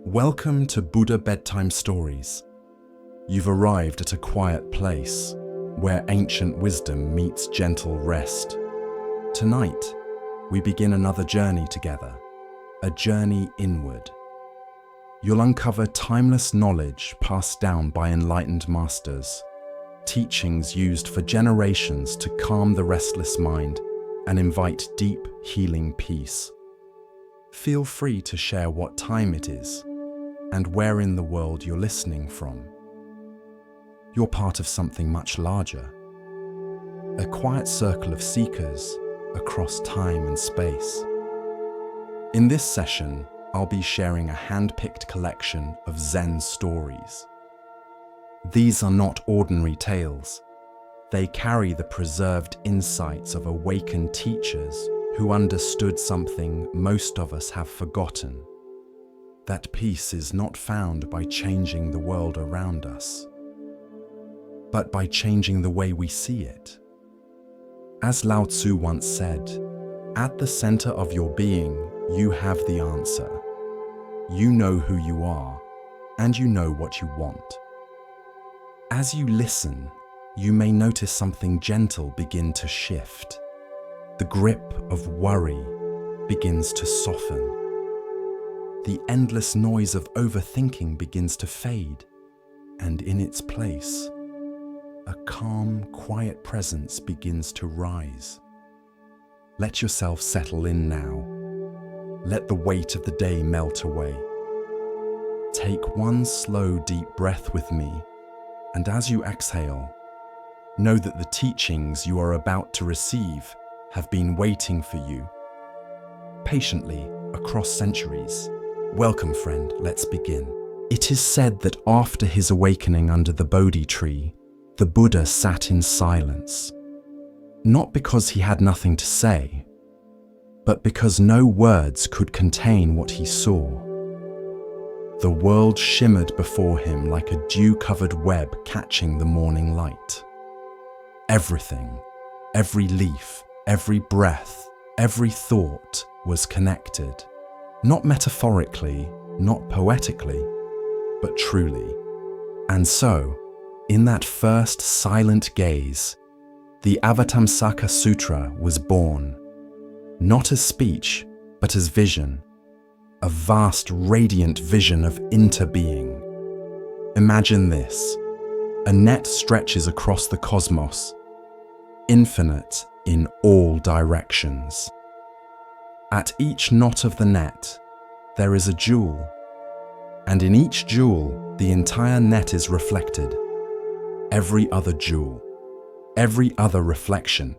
Welcome to Buddha Bedtime Stories. You've arrived at a quiet place where ancient wisdom meets gentle rest. Tonight, we begin another journey together, a journey inward. You'll uncover timeless knowledge passed down by enlightened masters, teachings used for generations to calm the restless mind and invite deep, healing peace. Feel free to share what time it is and where in the world you're listening from. You're part of something much larger, a quiet circle of seekers across time and space. In this session, I'll be sharing a hand-picked collection of Zen stories. These are not ordinary tales. They carry the preserved insights of awakened teachers who understood something most of us have forgotten. That peace is not found by changing the world around us, but by changing the way we see it. As Lao Tzu once said, at the center of your being, you have the answer. You know who you are, and you know what you want. As you listen, you may notice something gentle begin to shift. The grip of worry begins to soften. The endless noise of overthinking begins to fade, and in its place, a calm, quiet presence begins to rise. Let yourself settle in now. Let the weight of the day melt away. Take one slow, deep breath with me, and as you exhale, know that the teachings you are about to receive have been waiting for you, patiently across centuries. Welcome, friend, let's begin. It is said that after his awakening under the Bodhi tree, the Buddha sat in silence, not because he had nothing to say, but because no words could contain what he saw. The world shimmered before him like a dew-covered web catching the morning light. Everything, every leaf, every breath, every thought was connected. Not metaphorically, not poetically, but truly. And so, in that first silent gaze, the Avatamsaka Sutra was born, not as speech, but as vision, a vast, radiant vision of interbeing. Imagine this: a net stretches across the cosmos, infinite in all directions. At each knot of the net, there is a jewel, and in each jewel, the entire net is reflected. Every other jewel, every other reflection.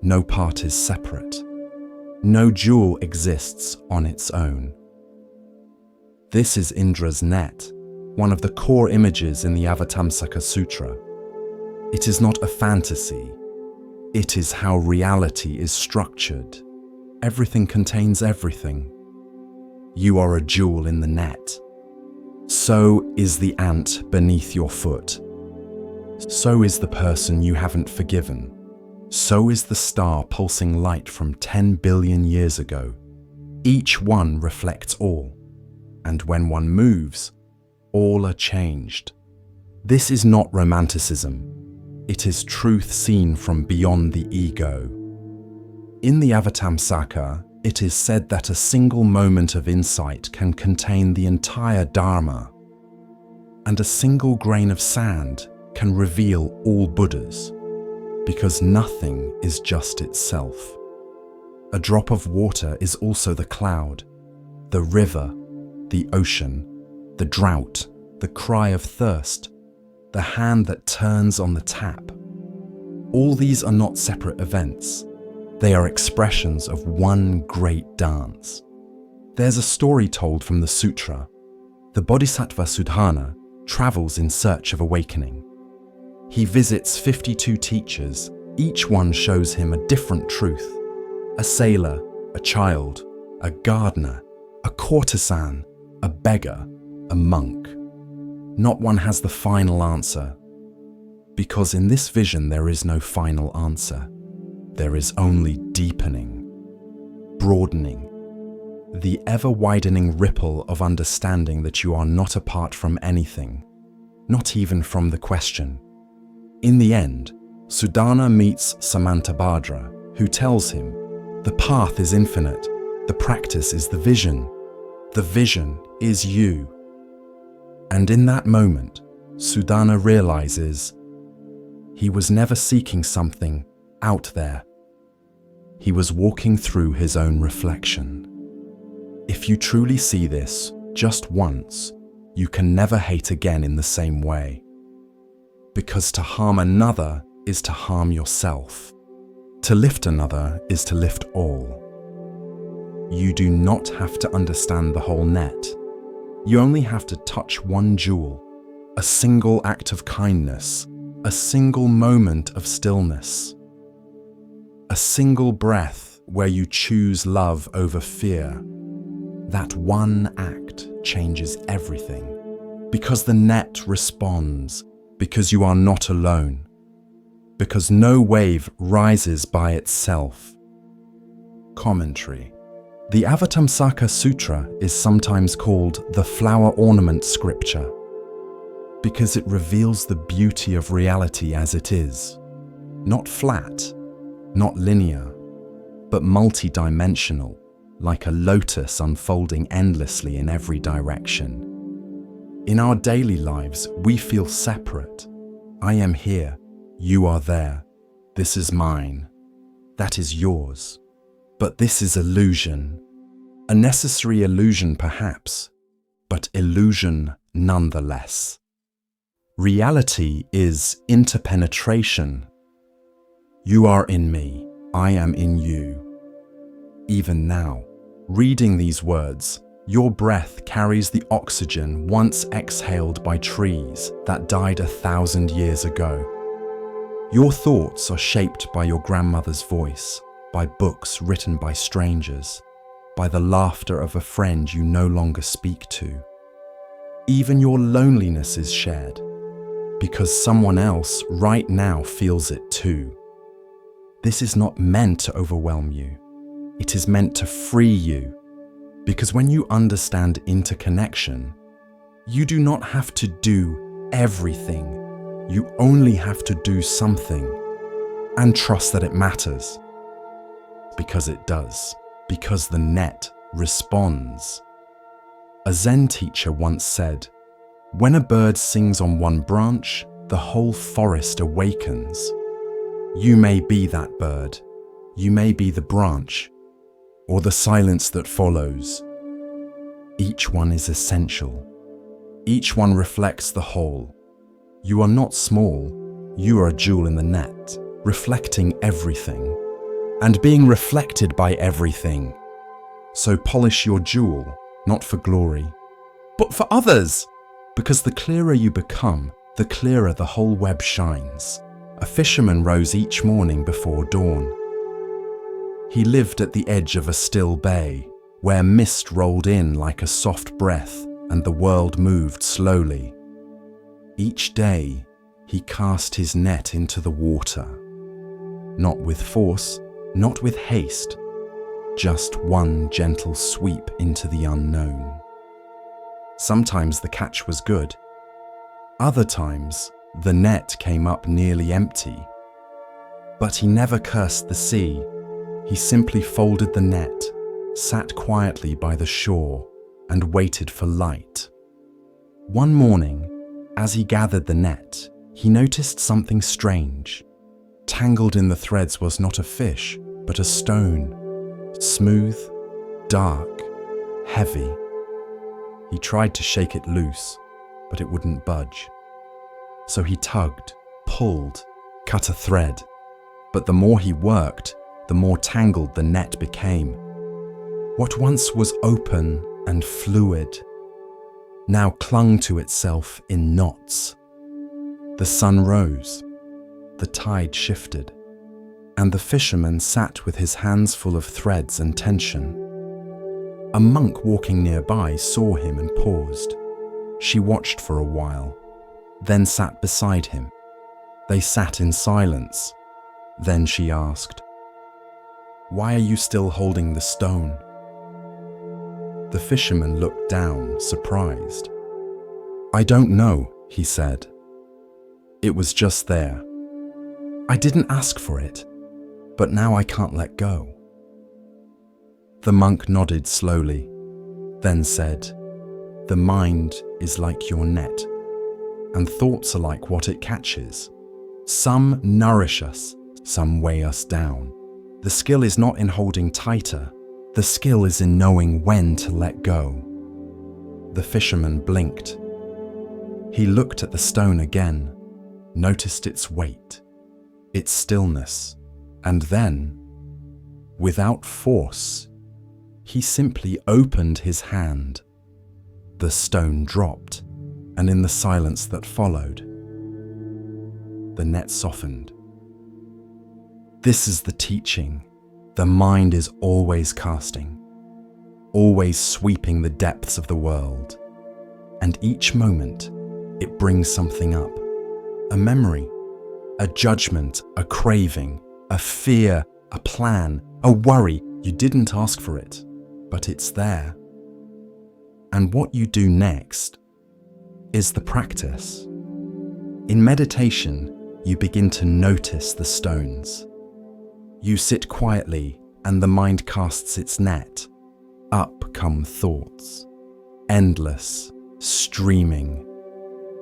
No part is separate. No jewel exists on its own. This is Indra's net, one of the core images in the Avatamsaka Sutra. It is not a fantasy. It is how reality is structured. Everything contains everything. You are a jewel in the net. So is the ant beneath your foot. So is the person you haven't forgiven. So is the star pulsing light from 10 billion years ago. Each one reflects all, and when one moves, all are changed. This is not romanticism. It is truth seen from beyond the ego. In the Avatamsaka, it is said that a single moment of insight can contain the entire Dharma, and a single grain of sand can reveal all Buddhas, because nothing is just itself. A drop of water is also the cloud, the river, the ocean, the drought, the cry of thirst, the hand that turns on the tap. All these are not separate events. They are expressions of one great dance. There's a story told from the sutra. The Bodhisattva Sudhana travels in search of awakening. He visits 52 teachers. Each one shows him a different truth. A sailor, a child, a gardener, a courtesan, a beggar, a monk. Not one has the final answer, because in this vision there is no final answer. There is only deepening, broadening, the ever-widening ripple of understanding that you are not apart from anything, not even from the question. In the end, Sudana meets Samantabhadra, who tells him, the path is infinite, the practice is the vision is you. And in that moment, Sudana realizes he was never seeking something out there. He was walking through his own reflection. If you truly see this just once, you can never hate again in the same way. Because to harm another is to harm yourself. To lift another is to lift all. You do not have to understand the whole net. You only have to touch one jewel, a single act of kindness, a single moment of stillness, a single breath where you choose love over fear. That one act changes everything, because the net responds, because you are not alone, because no wave rises by itself. Commentary. The Avatamsaka Sutra is sometimes called the flower ornament scripture, because it reveals the beauty of reality as it is, not flat, not linear, but multi-dimensional, like a lotus unfolding endlessly in every direction. In our daily lives, we feel separate. I am here, you are there, this is mine, that is yours. But this is illusion. A necessary illusion perhaps, but illusion nonetheless. Reality is interpenetration. You are in me, I am in you. Even now, reading these words, your breath carries the oxygen once exhaled by trees that died 1,000 years ago. Your thoughts are shaped by your grandmother's voice, by books written by strangers, by the laughter of a friend you no longer speak to. Even your loneliness is shared, because someone else right now feels it too. This is not meant to overwhelm you. It is meant to free you, because when you understand interconnection, you do not have to do everything. You only have to do something, and trust that it matters. Because it does, because the net responds. A Zen teacher once said, "When a bird sings on one branch, the whole forest awakens." You may be that bird, you may be the branch, or the silence that follows. Each one is essential. Each one reflects the whole. You are not small, you are a jewel in the net, reflecting everything, and being reflected by everything. So polish your jewel, not for glory, but for others, because the clearer you become, the clearer the whole web shines. A fisherman rose each morning before dawn. He lived at the edge of a still bay, where mist rolled in like a soft breath and the world moved slowly. Each day, he cast his net into the water, not with force, not with haste, just one gentle sweep into the unknown. Sometimes the catch was good. Other times, the net came up nearly empty. But he never cursed the sea. He simply folded the net, sat quietly by the shore, and waited for light. One morning, as he gathered the net, he noticed something strange. Tangled in the threads was not a fish, but a stone. Smooth, dark, heavy. He tried to shake it loose, but it wouldn't budge. So he tugged, pulled, cut a thread. But the more he worked, the more tangled the net became. What once was open and fluid now clung to itself in knots. The sun rose, the tide shifted, and the fisherman sat with his hands full of threads and tension. A monk walking nearby saw him and paused. She watched for a while, then sat beside him. They sat in silence. Then she asked, "Why are you still holding the stone?" The fisherman looked down, surprised. "I don't know," he said. "It was just there. I didn't ask for it, but now I can't let go." The monk nodded slowly, then said, "The mind is like your net, and thoughts are like what it catches. Some nourish us, some weigh us down. The skill is not in holding tighter, the skill is in knowing when to let go." The fisherman blinked. He looked at the stone again, noticed its weight, its stillness, and then, without force, he simply opened his hand. The stone dropped, and in the silence that followed, the net softened. This is the teaching. The mind is always casting, always sweeping the depths of the world, and each moment it brings something up. A memory, a judgment, a craving, a fear, a plan, a worry. You didn't ask for it, but it's there. And what you do next is the practice. In meditation, you begin to notice the stones. You sit quietly and the mind casts its net. Up come thoughts, endless, streaming.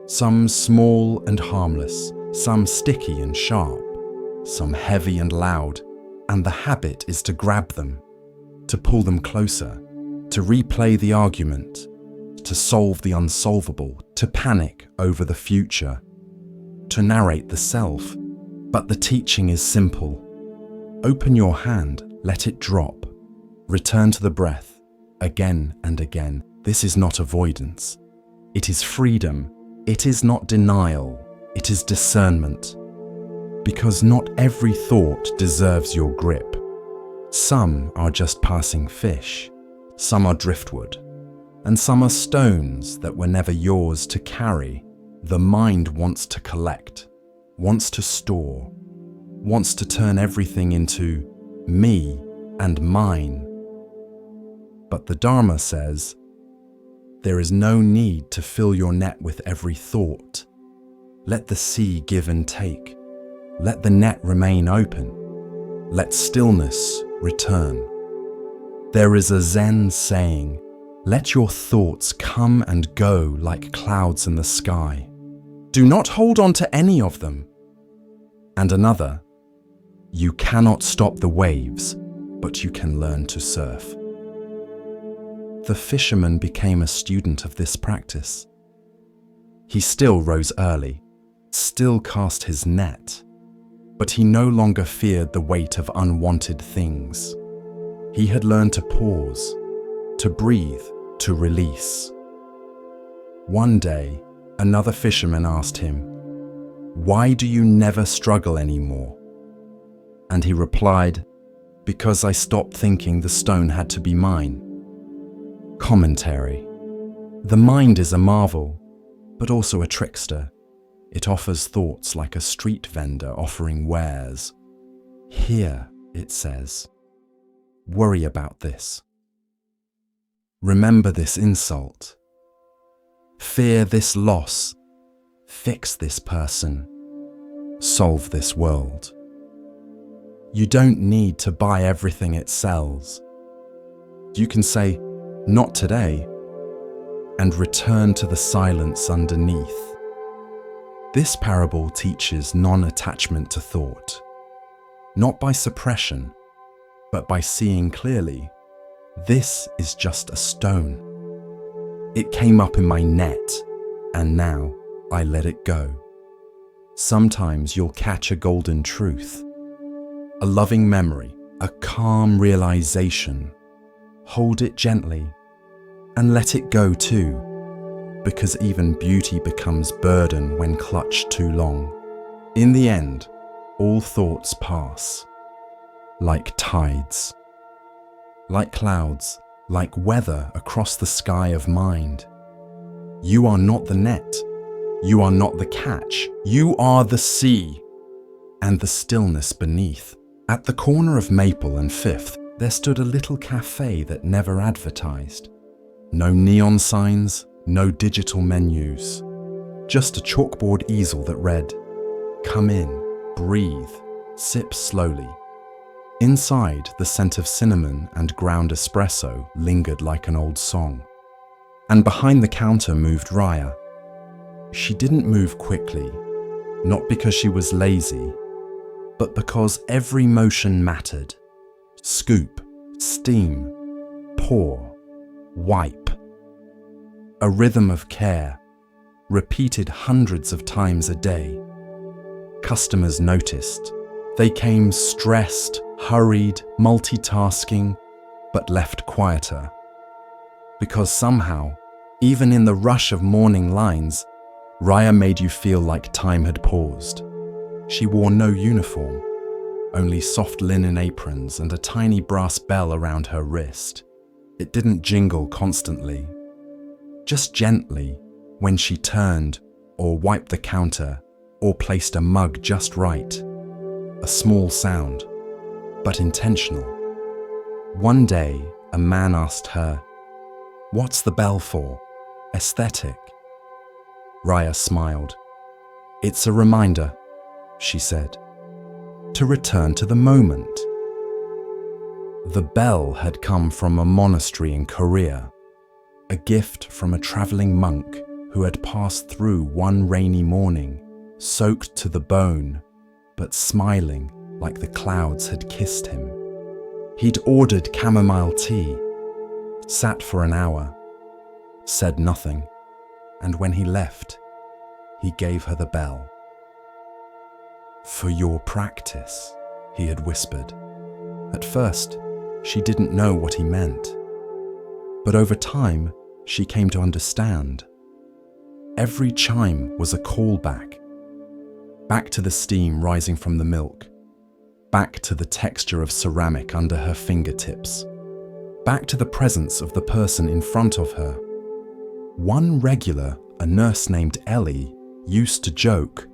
Some small and harmless, some sticky and sharp, some heavy and loud, and the habit is to grab them, to pull them closer, to replay the argument, to solve the unsolvable, to panic over the future, to narrate the self. But the teaching is simple. Open your hand, let it drop, return to the breath, again and again. This is not avoidance. It is freedom. It is not denial. It is discernment. Because not every thought deserves your grip. Some are just passing fish, some are driftwood, and some are stones that were never yours to carry. The mind wants to collect, wants to store, wants to turn everything into me and mine. But the Dharma says, there is no need to fill your net with every thought. Let the sea give and take. Let the net remain open. Let stillness return. There is a Zen saying, let your thoughts come and go like clouds in the sky. Do not hold on to any of them. And another, you cannot stop the waves, but you can learn to surf. The fisherman became a student of this practice. He still rose early, still cast his net, but he no longer feared the weight of unwanted things. He had learned to pause, to breathe, to release. One day, another fisherman asked him, "Why do you never struggle anymore?" And he replied, "Because I stopped thinking the stone had to be mine." Commentary. The mind is a marvel, but also a trickster. It offers thoughts like a street vendor offering wares. Here, it says, worry about this. Remember this insult. Fear this loss. Fix this person. Solve this world. You don't need to buy everything it sells. You can say, "Not today," and return to the silence underneath. This parable teaches non-attachment to thought, not by suppression, but by seeing clearly, this is just a stone. It came up in my net, and now I let it go. Sometimes you'll catch a golden truth, a loving memory, a calm realization. Hold it gently and let it go too, because even beauty becomes burden when clutched too long. In the end, all thoughts pass, like tides, like clouds, like weather across the sky of mind. You are not the net. You are not the catch. You are the sea and the stillness beneath. At the corner of Maple and Fifth, there stood a little cafe that never advertised. No neon signs, no digital menus. Just a chalkboard easel that read, "Come in, breathe, sip slowly." Inside, the scent of cinnamon and ground espresso lingered like an old song. And behind the counter moved Raya. She didn't move quickly, not because she was lazy, but because every motion mattered. Scoop, steam, pour, wipe. A rhythm of care, repeated hundreds of times a day. Customers noticed. They came stressed, hurried, multitasking, but left quieter. Because somehow, even in the rush of morning lines, Raya made you feel like time had paused. She wore no uniform, only soft linen aprons and a tiny brass bell around her wrist. It didn't jingle constantly, just gently when she turned or wiped the counter or placed a mug just right. A small sound, but intentional. One day, a man asked her, "What's the bell for? Aesthetic?" Raya smiled. "It's a reminder," she said, "to return to the moment." The bell had come from a monastery in Korea, a gift from a traveling monk who had passed through one rainy morning, soaked to the bone, but smiling like the clouds had kissed him. He'd ordered chamomile tea, sat for an hour, said nothing, and when he left, he gave her the bell. "For your practice," he had whispered. At first, she didn't know what he meant, but over time, she came to understand. Every chime was a callback, back to the steam rising from the milk, back to the texture of ceramic under her fingertips, back to the presence of the person in front of her. One regular, a nurse named Ellie, used to joke,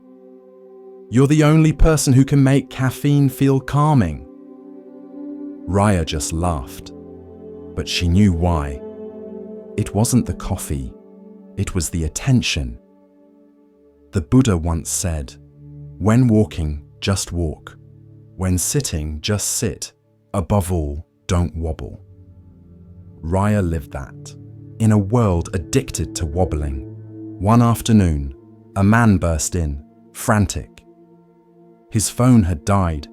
"You're the only person who can make caffeine feel calming." Raya just laughed, but she knew why. It wasn't the coffee, it was the attention. The Buddha once said, "When walking, just walk. When sitting, just sit. Above all, don't wobble." Raya lived that, in a world addicted to wobbling. One afternoon, a man burst in, frantic. His phone had died.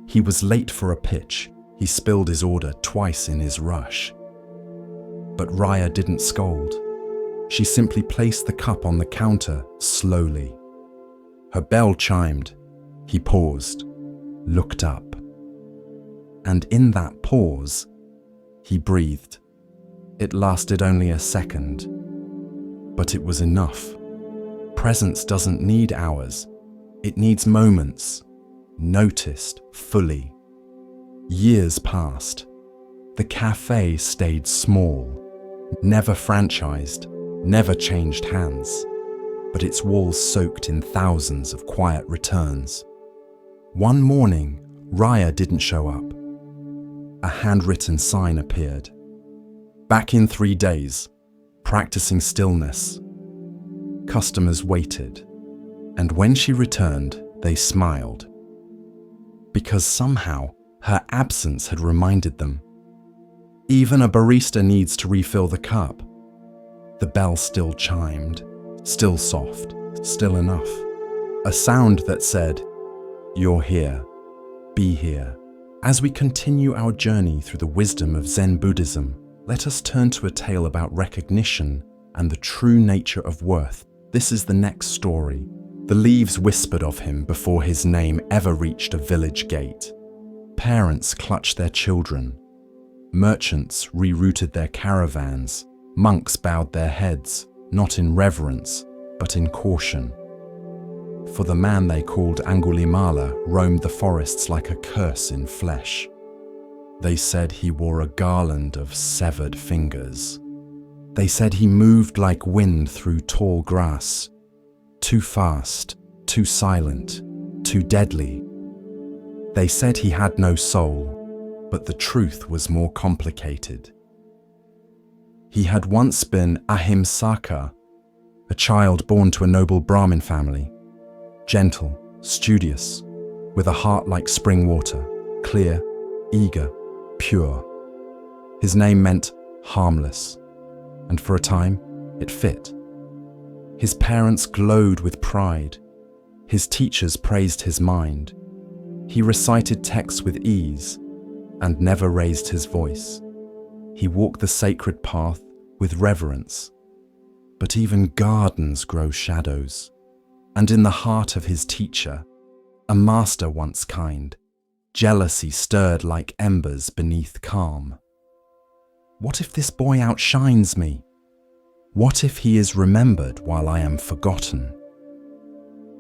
He was late for a pitch. He spilled his order twice in his rush. But Raya didn't scold. She simply placed the cup on the counter slowly. Her bell chimed. He paused, looked up. And in that pause, he breathed. It lasted only a second, but it was enough. Presence doesn't need hours. It needs moments, noticed fully. Years passed. The cafe stayed small, never franchised, never changed hands, but its walls soaked in thousands of quiet returns. One morning, Raya didn't show up. A handwritten sign appeared. "Back in 3 days, practicing stillness." Customers waited, and when she returned, they smiled. Because somehow, her absence had reminded them. Even a barista needs to refill the cup. The bell still chimed, still soft, still enough. A sound that said, "You're here, be here." As we continue our journey through the wisdom of Zen Buddhism, let us turn to a tale about recognition and the true nature of worth. This is the next story. The leaves whispered of him before his name ever reached a village gate. Parents clutched their children. Merchants rerouted their caravans. Monks bowed their heads, not in reverence, but in caution. For the man they called Angulimala roamed the forests like a curse in flesh. They said he wore a garland of severed fingers. They said he moved like wind through tall grass, too fast, too silent, too deadly. They said he had no soul, but the truth was more complicated. He had once been Ahimsaka, a child born to a noble Brahmin family, gentle, studious, with a heart like spring water, clear, eager, pure. His name meant harmless, and for a time, it fit. His parents glowed with pride. His teachers praised his mind. He recited texts with ease and never raised his voice. He walked the sacred path with reverence. But even gardens grow shadows, and in the heart of his teacher, a master once kind, jealousy stirred like embers beneath calm. What if this boy outshines me? What if he is remembered while I am forgotten?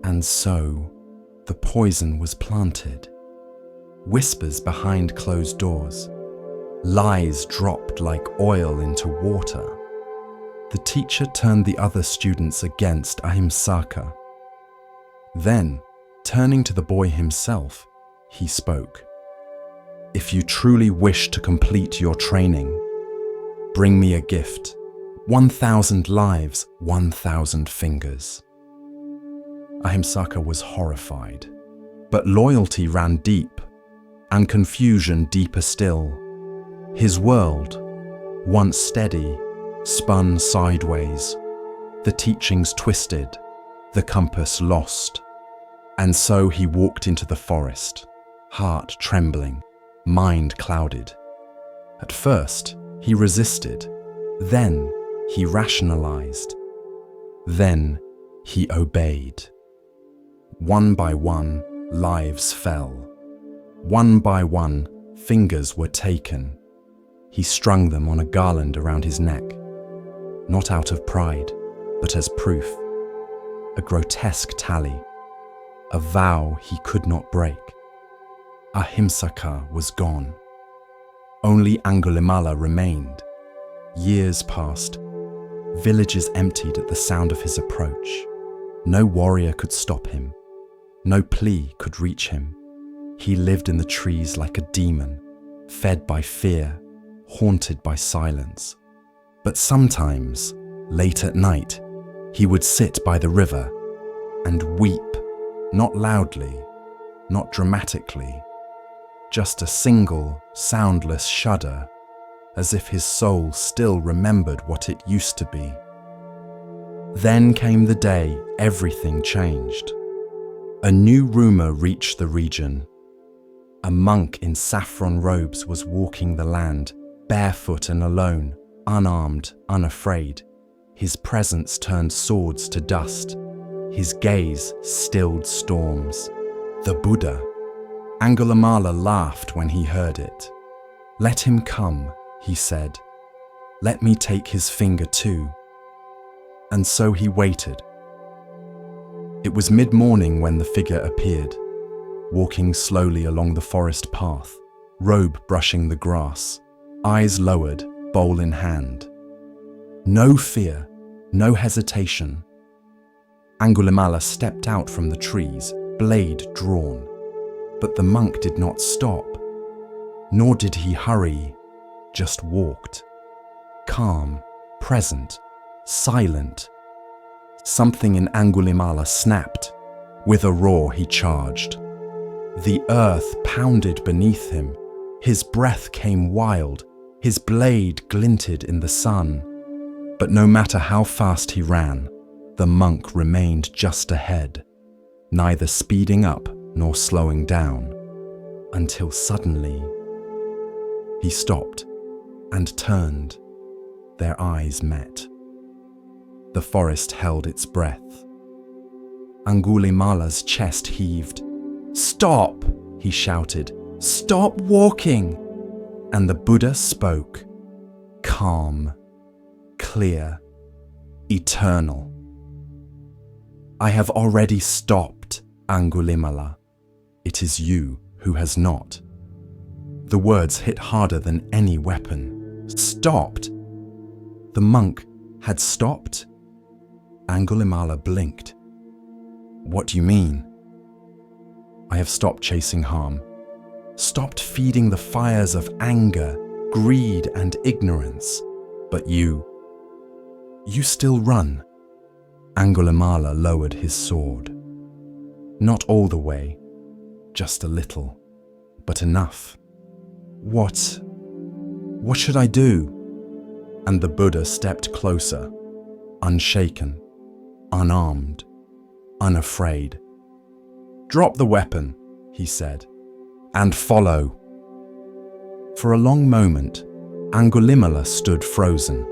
And so, the poison was planted. Whispers behind closed doors. Lies dropped like oil into water. The teacher turned the other students against Ahimsaka. Then, turning to the boy himself, he spoke. If you truly wish to complete your training, bring me a gift. 1,000 lives, 1,000 fingers. Ahimsaka was horrified, but loyalty ran deep, and confusion deeper still. His world, once steady, spun sideways. The teachings twisted, the compass lost. And so he walked into the forest, heart trembling, mind clouded. At first, he resisted. Then, he rationalized. Then, he obeyed. One by one, lives fell. One by one, fingers were taken. He strung them on a garland around his neck, not out of pride, but as proof. A grotesque tally, a vow he could not break. Ahimsaka was gone. Only Angulimala remained. Years passed. Villages emptied at the sound of his approach. No warrior could stop him. No plea could reach him. He lived in the trees like a demon, fed by fear, haunted by silence. But sometimes, late at night, he would sit by the river and weep, not loudly, not dramatically, just a single, soundless shudder, as if his soul still remembered what it used to be. Then came the day everything changed. A new rumor reached the region. A monk in saffron robes was walking the land, barefoot and alone, unarmed, unafraid. His presence turned swords to dust. His gaze stilled storms. The Buddha. Angulimala laughed when he heard it. Let him come, he said. Let me take his finger too. And so he waited. It was mid-morning when the figure appeared, walking slowly along the forest path, robe brushing the grass, eyes lowered, bowl in hand. No fear, no hesitation. Angulimala stepped out from the trees, blade drawn. But the monk did not stop, nor did he hurry, just walked. Calm, present, silent. Something in Angulimala snapped. With a roar he charged. The earth pounded beneath him. His breath came wild. His blade glinted in the sun. But no matter how fast he ran, the monk remained just ahead, neither speeding up nor slowing down, until suddenly he stopped and turned. Their eyes met. The forest held its breath. Angulimala's chest heaved. "Stop!" he shouted. "Stop walking!" And the Buddha spoke, calm, clear, eternal. "I have already stopped, Angulimala. It is you who has not." The words hit harder than any weapon. Stopped? The monk had stopped? Angulimala blinked. "What do you mean?" "I have stopped chasing harm, stopped feeding the fires of anger, greed, and ignorance. But you still run. Angulimala lowered his sword. Not all the way, just a little, but enough. What should I do? And the Buddha stepped closer, unshaken, unarmed, unafraid. Drop the weapon, he said, and follow. For a long moment, Angulimala stood frozen.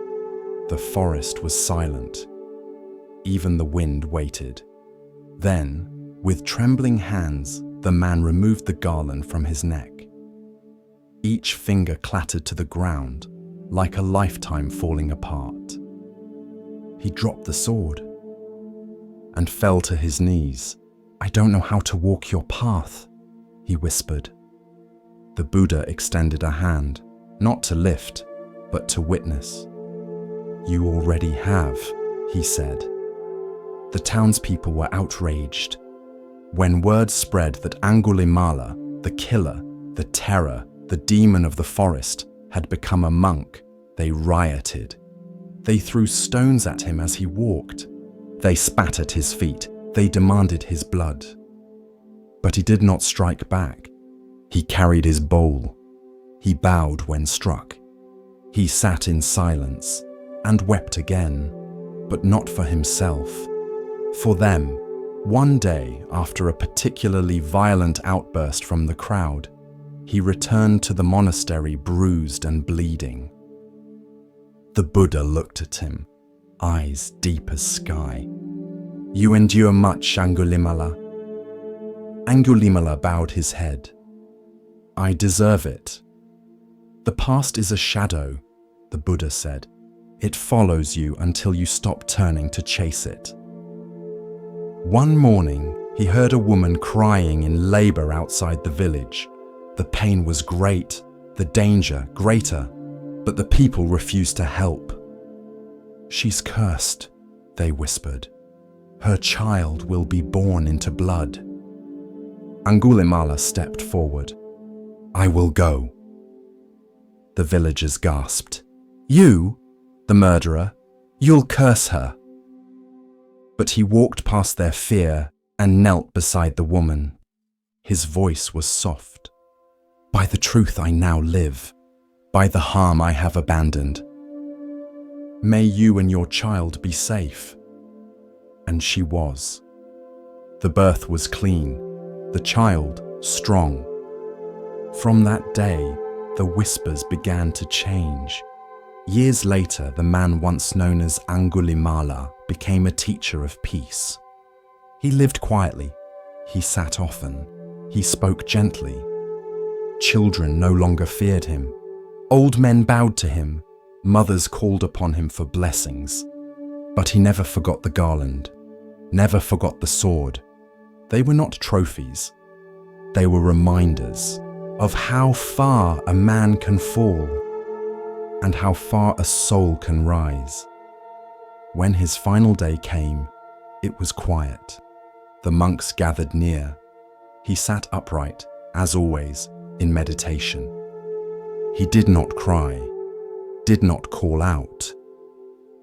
The forest was silent. Even the wind waited. Then, with trembling hands, the man removed the garland from his neck. Each finger clattered to the ground, like a lifetime falling apart. He dropped the sword and fell to his knees. I don't know how to walk your path, he whispered. The Buddha extended a hand, not to lift, but to witness. You already have, he said. The townspeople were outraged. When word spread that Angulimala, the killer, the terror, the demon of the forest, had become a monk, they rioted. They threw stones at him as he walked. They spat at his feet. They demanded his blood. But he did not strike back. He carried his bowl. He bowed when struck. He sat in silence and wept again, but not for himself. For them, one day after a particularly violent outburst from the crowd, he returned to the monastery bruised and bleeding. The Buddha looked at him, eyes deep as sky. You endure much, Angulimala. Angulimala bowed his head. I deserve it. The past is a shadow, the Buddha said. It follows you until you stop turning to chase it. One morning, he heard a woman crying in labor outside the village. The pain was great, the danger greater, but the people refused to help. She's cursed, they whispered. Her child will be born into blood. Angulimala stepped forward. I will go. The villagers gasped. You, the murderer, you'll curse her. But he walked past their fear and knelt beside the woman. His voice was soft. By the truth I now live, by the harm I have abandoned. May you and your child be safe. And she was. The birth was clean, the child strong. From that day, the whispers began to change. Years later, the man once known as Angulimala became a teacher of peace. He lived quietly, he sat often, he spoke gently. Children no longer feared him. Old men bowed to him, mothers called upon him for blessings. But he never forgot the garland, never forgot the sword. They were not trophies, they were reminders of how far a man can fall and how far a soul can rise. When his final day came, it was quiet. The monks gathered near. He sat upright, as always, in meditation. He did not cry, did not call out.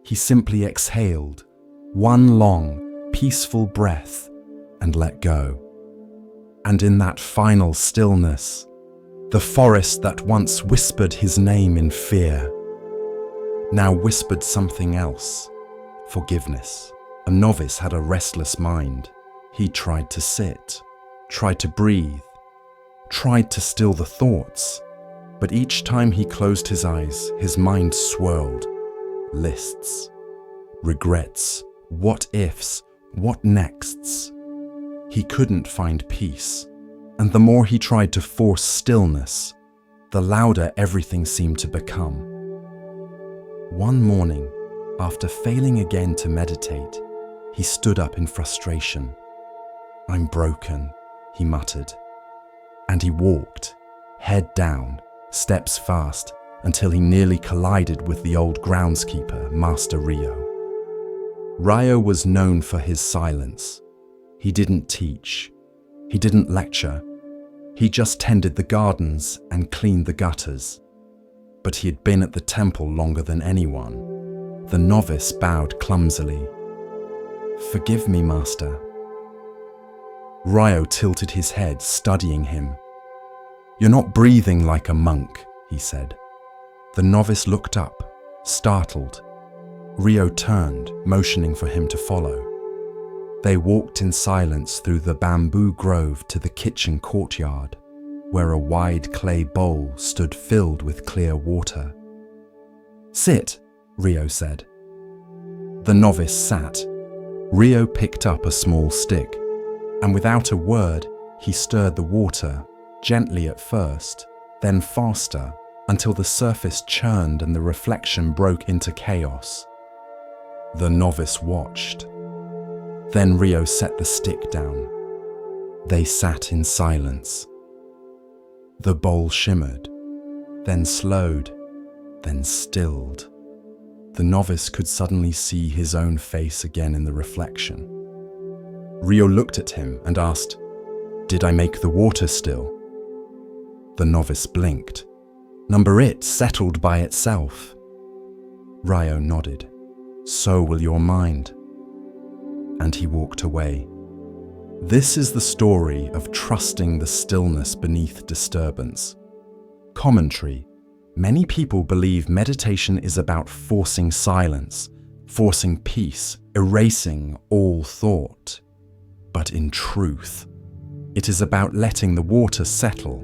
He simply exhaled, one long, peaceful breath, and let go. And in that final stillness, the forest that once whispered his name in fear, now whispered something else, forgiveness. A novice had a restless mind. He tried to sit, tried to breathe, tried to still the thoughts, but each time he closed his eyes, his mind swirled. Lists, regrets, what ifs, what nexts. He couldn't find peace, and the more he tried to force stillness, the louder everything seemed to become. One morning, after failing again to meditate, he stood up in frustration. I'm broken, he muttered. And he walked, head down, steps fast, until he nearly collided with the old groundskeeper, Master Rio. Rio was known for his silence. He didn't teach. He didn't lecture. He just tended the gardens and cleaned the gutters. but he had been at the temple longer than anyone. The novice bowed clumsily. "Forgive me, master." Ryo tilted his head, studying him. "You're not breathing like a monk," he said. The novice looked up, startled. Ryo turned, motioning for him to follow. They walked in silence through the bamboo grove to the kitchen courtyard, where a wide clay bowl stood filled with clear water. "Sit," Ryo said. The novice sat. Ryo picked up a small stick, and without a word, he stirred the water, gently at first, then faster, until the surface churned and the reflection broke into chaos. The novice watched. Then Ryo set the stick down. They sat in silence. The bowl shimmered, then slowed, then stilled. The novice could suddenly see his own face again in the reflection. Ryo looked at him and asked, "Did I make the water still?" The novice blinked. "Number it settled by itself." Ryo nodded. "So will your mind." And he walked away. This is the story of trusting the stillness beneath disturbance. Commentary. Many people believe meditation is about forcing silence, forcing peace, erasing all thought. But in truth, it is about letting the water settle.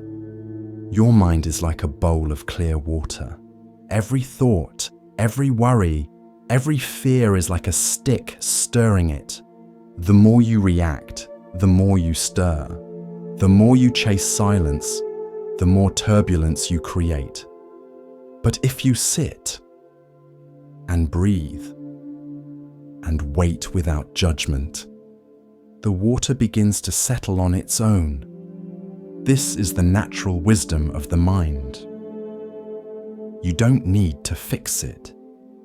Your mind is like a bowl of clear water. Every thought, every worry, every fear is like a stick stirring it. The more you react, the more you stir. The more you chase silence, the more turbulence you create. But if you sit and breathe and wait without judgment, the water begins to settle on its own. This is the natural wisdom of the mind. You don't need to fix it.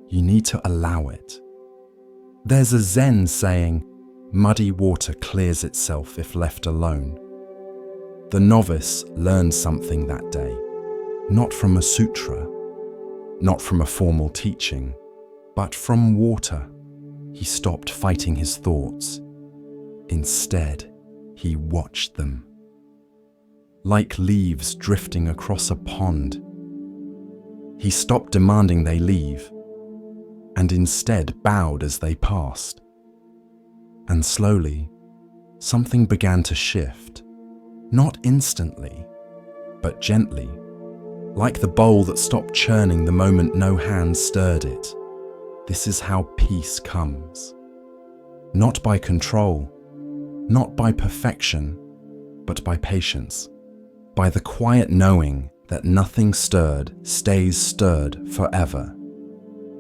You need to allow it. There's a Zen saying, "Muddy water clears itself if left alone." The novice learned something that day, not from a sutra, not from a formal teaching, but from water. He stopped fighting his thoughts. Instead, he watched them. Like leaves drifting across a pond. He stopped demanding they leave, and instead bowed as they passed. And slowly, something began to shift, not instantly, but gently, like the bowl that stopped churning the moment no hand stirred it. This is how peace comes. Not by control, not by perfection, but by patience, by the quiet knowing that nothing stirred stays stirred forever.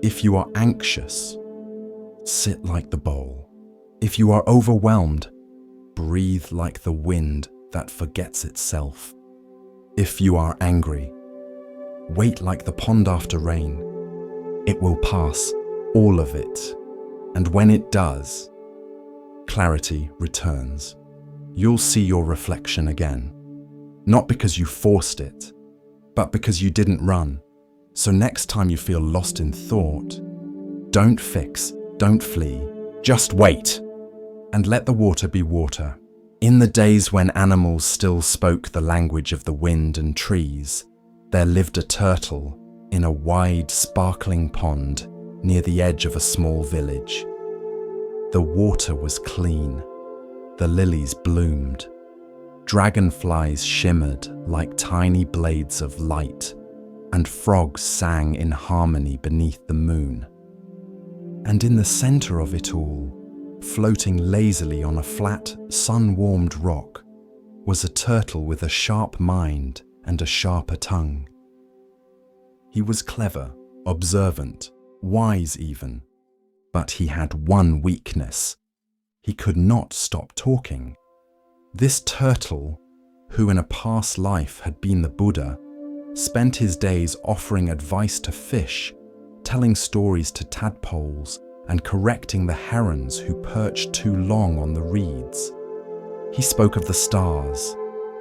If you are anxious, sit like the bowl. If you are overwhelmed, breathe like the wind that forgets itself. If you are angry, wait like the pond after rain. It will pass, all of it. And when it does, clarity returns. You'll see your reflection again. Not because you forced it, but because you didn't run. So next time you feel lost in thought, don't fix, don't flee, just wait. And let the water be water. In the days when animals still spoke the language of the wind and trees, there lived a turtle in a wide, sparkling pond near the edge of a small village. The water was clean. The lilies bloomed. Dragonflies shimmered like tiny blades of light, and frogs sang in harmony beneath the moon. And in the center of it all, floating lazily on a flat, sun-warmed rock, was a turtle with a sharp mind and a sharper tongue. He was clever, observant, wise even, but he had one weakness. He could not stop talking. This turtle, who in a past life had been the Buddha, spent his days offering advice to fish, telling stories to tadpoles, and correcting the herons who perched too long on the reeds. He spoke of the stars,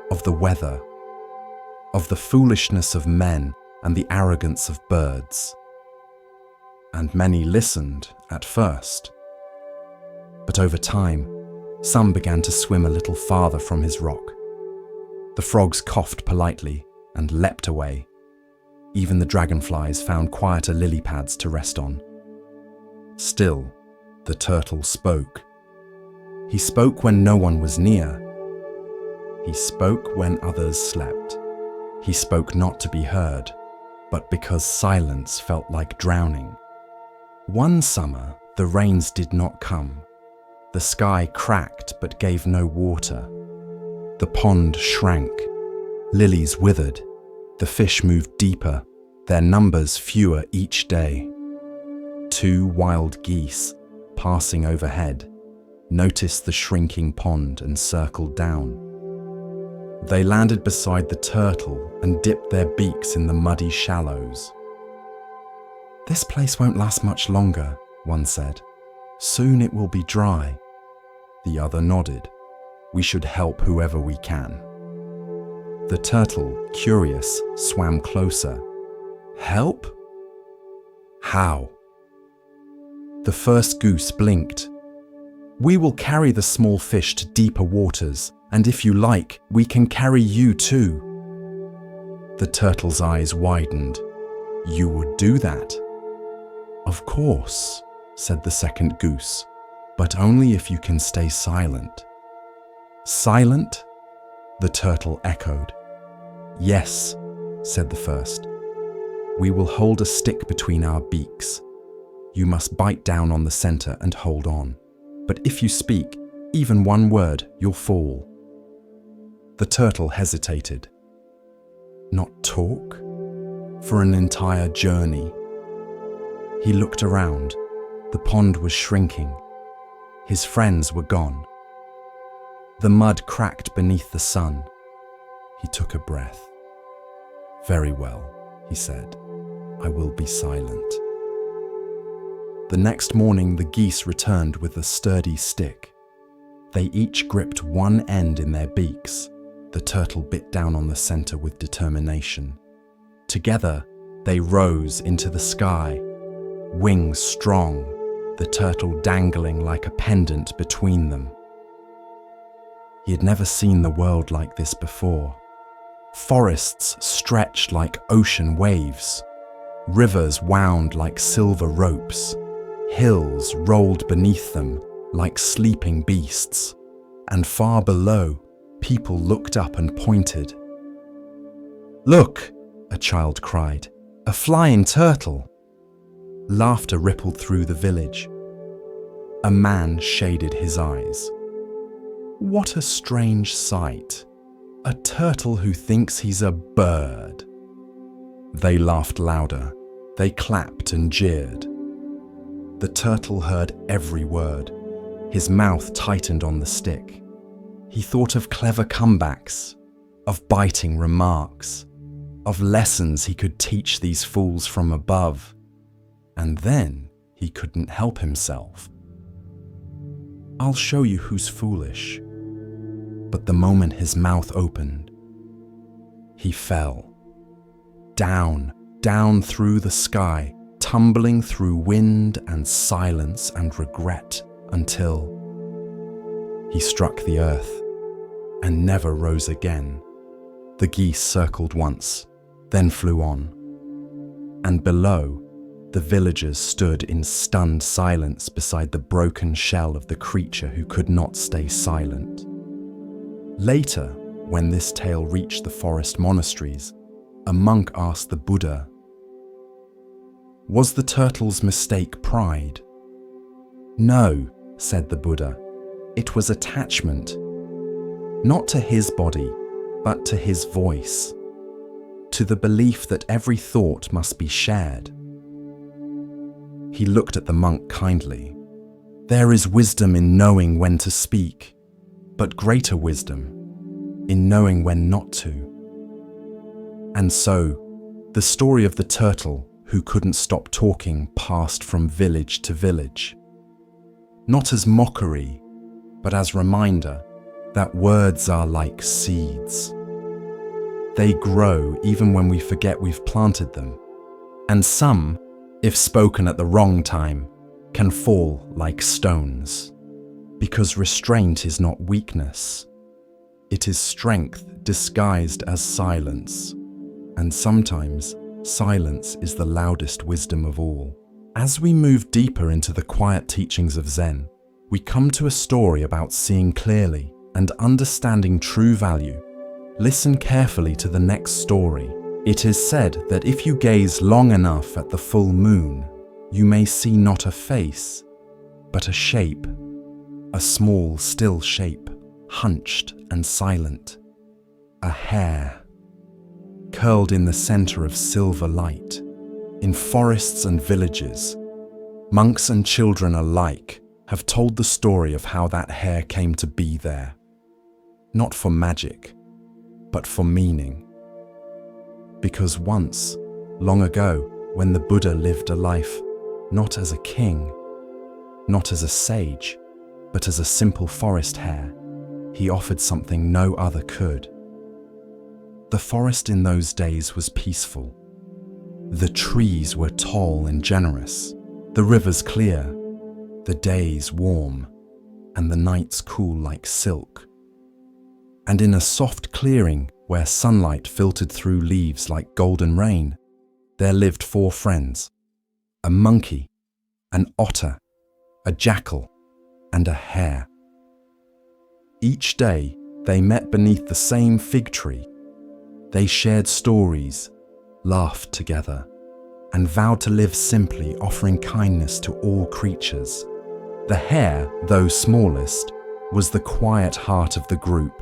of the weather, of the foolishness of men and the arrogance of birds. And many listened at first. But over time, some began to swim a little farther from his rock. The frogs coughed politely and leapt away. Even the dragonflies found quieter lily pads to rest on. Still, the turtle spoke. He spoke when no one was near. He spoke when others slept. He spoke not to be heard, but because silence felt like drowning. One summer, the rains did not come. The sky cracked but gave no water. The pond shrank. Lilies withered. The fish moved deeper, their numbers fewer each day. 2 wild geese, passing overhead, noticed the shrinking pond and circled down. They landed beside the turtle and dipped their beaks in the muddy shallows. "This place won't last much longer," one said. "Soon it will be dry." The other nodded. "We should help whoever we can." The turtle, curious, swam closer. "Help? How?" The first goose blinked. "We will carry the small fish to deeper waters, and if you like, we can carry you too." The turtle's eyes widened. "You would do that?" "Of course," said the second goose, "but only if you can stay silent." "Silent?" the turtle echoed. "Yes," said the first. "We will hold a stick between our beaks. You must bite down on the center and hold on. But if you speak, even one word, you'll fall." The turtle hesitated. Not talk? For an entire journey? He looked around. The pond was shrinking. His friends were gone. The mud cracked beneath the sun. He took a breath. "Very well," he said. "I will be silent." The next morning, the geese returned with a sturdy stick. They each gripped one end in their beaks. The turtle bit down on the center with determination. Together, they rose into the sky, wings strong, the turtle dangling like a pendant between them. He had never seen the world like this before. Forests stretched like ocean waves. Rivers wound like silver ropes. Hills rolled beneath them like sleeping beasts. And far below, people looked up and pointed. "Look!" a child cried. "A flying turtle!" Laughter rippled through the village. A man shaded his eyes. "What a strange sight! A turtle who thinks he's a bird." They laughed louder. They clapped and jeered. The turtle heard every word. His mouth tightened on the stick. He thought of clever comebacks, of biting remarks, of lessons he could teach these fools from above. And then he couldn't help himself. "I'll show you who's foolish." But the moment his mouth opened, he fell. Down, down through the sky, tumbling through wind and silence and regret until he struck the earth and never rose again. The geese circled once, then flew on. And below, the villagers stood in stunned silence beside the broken shell of the creature who could not stay silent. Later, when this tale reached the forest monasteries, a monk asked the Buddha, "Was the turtle's mistake pride?" "No," said the Buddha. "It was attachment. Not to his body, but to his voice. To the belief that every thought must be shared." He looked at the monk kindly. "There is wisdom in knowing when to speak, but greater wisdom in knowing when not to." And so, the story of the turtle who couldn't stop talking passed from village to village. Not as mockery, but as reminder that words are like seeds. They grow even when we forget we've planted them. And some, if spoken at the wrong time, can fall like stones. Because restraint is not weakness. It is strength disguised as silence. And sometimes, silence is the loudest wisdom of all. As we move deeper into the quiet teachings of Zen, we come to a story about seeing clearly and understanding true value. Listen carefully to the next story. It is said that if you gaze long enough at the full moon, you may see not a face, but a shape, a small, still shape, hunched and silent, a hair, curled in the center of silver light. In forests and villages, monks and children alike have told the story of how that hair came to be there. Not for magic, but for meaning. Because once, long ago, when the Buddha lived a life not as a king, not as a sage, but as a simple forest hare, he offered something no other could. The forest in those days was peaceful. The trees were tall and generous, the rivers clear, the days warm, and the nights cool like silk. And in a soft clearing where sunlight filtered through leaves like golden rain, there lived 4 friends: a monkey, an otter, a jackal, and a hare. Each day they met beneath the same fig tree. They shared stories, laughed together, and vowed to live simply, offering kindness to all creatures. The hare, though smallest, was the quiet heart of the group.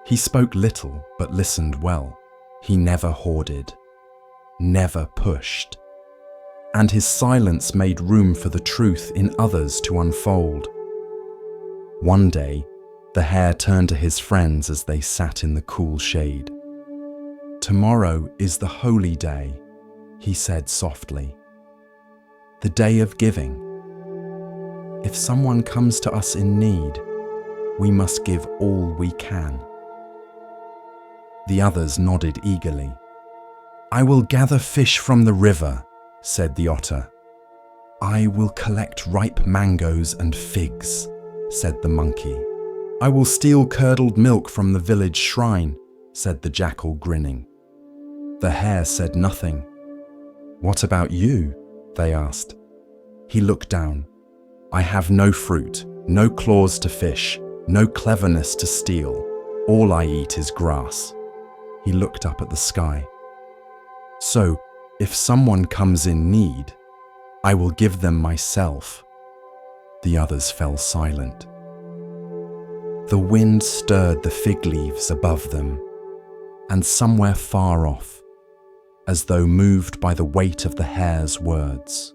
He spoke little but listened well. He never hoarded, never pushed, and his silence made room for the truth in others to unfold. One day, the hare turned to his friends as they sat in the cool shade. "Tomorrow is the holy day," he said softly. "The day of giving. If someone comes to us in need, we must give all we can." The others nodded eagerly. "I will gather fish from the river," said the otter. "I will collect ripe mangoes and figs," said the monkey. "I will steal curdled milk from the village shrine," said the jackal, grinning. The hare said nothing. "What about you?" they asked. He looked down. "I have no fruit, no claws to fish, no cleverness to steal. All I eat is grass." He looked up at the sky. "So, if someone comes in need, I will give them myself." The others fell silent. The wind stirred the fig leaves above them, and somewhere far off, as though moved by the weight of the hare's words,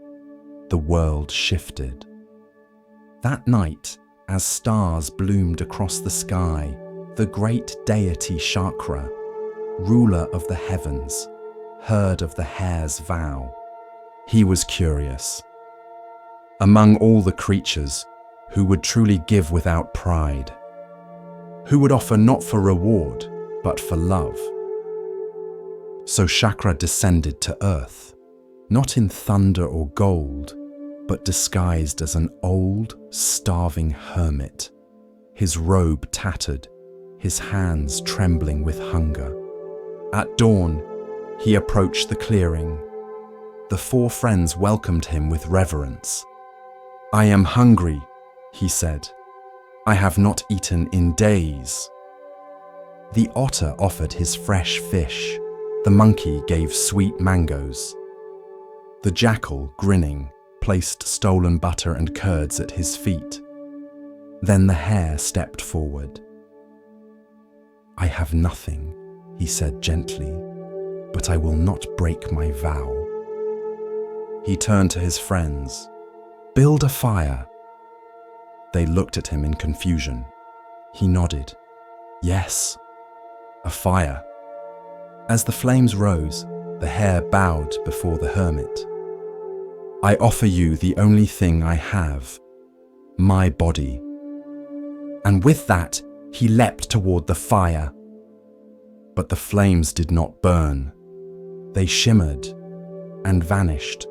the world shifted. That night, as stars bloomed across the sky, the great deity Chakra, ruler of the heavens, heard of the hare's vow. He was curious. Among all the creatures, who would truly give without pride? Who would offer not for reward, but for love? So Chakra descended to earth, not in thunder or gold, but disguised as an old, starving hermit, his robe tattered, his hands trembling with hunger. At dawn, he approached the clearing. The 4 friends welcomed him with reverence. "I am hungry," he said. "I have not eaten in days." The otter offered his fresh fish. The monkey gave sweet mangoes. The jackal, grinning, placed stolen butter and curds at his feet. Then the hare stepped forward. "I have nothing," he said gently, "but I will not break my vow." He turned to his friends. "Build a fire." They looked at him in confusion. He nodded. "Yes, a fire." As the flames rose, the hare bowed before the hermit. "I offer you the only thing I have, my body." And with that, he leapt toward the fire. But the flames did not burn. They shimmered and vanished.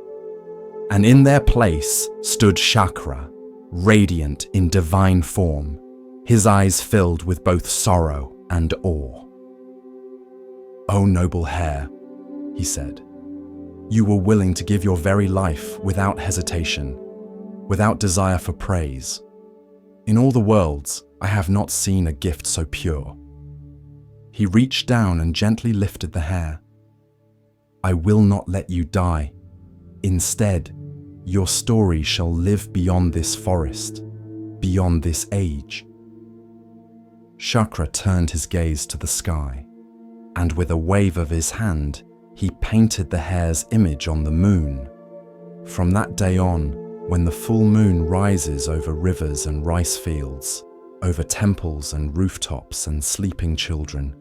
And in their place stood Chakra, radiant in divine form, his eyes filled with both sorrow and awe. "O noble hare," he said, "you were willing to give your very life without hesitation, without desire for praise. In all the worlds, I have not seen a gift so pure." He reached down and gently lifted the hare. "I will not let you die. Instead, your story shall live beyond this forest, beyond this age." Chakra turned his gaze to the sky, and with a wave of his hand, he painted the hare's image on the moon. From that day on, when the full moon rises over rivers and rice fields, over temples and rooftops and sleeping children,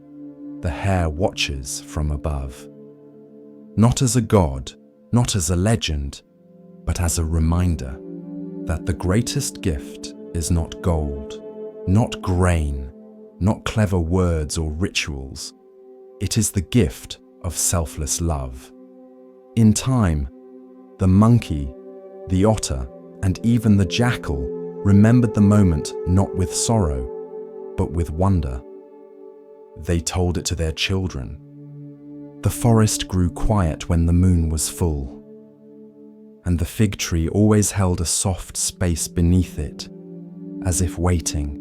the hare watches from above. Not as a god, not as a legend, but as a reminder that the greatest gift is not gold, not grain, not clever words or rituals. It is the gift of selfless love. In time, the monkey, the otter, and even the jackal remembered the moment not with sorrow, but with wonder. They told it to their children. The forest grew quiet when the moon was full, and the fig tree always held a soft space beneath it, as if waiting.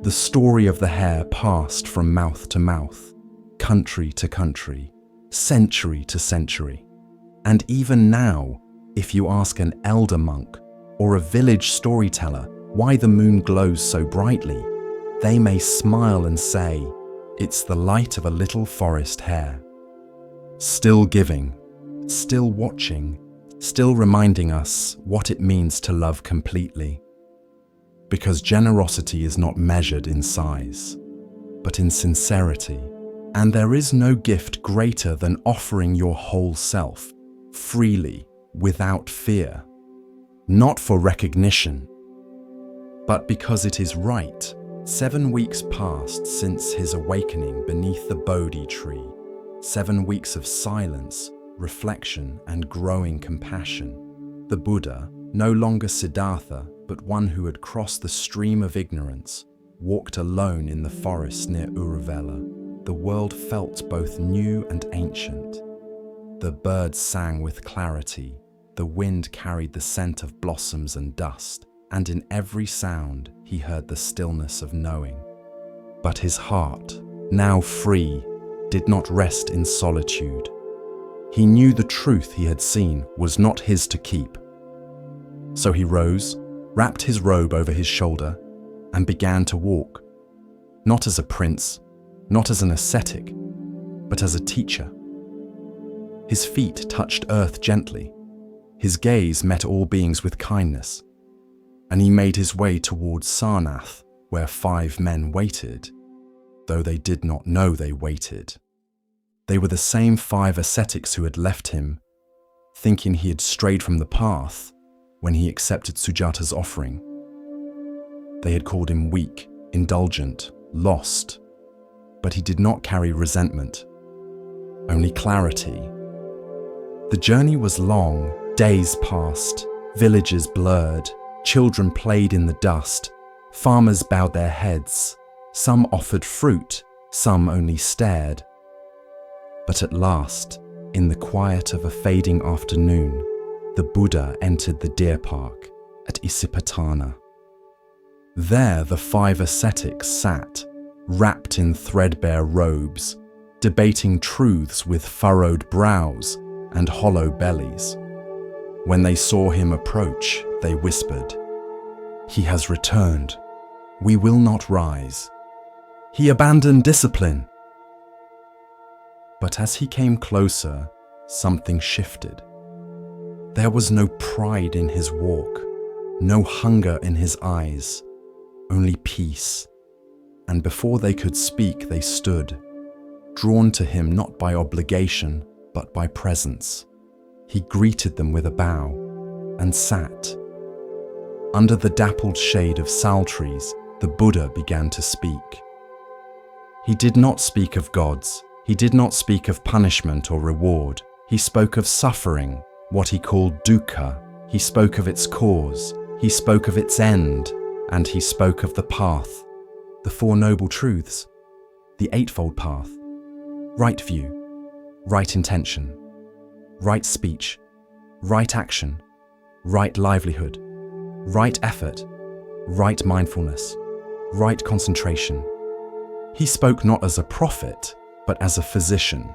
The story of the hare passed from mouth to mouth, country to country, century to century. And even now, if you ask an elder monk or a village storyteller why the moon glows so brightly, they may smile and say, "It's the light of a little forest hare." Still giving, still watching, still reminding us what it means to love completely. Because generosity is not measured in size, but in sincerity. And there is no gift greater than offering your whole self, freely, without fear. Not for recognition, but because it is right. 7 weeks passed since his awakening beneath the Bodhi tree. 7 weeks of silence, reflection, and growing compassion. The Buddha, no longer Siddhartha, but one who had crossed the stream of ignorance, walked alone in the forest near Uruvela. The world felt both new and ancient. The birds sang with clarity, the wind carried the scent of blossoms and dust, and in every sound he heard the stillness of knowing. But his heart, now free, did not rest in solitude. He knew the truth he had seen was not his to keep. So he rose, wrapped his robe over his shoulder, and began to walk, not as a prince, not as an ascetic, but as a teacher. His feet touched earth gently, his gaze met all beings with kindness, and he made his way towards Sarnath, where 5 men waited, though they did not know they waited. They were the same 5 ascetics who had left him, thinking he had strayed from the path when he accepted Sujata's offering. They had called him weak, indulgent, lost, but he did not carry resentment, only clarity. The journey was long, days passed, villages blurred, children played in the dust, farmers bowed their heads, some offered fruit, some only stared. But at last, in the quiet of a fading afternoon, the Buddha entered the deer park at Isipatana. There the 5 ascetics sat, wrapped in threadbare robes, debating truths with furrowed brows and hollow bellies. When they saw him approach, they whispered, "He has returned. We will not rise. He abandoned discipline." But as he came closer, something shifted. There was no pride in his walk, no hunger in his eyes, only peace. And before they could speak, they stood, drawn to him not by obligation, but by presence. He greeted them with a bow and sat. Under the dappled shade of sal trees, the Buddha began to speak. He did not speak of gods. He did not speak of punishment or reward. He spoke of suffering, what he called dukkha. He spoke of its cause. He spoke of its end. And he spoke of the path, the Four Noble Truths, the Eightfold Path, right view, right intention, right speech, right action, right livelihood, right effort, right mindfulness, right concentration. He spoke not as a prophet, but as a physician,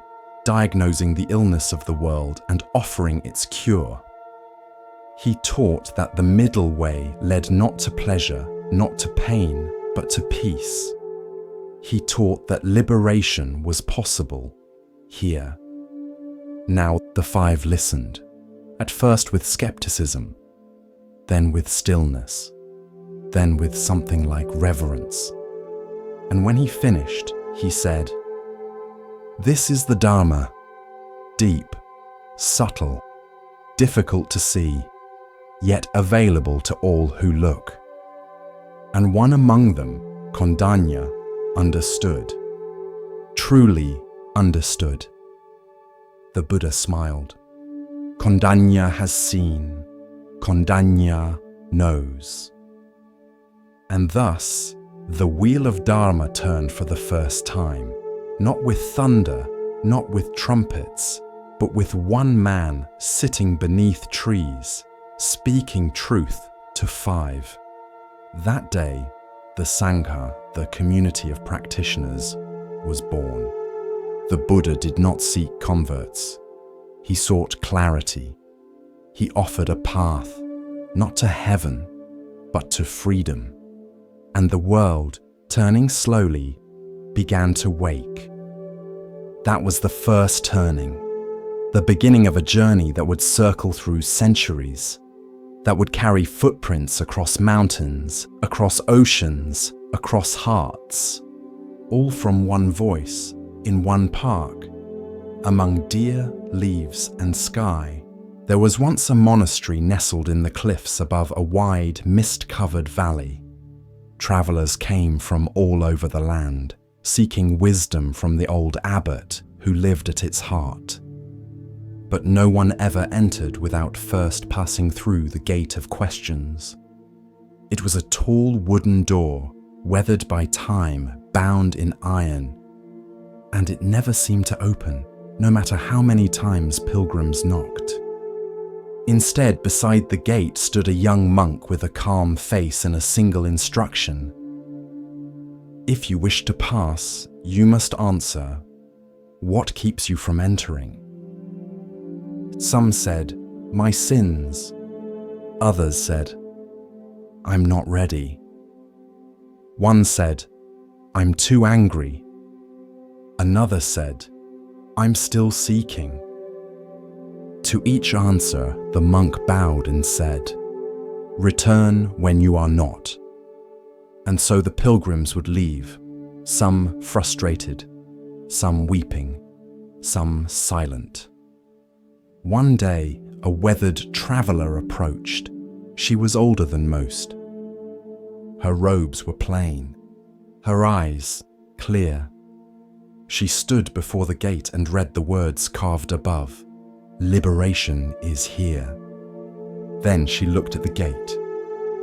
diagnosing the illness of the world and offering its cure. He taught that the middle way led not to pleasure, not to pain, but to peace. He taught that liberation was possible here. Now the five listened, at first with skepticism, then with stillness, then with something like reverence. And when he finished, he said, "This is the Dharma, deep, subtle, difficult to see, yet available to all who look." And one among them, Kondanya, understood, truly understood. The Buddha smiled. Kondanya has seen, Kondanya knows. And thus, the wheel of Dharma turned for the first time, not with thunder, not with trumpets, but with one man sitting beneath trees, speaking truth to five. That day, the Sangha, the community of practitioners, was born. The Buddha did not seek converts. He sought clarity. He offered a path, not to heaven, but to freedom. And the world, turning slowly, began to wake. That was the first turning, the beginning of a journey that would circle through centuries, that would carry footprints across mountains, across oceans, across hearts, all from one voice, in one park. Among deer, leaves, and sky, there was once a monastery nestled in the cliffs above a wide, mist-covered valley. Travelers came from all over the land, seeking wisdom from the old abbot who lived at its heart. But no one ever entered without first passing through the gate of questions. It was a tall wooden door, weathered by time, bound in iron, and it never seemed to open, no matter how many times pilgrims knocked. Instead, beside the gate stood a young monk with a calm face and a single instruction. If you wish to pass, you must answer, "What keeps you from entering?" Some said, "My sins." Others said, "I'm not ready." One said, "I'm too angry." Another said, "I'm still seeking." To each answer, the monk bowed and said, "Return when you are not." And so the pilgrims would leave, some frustrated, some weeping, some silent. One day, a weathered traveler approached. She was older than most. Her robes were plain, her eyes clear. She stood before the gate and read the words carved above, "Liberation is here." Then she looked at the gate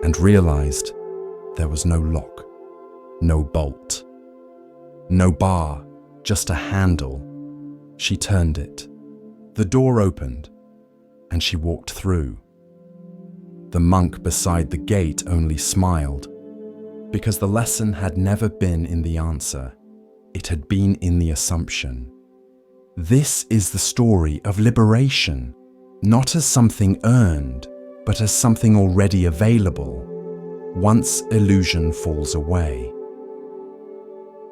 and realized there was no lock, no bolt, no bar, just a handle. She turned it. The door opened, and she walked through. The monk beside the gate only smiled, because the lesson had never been in the answer. It had been in the assumption. This is the story of liberation, not as something earned, but as something already available, once illusion falls away.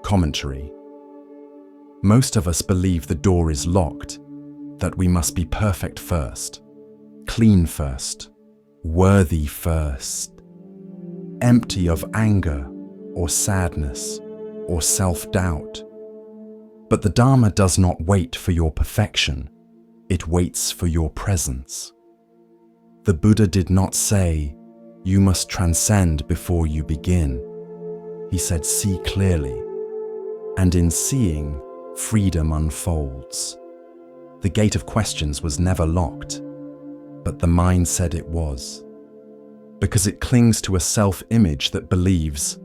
Commentary. Most of us believe the door is locked, that we must be perfect first, clean first, worthy first, empty of anger or sadness or self-doubt. But the Dharma does not wait for your perfection, it waits for your presence. The Buddha did not say, "You must transcend before you begin." He said, "See clearly." And in seeing, freedom unfolds. The gate of questions was never locked, but the mind said it was. Because it clings to a self-image that believes,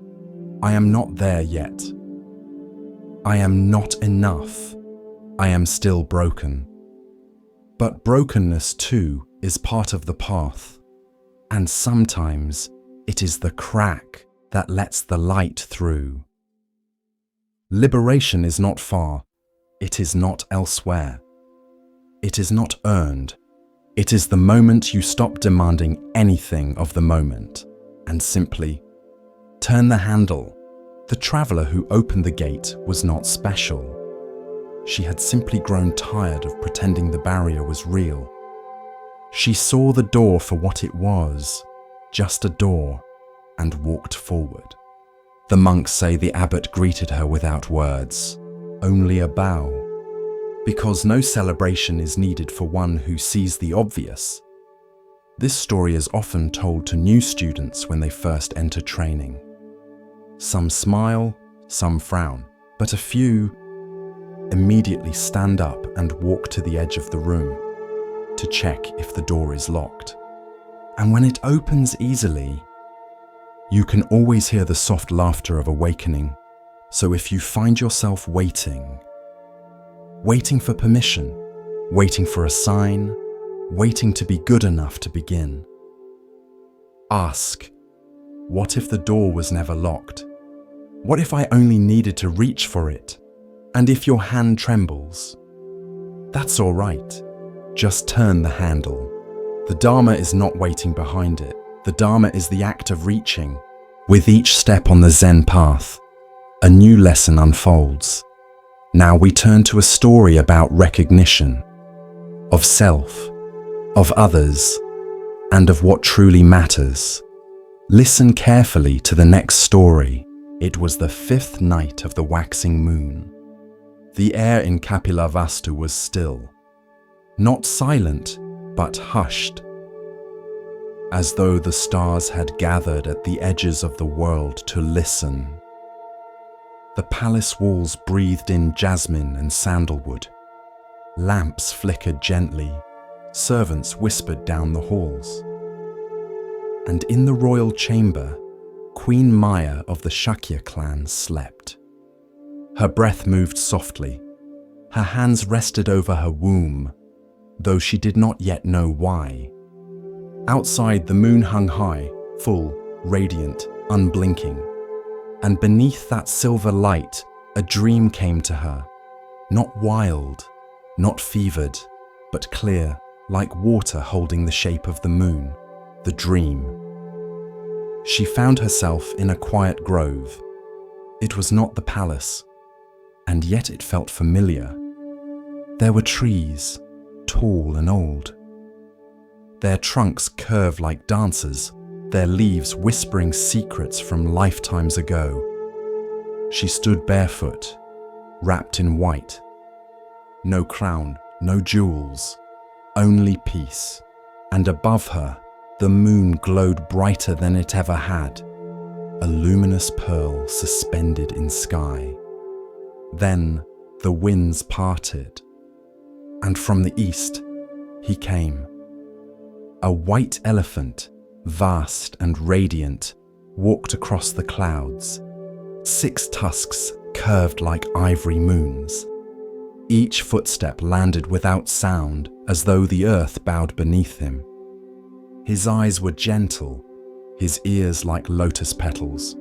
I am not there yet. I am not enough. I am still broken. But brokenness too is part of the path. And sometimes it is the crack that lets the light through. Liberation is not far. It is not elsewhere. It is not earned. It is the moment you stop demanding anything of the moment and simply turn the handle. The traveler who opened the gate was not special. She had simply grown tired of pretending the barrier was real. She saw the door for what it was, just a door, and walked forward. The monks say the abbot greeted her without words, only a bow, because no celebration is needed for one who sees the obvious. This story is often told to new students when they first enter training. Some smile, some frown, but a few immediately stand up and walk to the edge of the room to check if the door is locked. And when it opens easily, you can always hear the soft laughter of awakening. So if you find yourself waiting for permission, waiting for a sign, waiting to be good enough to begin, ask, what if the door was never locked? What if I only needed to reach for it? And if your hand trembles, that's all right. Just turn the handle. The Dharma is not waiting behind it. The Dharma is the act of reaching. With each step on the Zen path, a new lesson unfolds. Now we turn to a story about recognition, of self, of others, and of what truly matters. Listen carefully to the next story. It was the 5th night of the waxing moon. The air in Kapilavastu was still, not silent, but hushed, as though the stars had gathered at the edges of the world to listen. The palace walls breathed in jasmine and sandalwood. Lamps flickered gently. Servants whispered down the halls. And in the royal chamber, Queen Maya of the Shakya clan slept. Her breath moved softly. Her hands rested over her womb, though she did not yet know why. Outside, the moon hung high, full, radiant, unblinking. And beneath that silver light, a dream came to her. Not wild, not fevered, but clear, like water holding the shape of the moon. The dream. She found herself in a quiet grove. It was not the palace, and yet it felt familiar. There were trees, tall and old. Their trunks curved like dancers, their leaves whispering secrets from lifetimes ago. She stood barefoot, wrapped in white. No crown, no jewels, only peace. And above her, the moon glowed brighter than it ever had, a luminous pearl suspended in sky. Then the winds parted, and from the east he came. A white elephant, vast and radiant, walked across the clouds. 6 tusks curved like ivory moons. Each footstep landed without sound, as though the earth bowed beneath him. His eyes were gentle, his ears like lotus petals.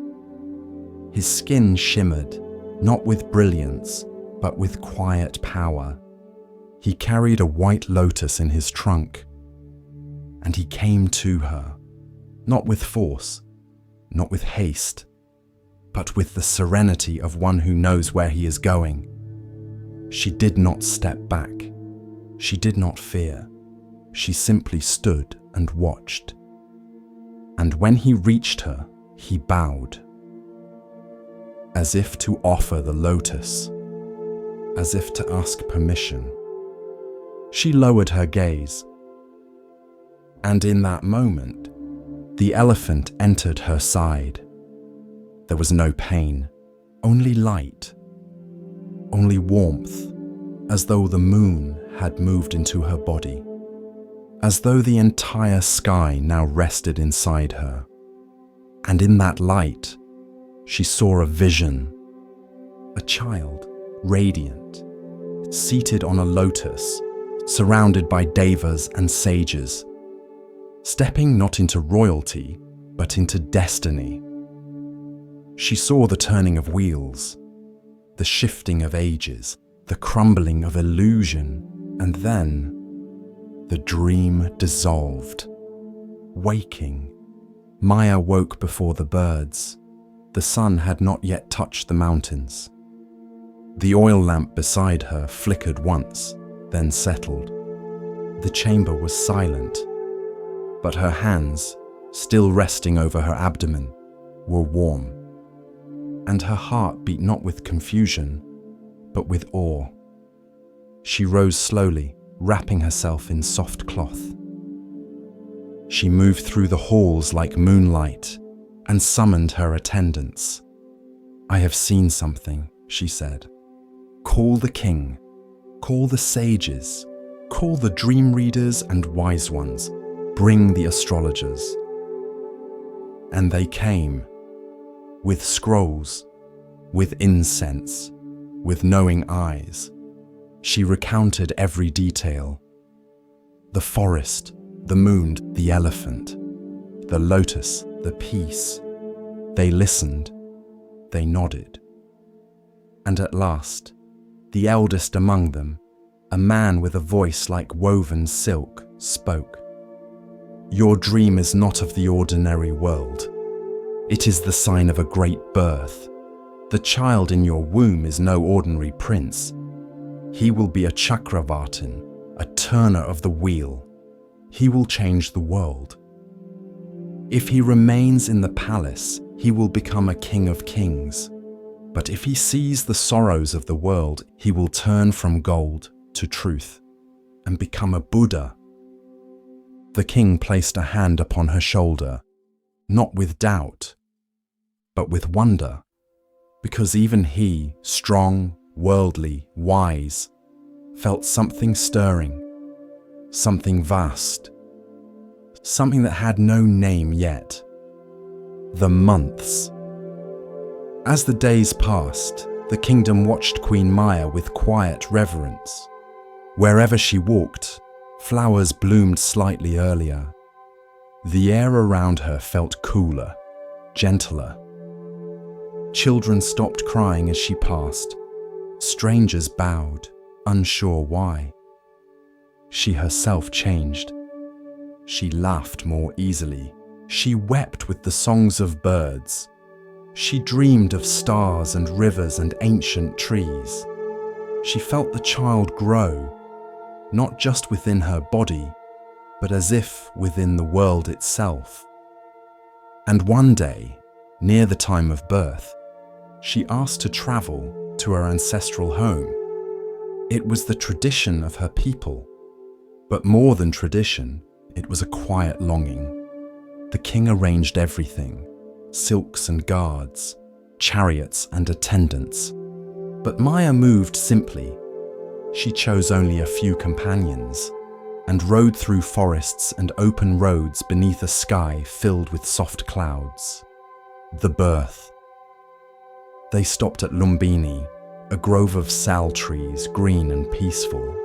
His skin shimmered, not with brilliance, but with quiet power. He carried a white lotus in his trunk, and he came to her, not with force, not with haste, but with the serenity of one who knows where he is going. She did not step back. She did not fear. She simply stood and watched. And when he reached her, he bowed, as if to offer the lotus, as if to ask permission. She lowered her gaze, and in that moment, the elephant entered her side. There was no pain, only light, only warmth, as though the moon had moved into her body, as though the entire sky now rested inside her. And in that light, she saw a vision, a child, radiant, seated on a lotus, surrounded by devas and sages, stepping not into royalty, but into destiny. She saw the turning of wheels, the shifting of ages, the crumbling of illusion, and then the dream dissolved. Waking, Maya woke before the birds. The sun had not yet touched the mountains. The oil lamp beside her flickered once, then settled. The chamber was silent, but her hands, still resting over her abdomen, were warm, and her heart beat not with confusion, but with awe. She rose slowly, wrapping herself in soft cloth. She moved through the halls like moonlight and summoned her attendants. "I have seen something," she said. "Call the king, call the sages, call the dream readers and wise ones, bring the astrologers." And they came, with scrolls, with incense, with knowing eyes. She recounted every detail. The forest, the moon, the elephant, the lotus, the peace. They listened, they nodded. And at last, the eldest among them, a man with a voice like woven silk, spoke. "Your dream is not of the ordinary world. It is the sign of a great birth. The child in your womb is no ordinary prince. He will be a Chakravartin, a turner of the wheel. He will change the world. If he remains in the palace, he will become a king of kings. But if he sees the sorrows of the world, he will turn from gold to truth and become a Buddha." The king placed a hand upon her shoulder, not with doubt, but with wonder, because even he, strong, worldly, wise, felt something stirring, something vast, something that had no name yet. The months. As the days passed, the kingdom watched Queen Maya with quiet reverence. Wherever she walked, flowers bloomed slightly earlier. The air around her felt cooler, gentler. Children stopped crying as she passed. Strangers bowed, unsure why. She herself changed. She laughed more easily. She wept with the songs of birds. She dreamed of stars and rivers and ancient trees. She felt the child grow, not just within her body, but as if within the world itself. And one day, near the time of birth, she asked to travel to her ancestral home. It was the tradition of her people, but more than tradition, it was a quiet longing. The king arranged everything, silks and guards, chariots and attendants. But Maya moved simply. She chose only a few companions and rode through forests and open roads beneath a sky filled with soft clouds. The birth. They stopped at Lumbini, a grove of sal trees, green and peaceful.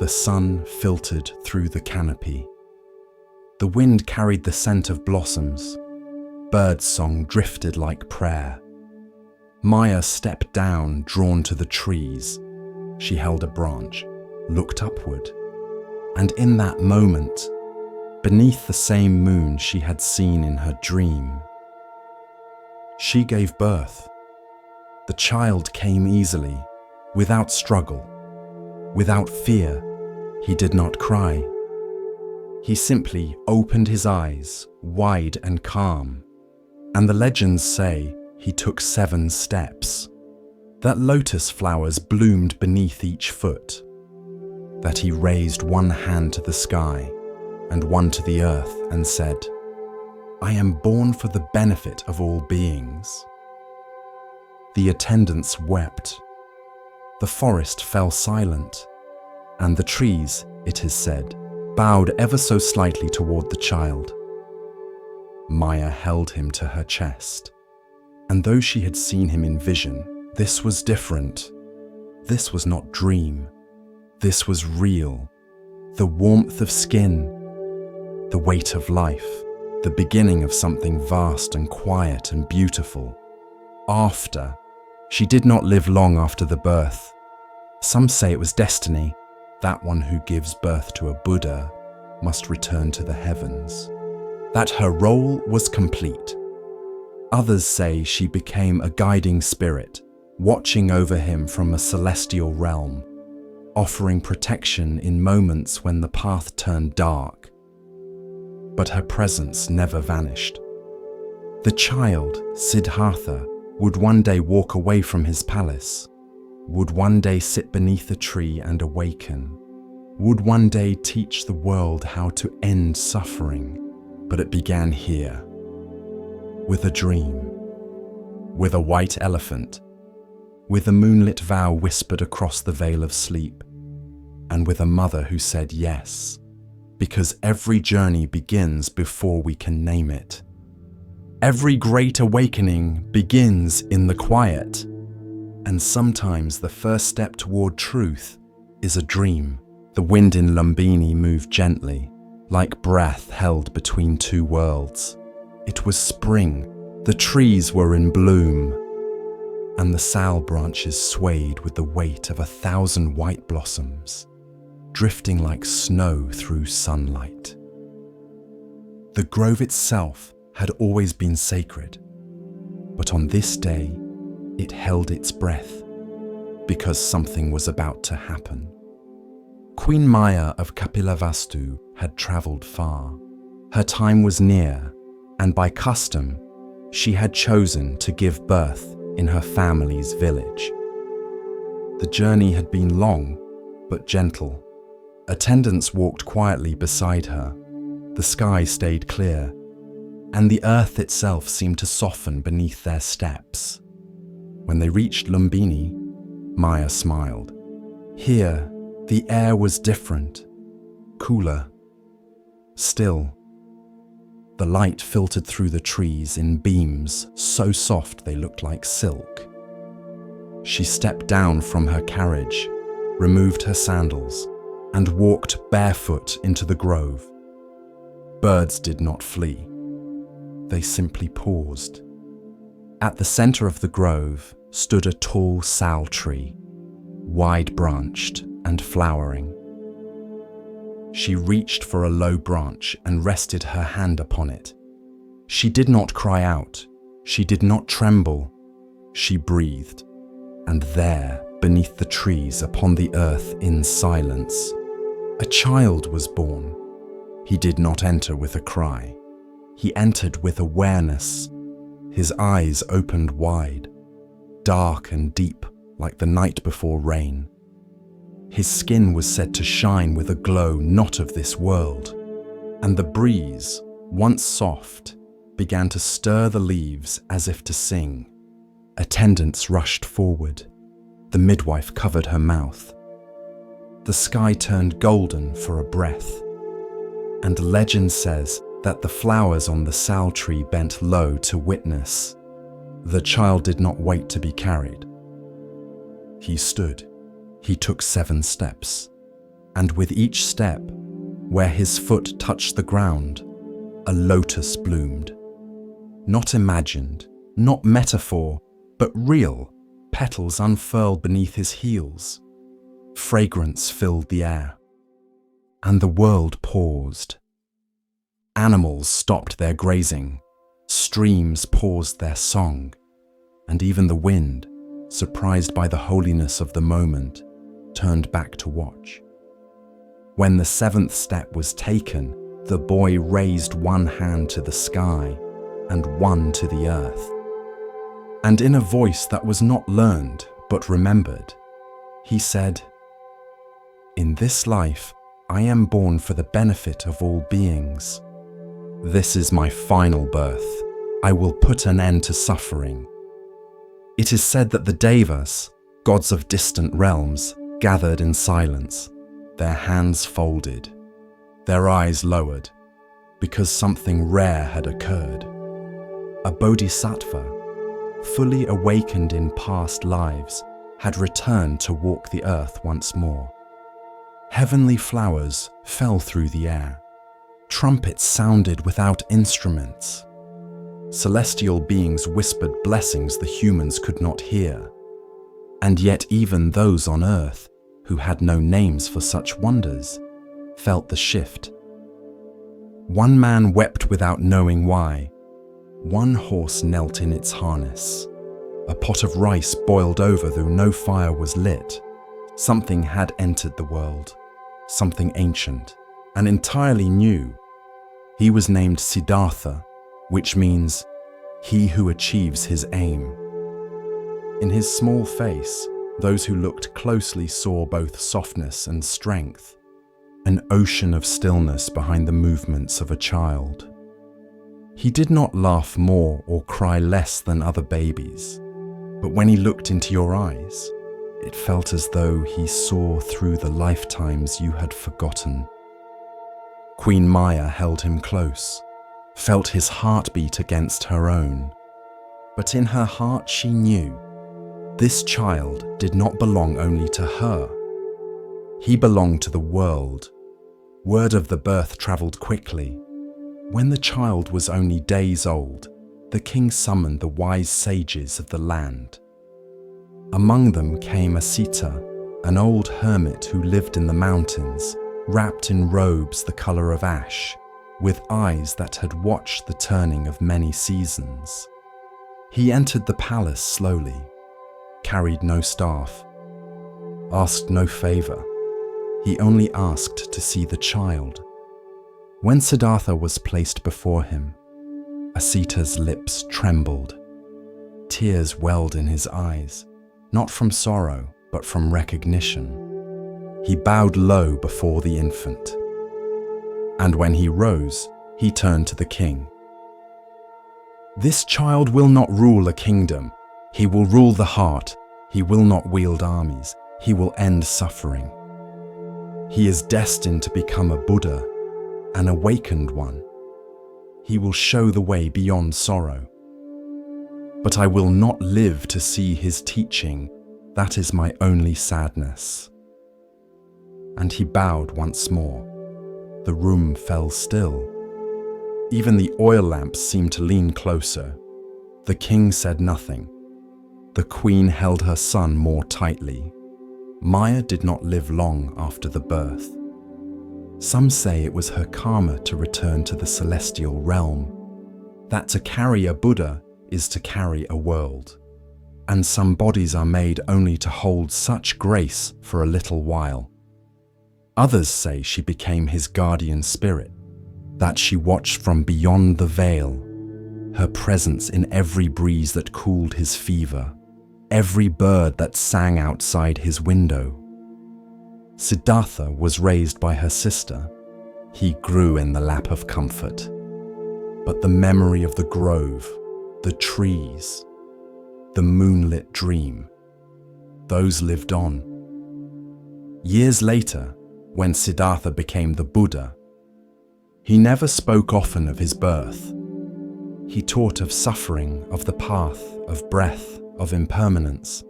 The sun filtered through the canopy. The wind carried the scent of blossoms. Birdsong drifted like prayer. Maya stepped down, drawn to the trees. She held a branch, looked upward, and in that moment, beneath the same moon she had seen in her dream, she gave birth. The child came easily, without struggle, without fear. He did not cry. He simply opened his eyes, wide and calm. And the legends say he took 7 steps, that lotus flowers bloomed beneath each foot, that he raised one hand to the sky and one to the earth and said, "I am born for the benefit of all beings." The attendants wept. the forest fell silent, and the trees, it is said, bowed ever so slightly toward the child. Maya held him to her chest, and though she had seen him in vision, this was different. This was not dream. This was real. The warmth of skin, the weight of life, the beginning of something vast and quiet and beautiful. After, she did not live long after the birth. Some say it was destiny. That one who gives birth to a Buddha must return to the heavens. That her role was complete. Others say she became a guiding spirit, watching over him from a celestial realm, offering protection in moments when the path turned dark. But her presence never vanished. The child, Siddhartha, would one day walk away from his palace, would one day sit beneath a tree and awaken, would one day teach the world how to end suffering. But it began here, with a dream, with a white elephant, with a moonlit vow whispered across the veil of sleep, and with a mother who said yes, because every journey begins before we can name it. Every great awakening begins in the quiet, and sometimes the first step toward truth is a dream. The wind in Lumbini moved gently, like breath held between two worlds. It was spring, the trees were in bloom, and the sal branches swayed with the weight of 1,000 white blossoms, drifting like snow through sunlight. The grove itself had always been sacred, but on this day, it held its breath, because something was about to happen. Queen Maya of Kapilavastu had travelled far. Her time was near, and by custom, she had chosen to give birth in her family's village. The journey had been long, but gentle. Attendants walked quietly beside her. The sky stayed clear, and the earth itself seemed to soften beneath their steps. When they reached Lumbini, Maya smiled. Here, the air was different, cooler, still. The light filtered through the trees in beams so soft they looked like silk. She stepped down from her carriage, removed her sandals, and walked barefoot into the grove. Birds did not flee. They simply paused. At the center of the grove stood a tall sal tree, wide-branched and flowering. She reached for a low branch and rested her hand upon it. She did not cry out. She did not tremble. She breathed. And there, beneath the trees upon the earth in silence, a child was born. He did not enter with a cry. He entered with awareness. His eyes opened wide, dark and deep like the night before rain. His skin was said to shine with a glow not of this world, and the breeze, once soft, began to stir the leaves as if to sing. Attendants rushed forward. The midwife covered her mouth. The sky turned golden for a breath, and legend says that the flowers on the sal tree bent low to witness. The child did not wait to be carried. He stood. He took 7 steps, and with each step, where his foot touched the ground, a lotus bloomed. Not imagined, not metaphor, but real. Petals unfurled beneath his heels. Fragrance filled the air, and the world paused. Animals stopped their grazing, streams paused their song, and even the wind, surprised by the holiness of the moment, turned back to watch. When the 7th step was taken, the boy raised one hand to the sky and one to the earth. And in a voice that was not learned but remembered, he said, "In this life, I am born for the benefit of all beings. This is my final birth. I will put an end to suffering." It is said that the Devas, Gods of distant realms gathered in silence, their hands folded, their eyes lowered, because something rare had occurred. A bodhisattva, fully awakened in past lives, had returned to walk the earth once more. Heavenly flowers fell through the air. Trumpets sounded without instruments. Celestial beings whispered blessings the humans could not hear. And yet even those on earth, who had no names for such wonders, felt the shift. One man wept without knowing why. One horse knelt in its harness. A pot of rice boiled over though no fire was lit. Something had entered the world, something ancient, and entirely new. He was named Siddhartha, which means he who achieves his aim. In his small face, those who looked closely saw both softness and strength, an ocean of stillness behind the movements of a child. He did not laugh more or cry less than other babies, but when he looked into your eyes, it felt as though he saw through the lifetimes you had forgotten. Queen Maya held him close, felt his heartbeat against her own, but in her heart she knew this child did not belong only to her. He belonged to the world. Word of the birth traveled quickly. When the child was only days old, the king summoned the wise sages of the land. Among them came Asita, an old hermit who lived in the mountains, wrapped in robes the color of ash, with eyes that had watched the turning of many seasons. He entered the palace slowly, carried no staff, asked no favor. He only asked to see the child. When Siddhartha was placed before him, Asita's lips trembled. Tears welled in his eyes, not from sorrow, but from recognition. He bowed low before the infant. And when he rose, he turned to the king. "This child will not rule a kingdom. He will rule the heart. He will not wield armies. He will end suffering. He is destined to become a Buddha, an awakened one. He will show the way beyond sorrow. But I will not live to see his teaching. That is my only sadness." And he bowed once more. The room fell still. Even the oil lamps seemed to lean closer. The king said nothing. The queen held her son more tightly. Maya did not live long after the birth. Some say it was her karma to return to the celestial realm, that to carry a Buddha is to carry a world, and some bodies are made only to hold such grace for a little while. Others say she became his guardian spirit, that she watched from beyond the veil, her presence in every breeze that cooled his fever, every bird that sang outside his window. Siddhartha was raised by her sister. He grew in the lap of comfort. But the memory of the grove, the trees, the moonlit dream, those lived on. Years later, when Siddhartha became the Buddha, he never spoke often of his birth. He taught of suffering, of the path, of breath, of impermanence.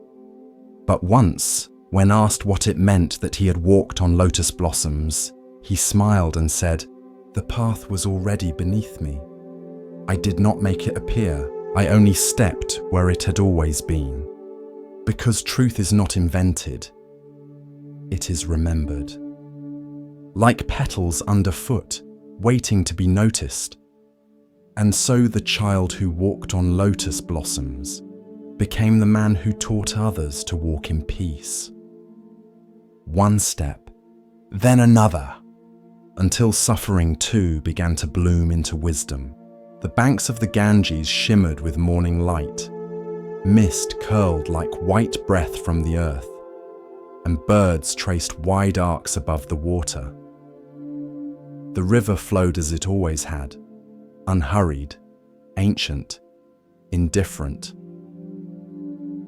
But once, when asked what it meant that he had walked on lotus blossoms, he smiled and said, "The path was already beneath me. I did not make it appear. I only stepped where it had always been." Because truth is not invented, it is remembered. Like petals underfoot, waiting to be noticed. And so the child who walked on lotus blossoms became the man who taught others to walk in peace. One step, then another, until suffering too began to bloom into wisdom. The banks of the Ganges shimmered with morning light. Mist curled like white breath from the earth, and birds traced wide arcs above the water. The river flowed as it always had, unhurried, ancient, indifferent.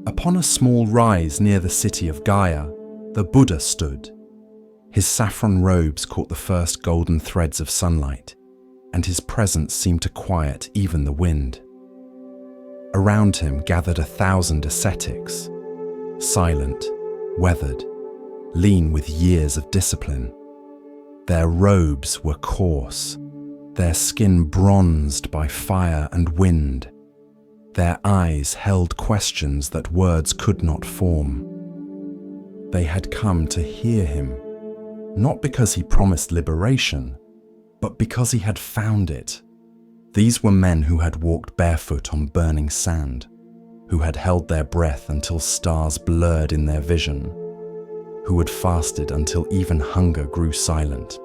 Upon a small rise near the city of Gaia, the Buddha stood. His saffron robes caught the first golden threads of sunlight, and his presence seemed to quiet even the wind. Around him gathered 1,000 ascetics, silent, weathered, lean with years of discipline. Their robes were coarse, their skin bronzed by fire and wind. Their eyes held questions that words could not form. They had come to hear him, not because he promised liberation, but because he had found it. These were men who had walked barefoot on burning sand, who had held their breath until stars blurred in their vision, who had fasted until even hunger grew silent.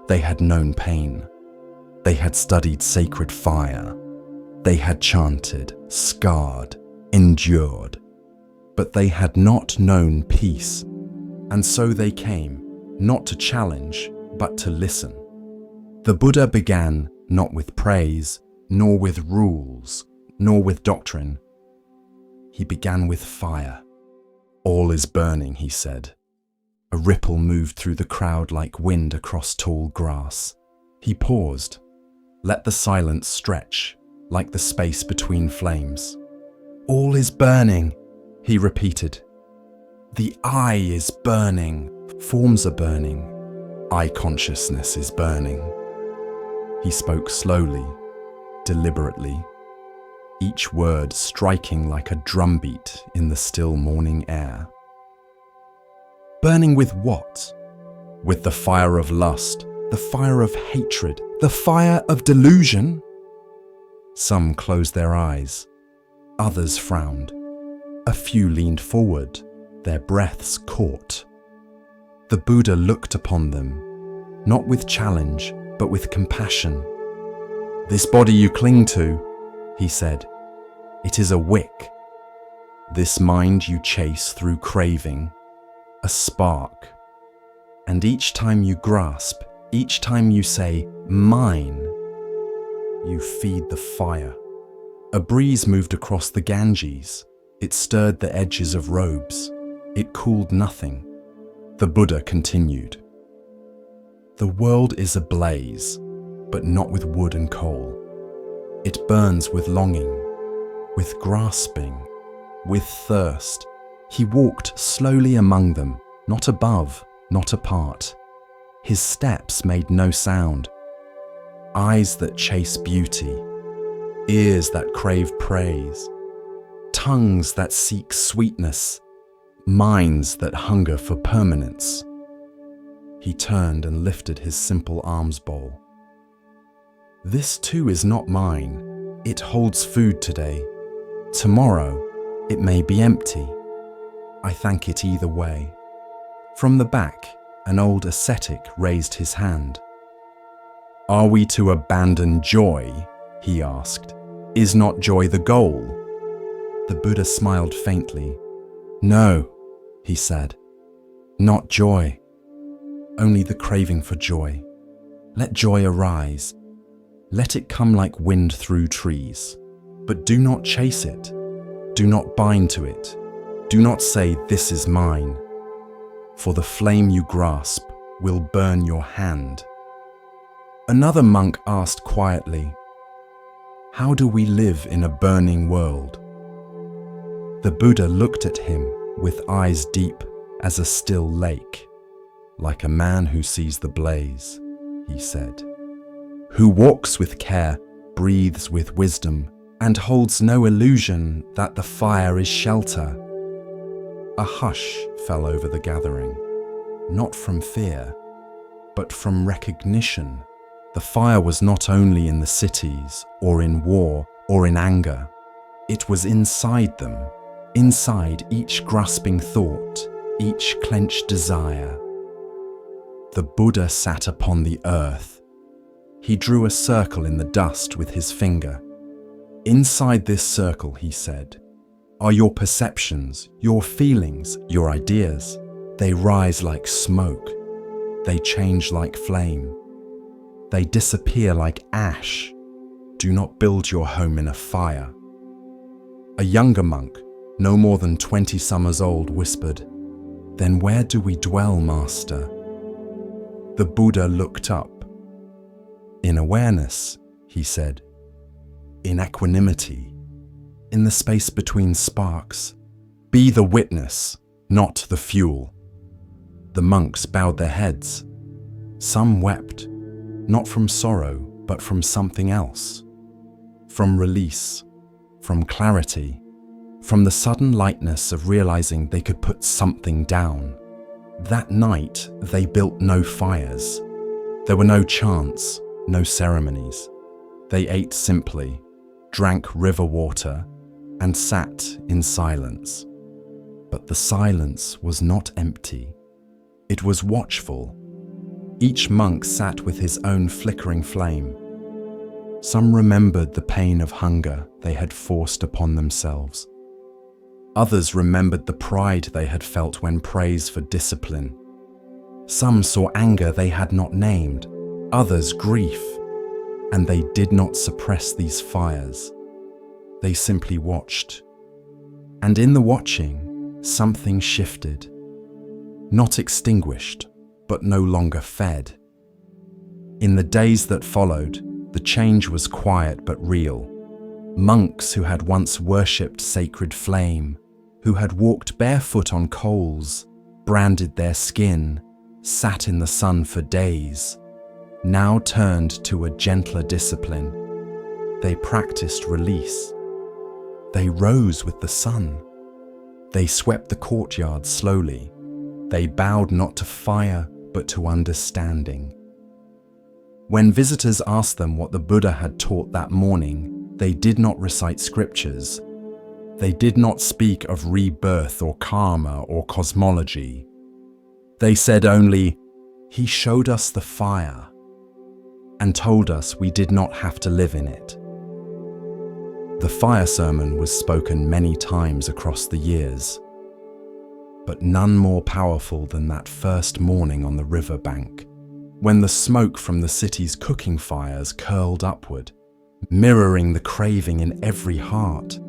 They had known pain. They had studied sacred fire. They had chanted, scarred, endured. But they had not known peace, and so they came, not to challenge, but to listen. The Buddha began not with praise, nor with rules, nor with doctrine. He began with fire. All is burning, he said. A ripple moved through the crowd like wind across tall grass. He paused, let the silence stretch, like the space between flames. All is burning, he repeated. The I is burning, forms are burning, I consciousness is burning. He spoke slowly, deliberately, each word striking like a drumbeat in the still morning air. Burning with what? With the fire of lust, the fire of hatred, the fire of delusion? Some closed their eyes, others frowned. A few leaned forward, their breaths caught. The Buddha looked upon them, not with challenge, but with compassion. This body you cling to, he said, it is a wick. This mind you chase through craving, a spark. And each time you grasp, each time you say, mine, you feed the fire. A breeze moved across the Ganges. It stirred the edges of robes. It cooled nothing. The Buddha continued. The world is ablaze, but not with wood and coal. It burns with longing, with grasping, with thirst. He walked slowly among them, not above, not apart. His steps made no sound. Eyes that chase beauty, ears that crave praise, tongues that seek sweetness, minds that hunger for permanence. He turned and lifted his simple alms bowl. This too is not mine. It holds food today. Tomorrow, it may be empty. I thank it either way. From the back, an old ascetic raised his hand. Are we to abandon joy? He asked. Is not joy the goal? The Buddha smiled faintly. No, he said. Not joy. Only the craving for joy. Let joy arise. Let it come like wind through trees. But do not chase it. Do not bind to it. Do not say, this is mine. For the flame you grasp will burn your hand. Another monk asked quietly, how do we live in a burning world? The Buddha looked at him with eyes deep as a still lake. Like a man who sees the blaze, he said. Who walks with care, breathes with wisdom, and holds no illusion that the fire is shelter. A hush fell over the gathering, not from fear, but from recognition. The fire was not only in the cities, or in war, or in anger. It was inside them, inside each grasping thought, each clenched desire. The Buddha sat upon the earth. He drew a circle in the dust with his finger. Inside this circle, he said, are your perceptions, your feelings, your ideas. They rise like smoke. They change like flame. They disappear like ash. Do not build your home in a fire. A younger monk, no more than 20 summers old, whispered, "Then where do we dwell, Master?" The Buddha looked up. "In awareness," he said. "In equanimity, in the space between sparks. Be the witness, not the fuel." The monks bowed their heads. Some wept, not from sorrow, but from something else. From release, from clarity, from the sudden lightness of realizing they could put something down. That night, they built no fires. There were no chants, no ceremonies. They ate simply, drank river water, and sat in silence. But the silence was not empty. It was watchful. Each monk sat with his own flickering flame. Some remembered the pain of hunger they had forced upon themselves. Others remembered the pride they had felt when praised for discipline. Some saw anger they had not named, others grief, and they did not suppress these fires. They simply watched. And in the watching, something shifted. Not extinguished, but no longer fed. In the days that followed, the change was quiet but real. Monks who had once worshipped sacred flame, who had walked barefoot on coals, branded their skin, sat in the sun for days, now turned to a gentler discipline. They practiced release. They rose with the sun. They swept the courtyard slowly. They bowed not to fire, but to understanding. When visitors asked them what the Buddha had taught that morning, they did not recite scriptures. They did not speak of rebirth or karma or cosmology. They said only, "He showed us the fire and told us we did not have to live in it." The fire sermon was spoken many times across the years, but none more powerful than that first morning on the river bank, when the smoke from the city's cooking fires curled upward, mirroring the craving in every heart,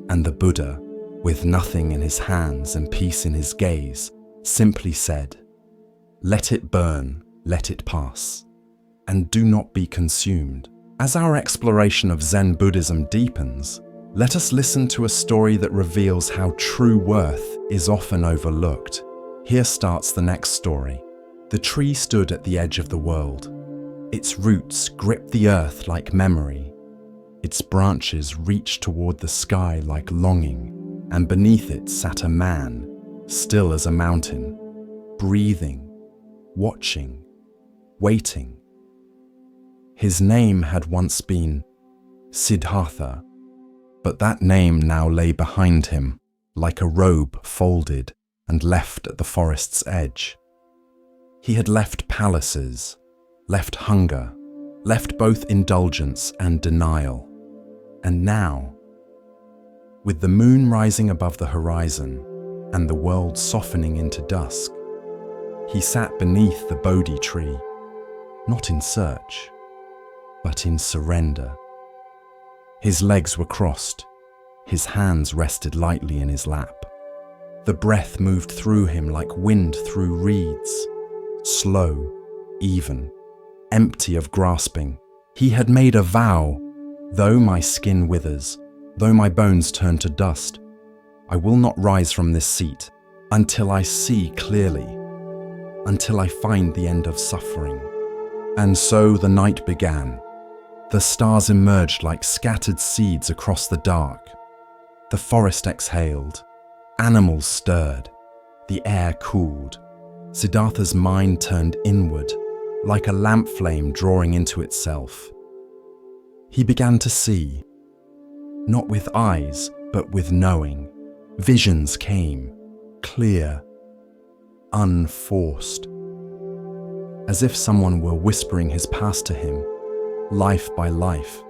and the Buddha, with nothing in his hands and peace in his gaze, simply said, "Let it burn, let it pass, and do not be consumed." As our exploration of Zen Buddhism deepens, let us listen to a story that reveals how true worth is often overlooked. Here starts the next story. The tree stood at the edge of the world. Its roots gripped the earth like memory. Its branches reached toward the sky like longing, and beneath it sat a man, still as a mountain, breathing, watching, waiting. His name had once been Siddhartha, but that name now lay behind him, like a robe folded and left at the forest's edge. He had left palaces, left hunger, left both indulgence and denial. And now, with the moon rising above the horizon and the world softening into dusk, he sat beneath the Bodhi tree, not in search, but in surrender. His legs were crossed, his hands rested lightly in his lap. The breath moved through him like wind through reeds, slow, even, empty of grasping. He had made a vow, "Though my skin withers, though my bones turn to dust, I will not rise from this seat until I see clearly, until I find the end of suffering." And so the night began. The stars emerged like scattered seeds across the dark. The forest exhaled. Animals stirred. The air cooled. Siddhartha's mind turned inward, like a lamp flame drawing into itself. He began to see, not with eyes, but with knowing. Visions came, clear, unforced, as if someone were whispering his past to him, life by life.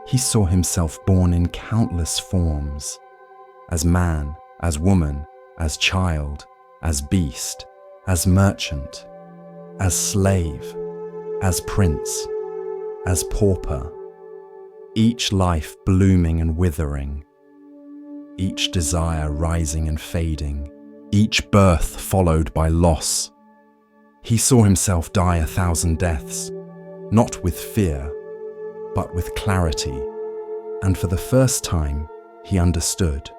He saw himself born in countless forms, as man, as woman, as child, as beast, as merchant, as slave, as prince, as pauper, each life blooming and withering, each desire rising and fading, each birth followed by loss. He saw himself die 1,000 deaths, not with fear, but with clarity, and for the first time he understood.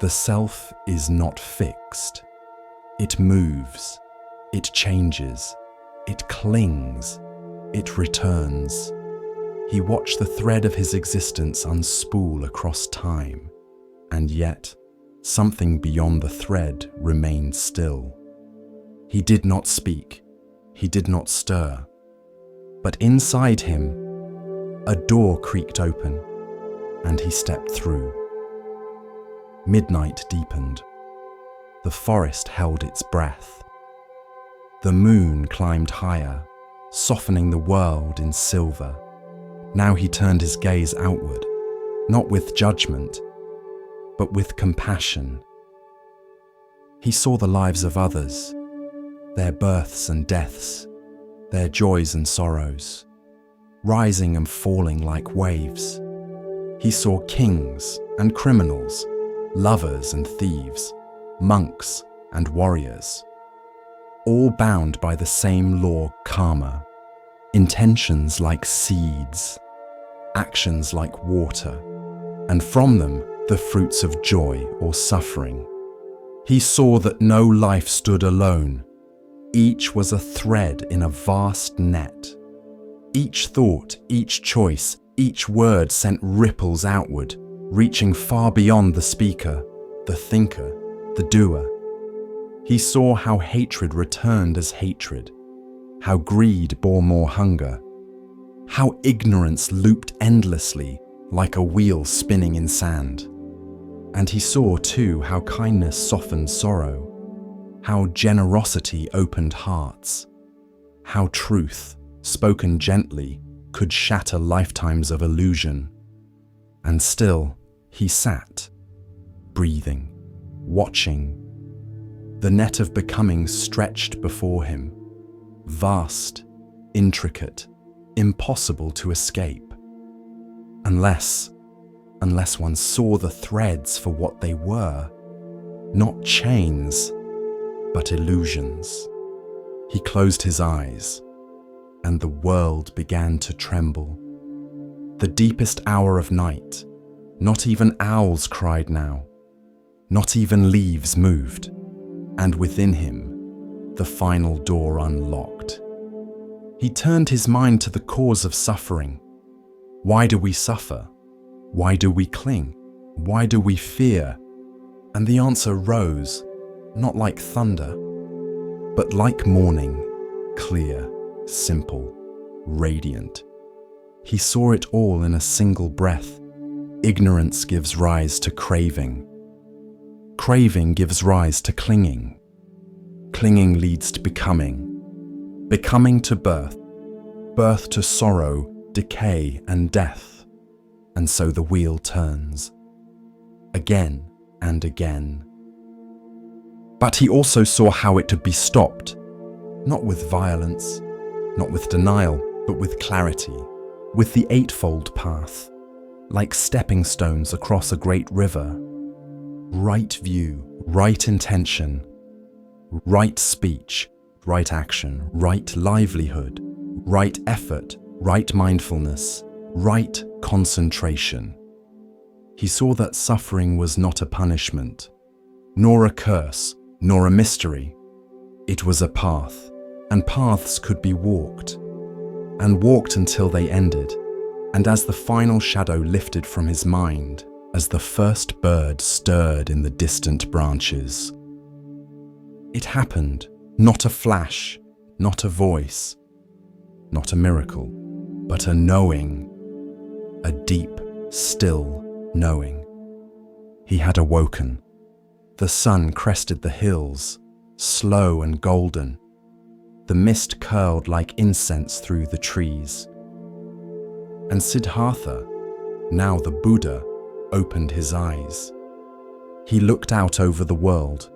The self is not fixed. It moves, it changes, it clings, it returns. He watched the thread of his existence unspool across time, and yet something beyond the thread remained still. He did not speak, he did not stir, but inside him, a door creaked open, and he stepped through. Midnight deepened. The forest held its breath. The moon climbed higher, softening the world in silver. Now he turned his gaze outward, not with judgment, but with compassion. He saw the lives of others, their births and deaths, their joys and sorrows, rising and falling like waves. He saw kings and criminals, lovers and thieves, monks and warriors, all bound by the same law, karma, intentions like seeds, actions like water, and from them the fruits of joy or suffering. He saw that no life stood alone. Each was a thread in a vast net. Each thought, each choice, each word sent ripples outward, reaching far beyond the speaker, the thinker, the doer. He saw how hatred returned as hatred, how greed bore more hunger, how ignorance looped endlessly like a wheel spinning in sand. And he saw too how kindness softened sorrow, how generosity opened hearts, how truth, spoken gently, could shatter lifetimes of illusion. And still, he sat, breathing, watching. The net of becoming stretched before him, vast, intricate, impossible to escape. Unless one saw the threads for what they were, not chains, but illusions. He closed his eyes, and the world began to tremble. The deepest hour of night, not even owls cried now, not even leaves moved, and within him, the final door unlocked. He turned his mind to the cause of suffering. Why do we suffer? Why do we cling? Why do we fear? And the answer rose, not like thunder, but like morning, clear, simple, radiant. He saw it all in a single breath. Ignorance gives rise to craving. Craving gives rise to clinging. Clinging leads to becoming. Becoming to birth. Birth to sorrow, decay, and death. And so the wheel turns. Again and again. But he also saw how it could be stopped. Not with violence, not with denial, but with clarity. With the eightfold path. Like stepping stones across a great river. Right view, right intention, right speech, right action, right livelihood, right effort, right mindfulness, right concentration. He saw that suffering was not a punishment, nor a curse, nor a mystery. It was a path, and paths could be walked, and walked until they ended, and as the final shadow lifted from his mind, as the first bird stirred in the distant branches. It happened, not a flash, not a voice, not a miracle, but a knowing, a deep, still knowing. He had awoken. The sun crested the hills, slow and golden. The mist curled like incense through the trees. And Siddhartha, now the Buddha, opened his eyes. He looked out over the world,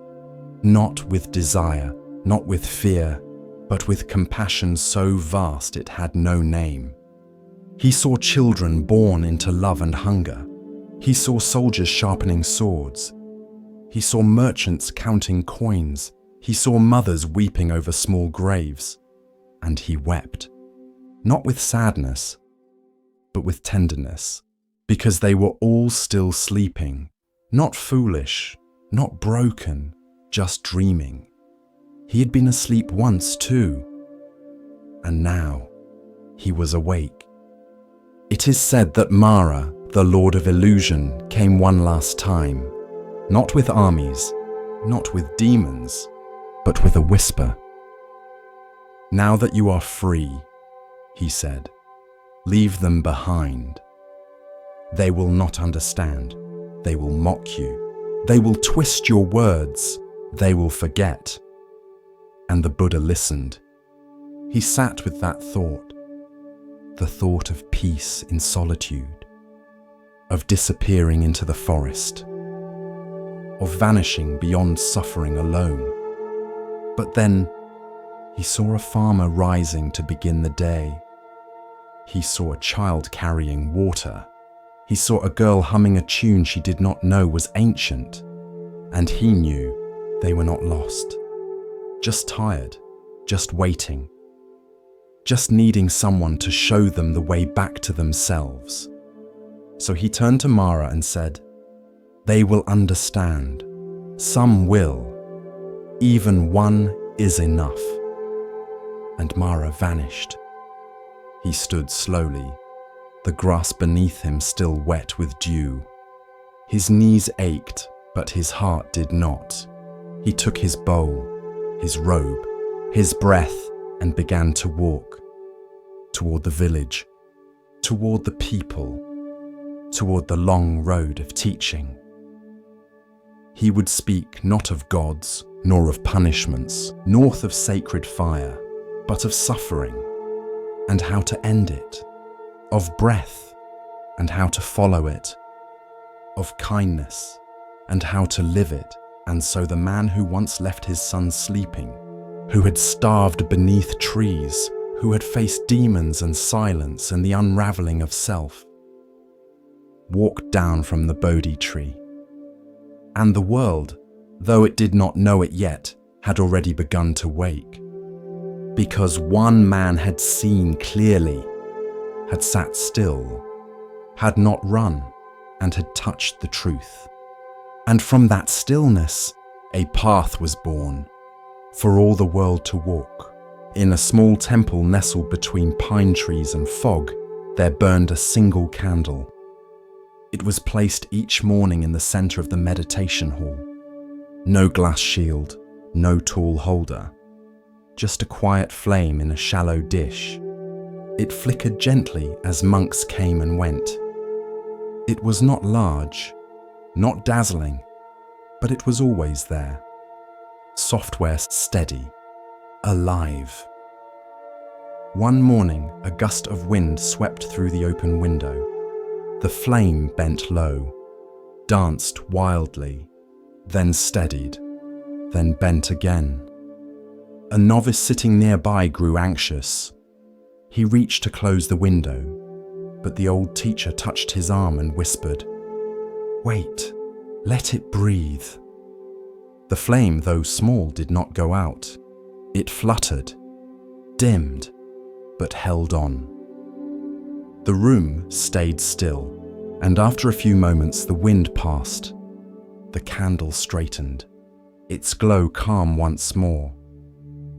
not with desire, not with fear, but with compassion so vast it had no name. He saw children born into love and hunger, He saw soldiers sharpening swords. He saw merchants counting coins. He saw mothers weeping over small graves. And he wept, not with sadness, but with tenderness, because they were all still sleeping, not foolish, not broken, just dreaming. He had been asleep once too, and now he was awake. It is said that Mara, the Lord of Illusion, came one last time, not with armies, not with demons, but with a whisper. Now that you are free, he said, leave them behind. They will not understand. They will mock you. They will twist your words. They will forget. And the Buddha listened. He sat with that thought, the thought of peace in solitude, of disappearing into the forest, of vanishing beyond suffering alone. But then he saw a farmer rising to begin the day. He saw a child carrying water. He saw a girl humming a tune she did not know was ancient. And he knew they were not lost, just tired, just waiting, just needing someone to show them the way back to themselves. So he turned to Mara and said, "They will understand. Some will. Even one is enough." And Mara vanished. He stood slowly, the grass beneath him still wet with dew. His knees ached, but his heart did not. He took his bowl, his robe, his breath, and began to walk toward the village, toward the people, toward the long road of teaching. He would speak not of gods, nor of punishments, nor of sacred fire, but of suffering and how to end it, of breath and how to follow it, of kindness and how to live it. And so the man who once left his son sleeping, who had starved beneath trees, who had faced demons and silence and the unraveling of self, walked down from the Bodhi tree. And the world, though it did not know it yet, had already begun to wake. Because one man had seen clearly, had sat still, had not run, and had touched the truth. And from that stillness, a path was born for all the world to walk. In a small temple nestled between pine trees and fog, there burned a single candle. It was placed each morning in the center of the meditation hall. No glass shield, no tall holder, just a quiet flame in a shallow dish. It flickered gently as monks came and went. It was not large, not dazzling, but it was always there. Software steady, alive. One morning, a gust of wind swept through the open window. The flame bent low, danced wildly, then steadied, then bent again. A novice sitting nearby grew anxious. He reached to close the window, but the old teacher touched his arm and whispered, "Wait, let it breathe." The flame, though small, did not go out. It fluttered, dimmed, but held on. The room stayed still, and after a few moments the wind passed. The candle straightened, its glow calm once more.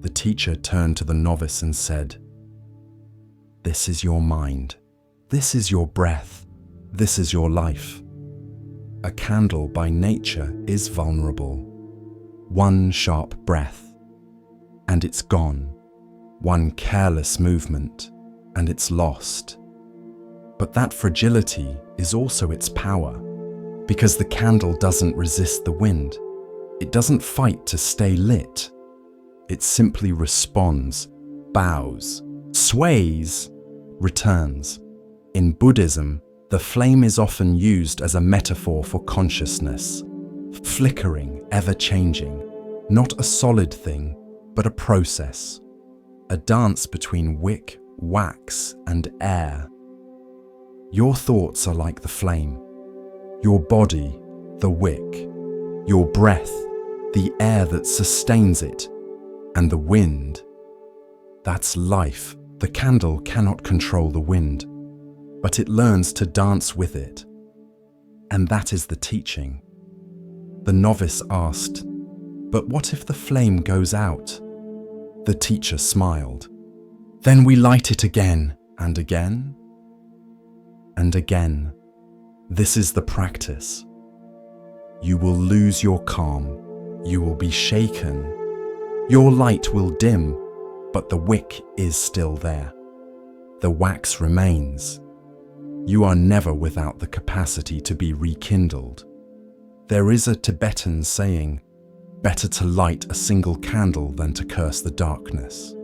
The teacher turned to the novice and said, "This is your mind. This is your breath. This is your life. A candle by nature is vulnerable. One sharp breath, and it's gone. One careless movement, and it's lost. But that fragility is also its power, because the candle doesn't resist the wind. It doesn't fight to stay lit. It simply responds, bows, sways, returns. In Buddhism, the flame is often used as a metaphor for consciousness, flickering, ever-changing, not a solid thing, but a process, a dance between wick, wax, and air. Your thoughts are like the flame. Your body, the wick. Your breath, the air that sustains it. And the wind. That's life. The candle cannot control the wind, but it learns to dance with it. And that is the teaching. The novice asked, "But what if the flame goes out?" The teacher smiled. "Then we light it again, and again, and again. This is the practice. You will lose your calm. You will be shaken. Your light will dim, but the wick is still there. The wax remains. You are never without the capacity to be rekindled. There is a Tibetan saying, better to light a single candle than to curse the darkness.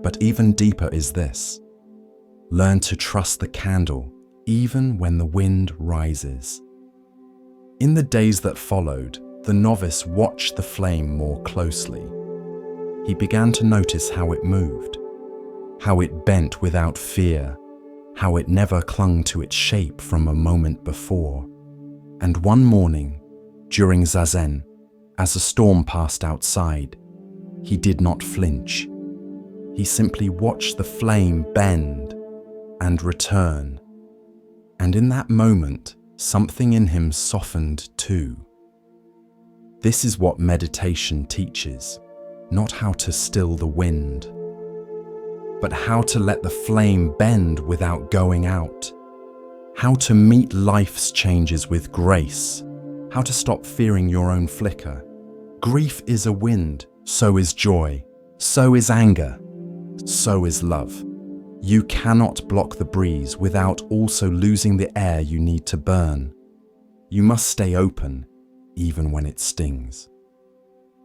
But even deeper is this. Learn to trust the candle even when the wind rises. In the days that followed, the novice watched the flame more closely. He began to notice how it moved, how it bent without fear, how it never clung to its shape from a moment before. And one morning, during Zazen, as a storm passed outside, he did not flinch. He simply watched the flame bend and return. And in that moment, something in him softened too. This is what meditation teaches, not how to still the wind, but how to let the flame bend without going out, how to meet life's changes with grace, how to stop fearing your own flicker. Grief is a wind, so is joy, so is anger, so is love. You cannot block the breeze without also losing the air you need to burn. You must stay open, even when it stings.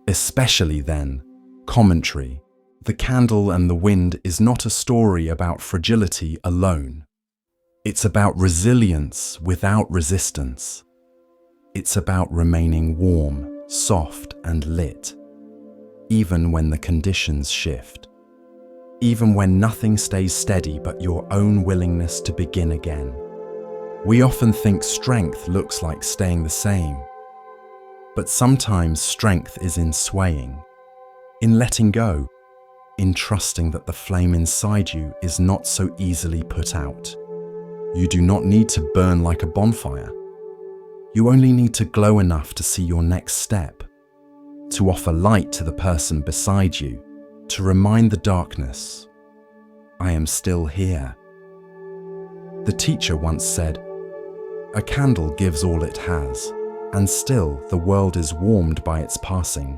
Especially then, commentary. The Candle and the Wind is not a story about fragility alone. It's about resilience without resistance. It's about remaining warm, soft, and lit, even when the conditions shift. Even when nothing stays steady but your own willingness to begin again. We often think strength looks like staying the same. But sometimes strength is in swaying, in letting go, in trusting that the flame inside you is not so easily put out. You do not need to burn like a bonfire. You only need to glow enough to see your next step, to offer light to the person beside you, to remind the darkness, I am still here. The teacher once said, a candle gives all it has, and still the world is warmed by its passing.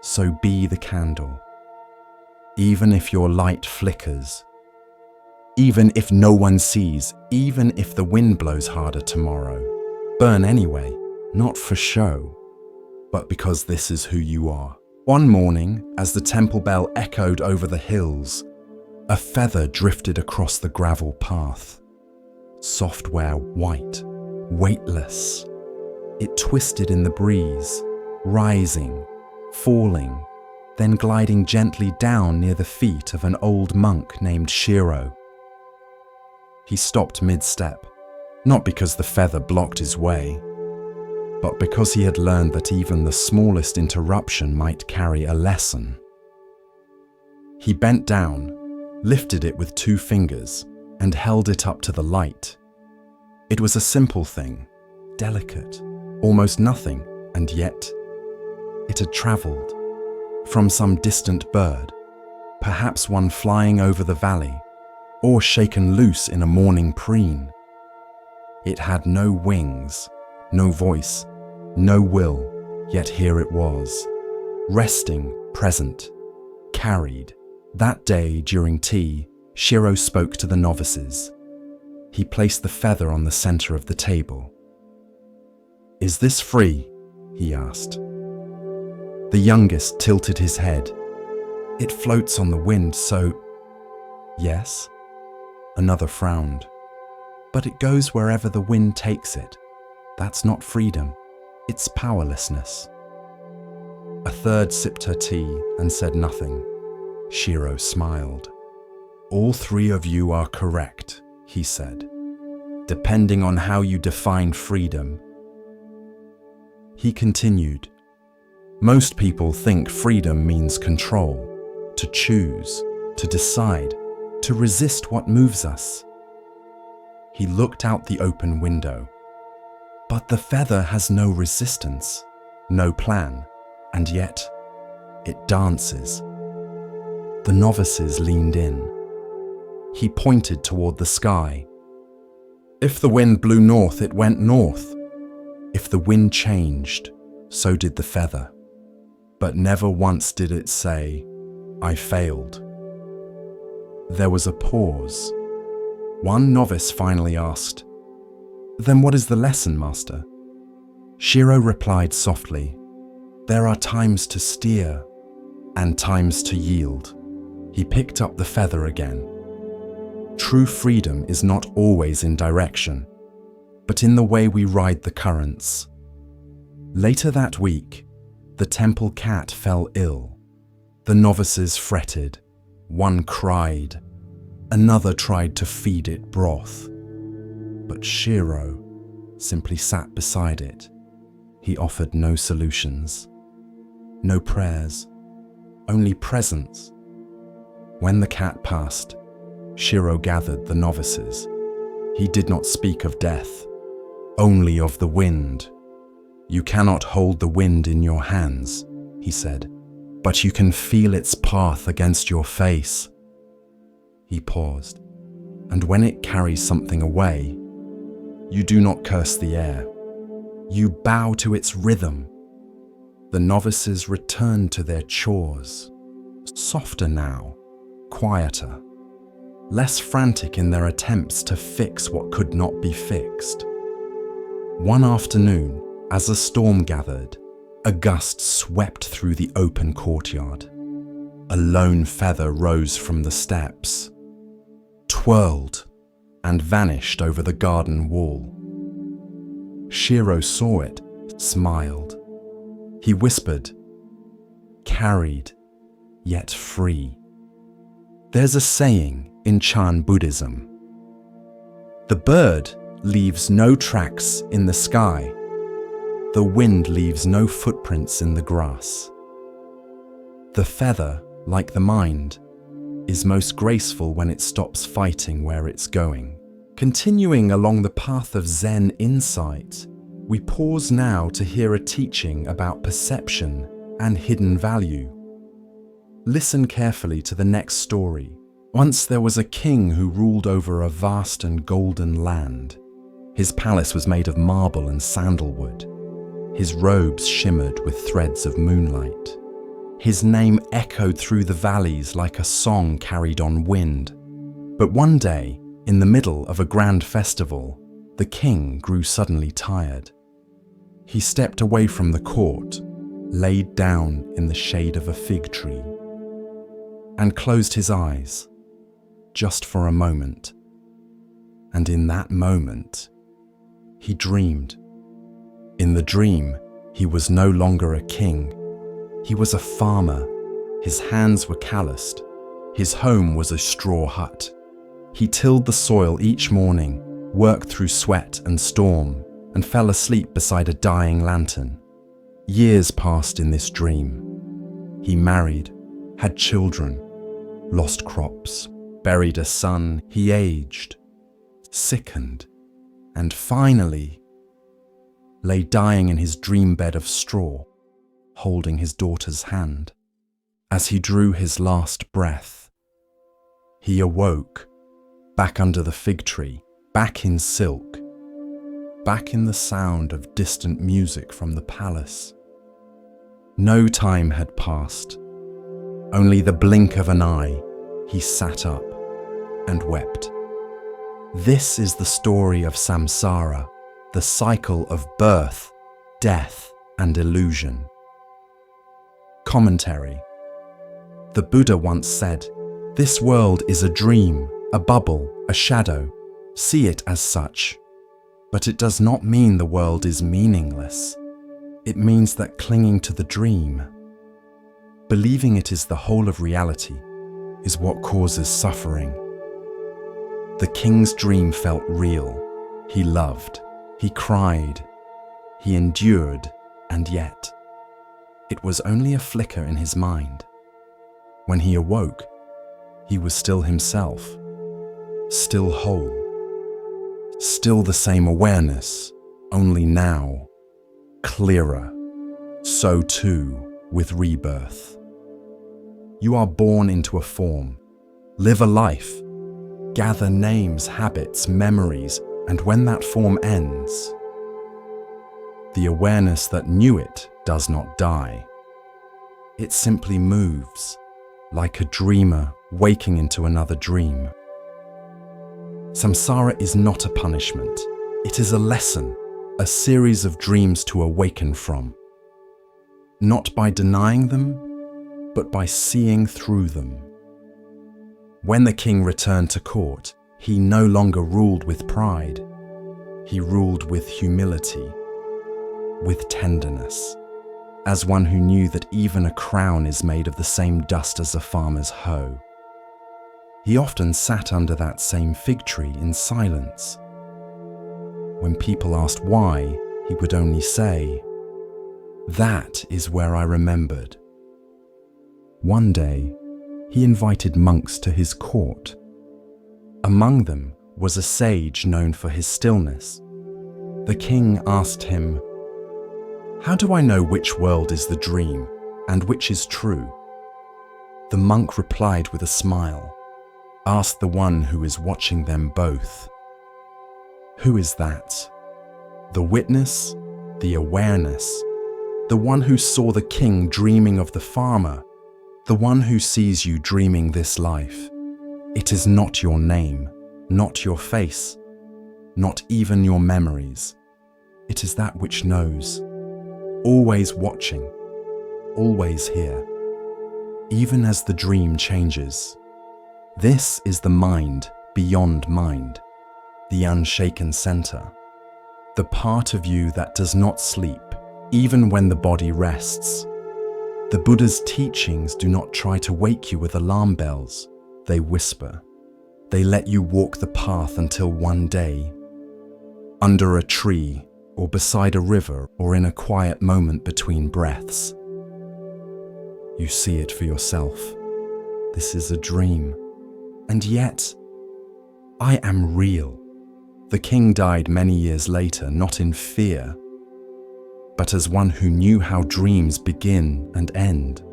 So be the candle. Even if your light flickers, even if no one sees, even if the wind blows harder tomorrow, burn anyway, not for show, but because this is who you are. One morning, as the temple bell echoed over the hills, a feather drifted across the gravel path. Software white, weightless. It twisted in the breeze, rising, falling, then gliding gently down near the feet of an old monk named Shiro. He stopped mid-step, not because the feather blocked his way, but because he had learned that even the smallest interruption might carry a lesson. He bent down, lifted it with 2 fingers, and held it up to the light. It was a simple thing, delicate, almost nothing, and yet it had travelled from some distant bird, perhaps one flying over the valley, or shaken loose in a morning preen. It had no wings, no voice, no will, yet here it was, resting, present, carried. That day during tea, Shiro spoke to the novices. He placed the feather on the center of the table. Is this free? He asked. The youngest tilted his head. It floats on the wind, so... Yes? Another frowned. But it goes wherever the wind takes it. That's not freedom. It's powerlessness. A third sipped her tea and said nothing. Shiro smiled. All 3 of you are correct, he said. depending on how you define freedom. He continued, most people think freedom means control, to choose, to decide, to resist what moves us. He looked out the open window. But the feather has no resistance, no plan, and yet it dances. The novices leaned in. He pointed toward the sky. If the wind blew north, it went north. If the wind changed, so did the feather. But never once did it say, I failed. There was a pause. One novice finally asked, then what is the lesson, Master? Shiro replied softly, there are times to steer and times to yield. He picked up the feather again. True freedom is not always in direction, but in the way we ride the currents. Later that week, the temple cat fell ill. The novices fretted. One cried. Another tried to feed it broth. But Shiro simply sat beside it. He offered no solutions, no prayers, only presence. When the cat passed, Shiro gathered the novices. He did not speak of death, only of the wind. You cannot hold the wind in your hands, he said, but you can feel its path against your face. He paused, and when it carries something away, you do not curse the air. You bow to its rhythm. The novices returned to their chores, softer now, quieter, less frantic in their attempts to fix what could not be fixed. One afternoon, as a storm gathered, a gust swept through the open courtyard. A lone feather rose from the steps, twirled, and vanished over the garden wall. Shiro saw it, smiled. He whispered, carried, yet free. There's a saying in Chan Buddhism. The bird leaves no tracks in the sky. The wind leaves no footprints in the grass. The feather, like the mind, is most graceful when it stops fighting where it's going. Continuing along the path of Zen insight, we pause now to hear a teaching about perception and hidden value. Listen carefully to the next story. Once there was a king who ruled over a vast and golden land. His palace was made of marble and sandalwood. His robes shimmered with threads of moonlight. His name echoed through the valleys like a song carried on wind. But one day, in the middle of a grand festival, the king grew suddenly tired. He stepped away from the court, laid down in the shade of a fig tree, and closed his eyes, just for a moment. And in that moment, he dreamed. In the dream, he was no longer a king. He was a farmer. His hands were calloused. His home was a straw hut. He tilled the soil each morning, worked through sweat and storm, and fell asleep beside a dying lantern. Years passed in this dream. He married, had children, lost crops, buried a son. He aged, sickened, and finally lay dying in his dream bed of straw, holding his daughter's hand. As he drew his last breath, he awoke, back under the fig tree, back in silk, back in the sound of distant music from the palace. No time had passed. Only the blink of an eye, he sat up and wept. This is the story of samsara, the cycle of birth, death, and illusion. Commentary. The Buddha once said, "This world is a dream, a bubble, a shadow. See it as such." But it does not mean the world is meaningless. It means that clinging to the dream, believing it is the whole of reality, is what causes suffering. The king's dream felt real. He loved, he cried, he endured, and yet it was only a flicker in his mind. When he awoke, he was still himself, still whole, still the same awareness, only now clearer. So too with rebirth. You are born into a form, live a life, gather names, habits, memories, and when that form ends, the awareness that knew it does not die. It simply moves, like a dreamer waking into another dream. Samsara is not a punishment. It is a lesson, a series of dreams to awaken from. Not by denying them, but by seeing through them. When the king returned to court, he no longer ruled with pride. He ruled with humility, with tenderness, as one who knew that even a crown is made of the same dust as a farmer's hoe. He often sat under that same fig tree in silence. When people asked why, he would only say, "That is where I remembered." One day, he invited monks to his court. Among them was a sage known for his stillness. The king asked him, "How do I know which world is the dream and which is true?" The monk replied with a smile, "Ask the one who is watching them both." Who is that? The witness, the awareness, the one who saw the king dreaming of the farmer, the one who sees you dreaming this life. It is not your name, not your face, not even your memories. It is that which knows, always watching, always here, even as the dream changes. This is the mind beyond mind, the unshaken center, the part of you that does not sleep, even when the body rests. The Buddha's teachings do not try to wake you with alarm bells. They whisper. They let you walk the path until one day, under a tree or beside a river or in a quiet moment between breaths, you see it for yourself. This is a dream. And yet, I am real. The king died many years later, not in fear, but as one who knew how dreams begin and end.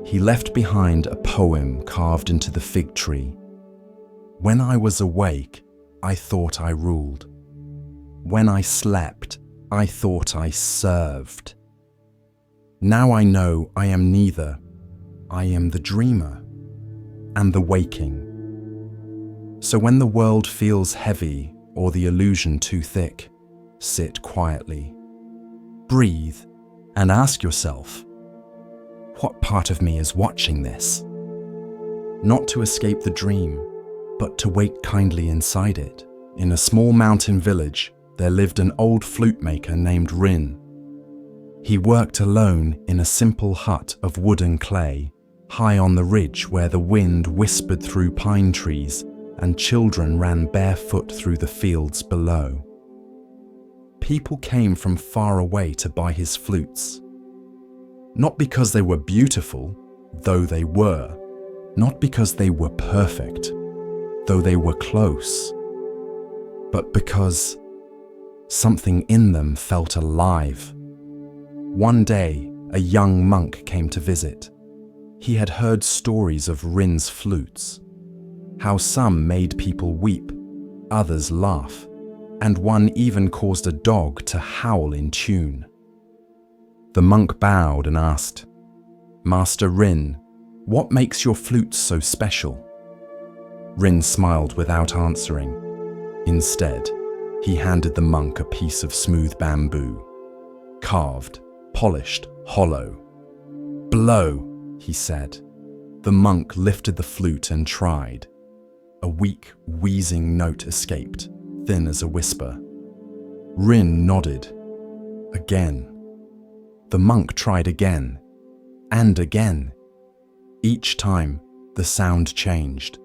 He left behind a poem carved into the fig tree. When I was awake, I thought I ruled. When I slept, I thought I served. Now I know I am neither. I am the dreamer and the waking. So when the world feels heavy or the illusion too thick, sit quietly. Breathe and ask yourself, what part of me is watching this? Not to escape the dream, but to wait kindly inside it. In a small mountain village, there lived an old flute maker named Rin. He worked alone in a simple hut of wood and clay, high on the ridge where the wind whispered through pine trees and children ran barefoot through the fields below. People came from far away to buy his flutes. Not because they were beautiful, though they were. Not because they were perfect, though they were close. But because something in them felt alive. One day, a young monk came to visit. He had heard stories of Rin's flutes, how some made people weep, others laugh, and one even caused a dog to howl in tune. The monk bowed and asked, "Master Rin, what makes your flutes so special?" Rin smiled without answering. Instead, he handed the monk a piece of smooth bamboo, carved, polished, hollow. "Blow," he said. The monk lifted the flute and tried. A weak, wheezing note escaped, thin as a whisper. Rin nodded. Again. The monk tried again, and again. Each time, the sound changed,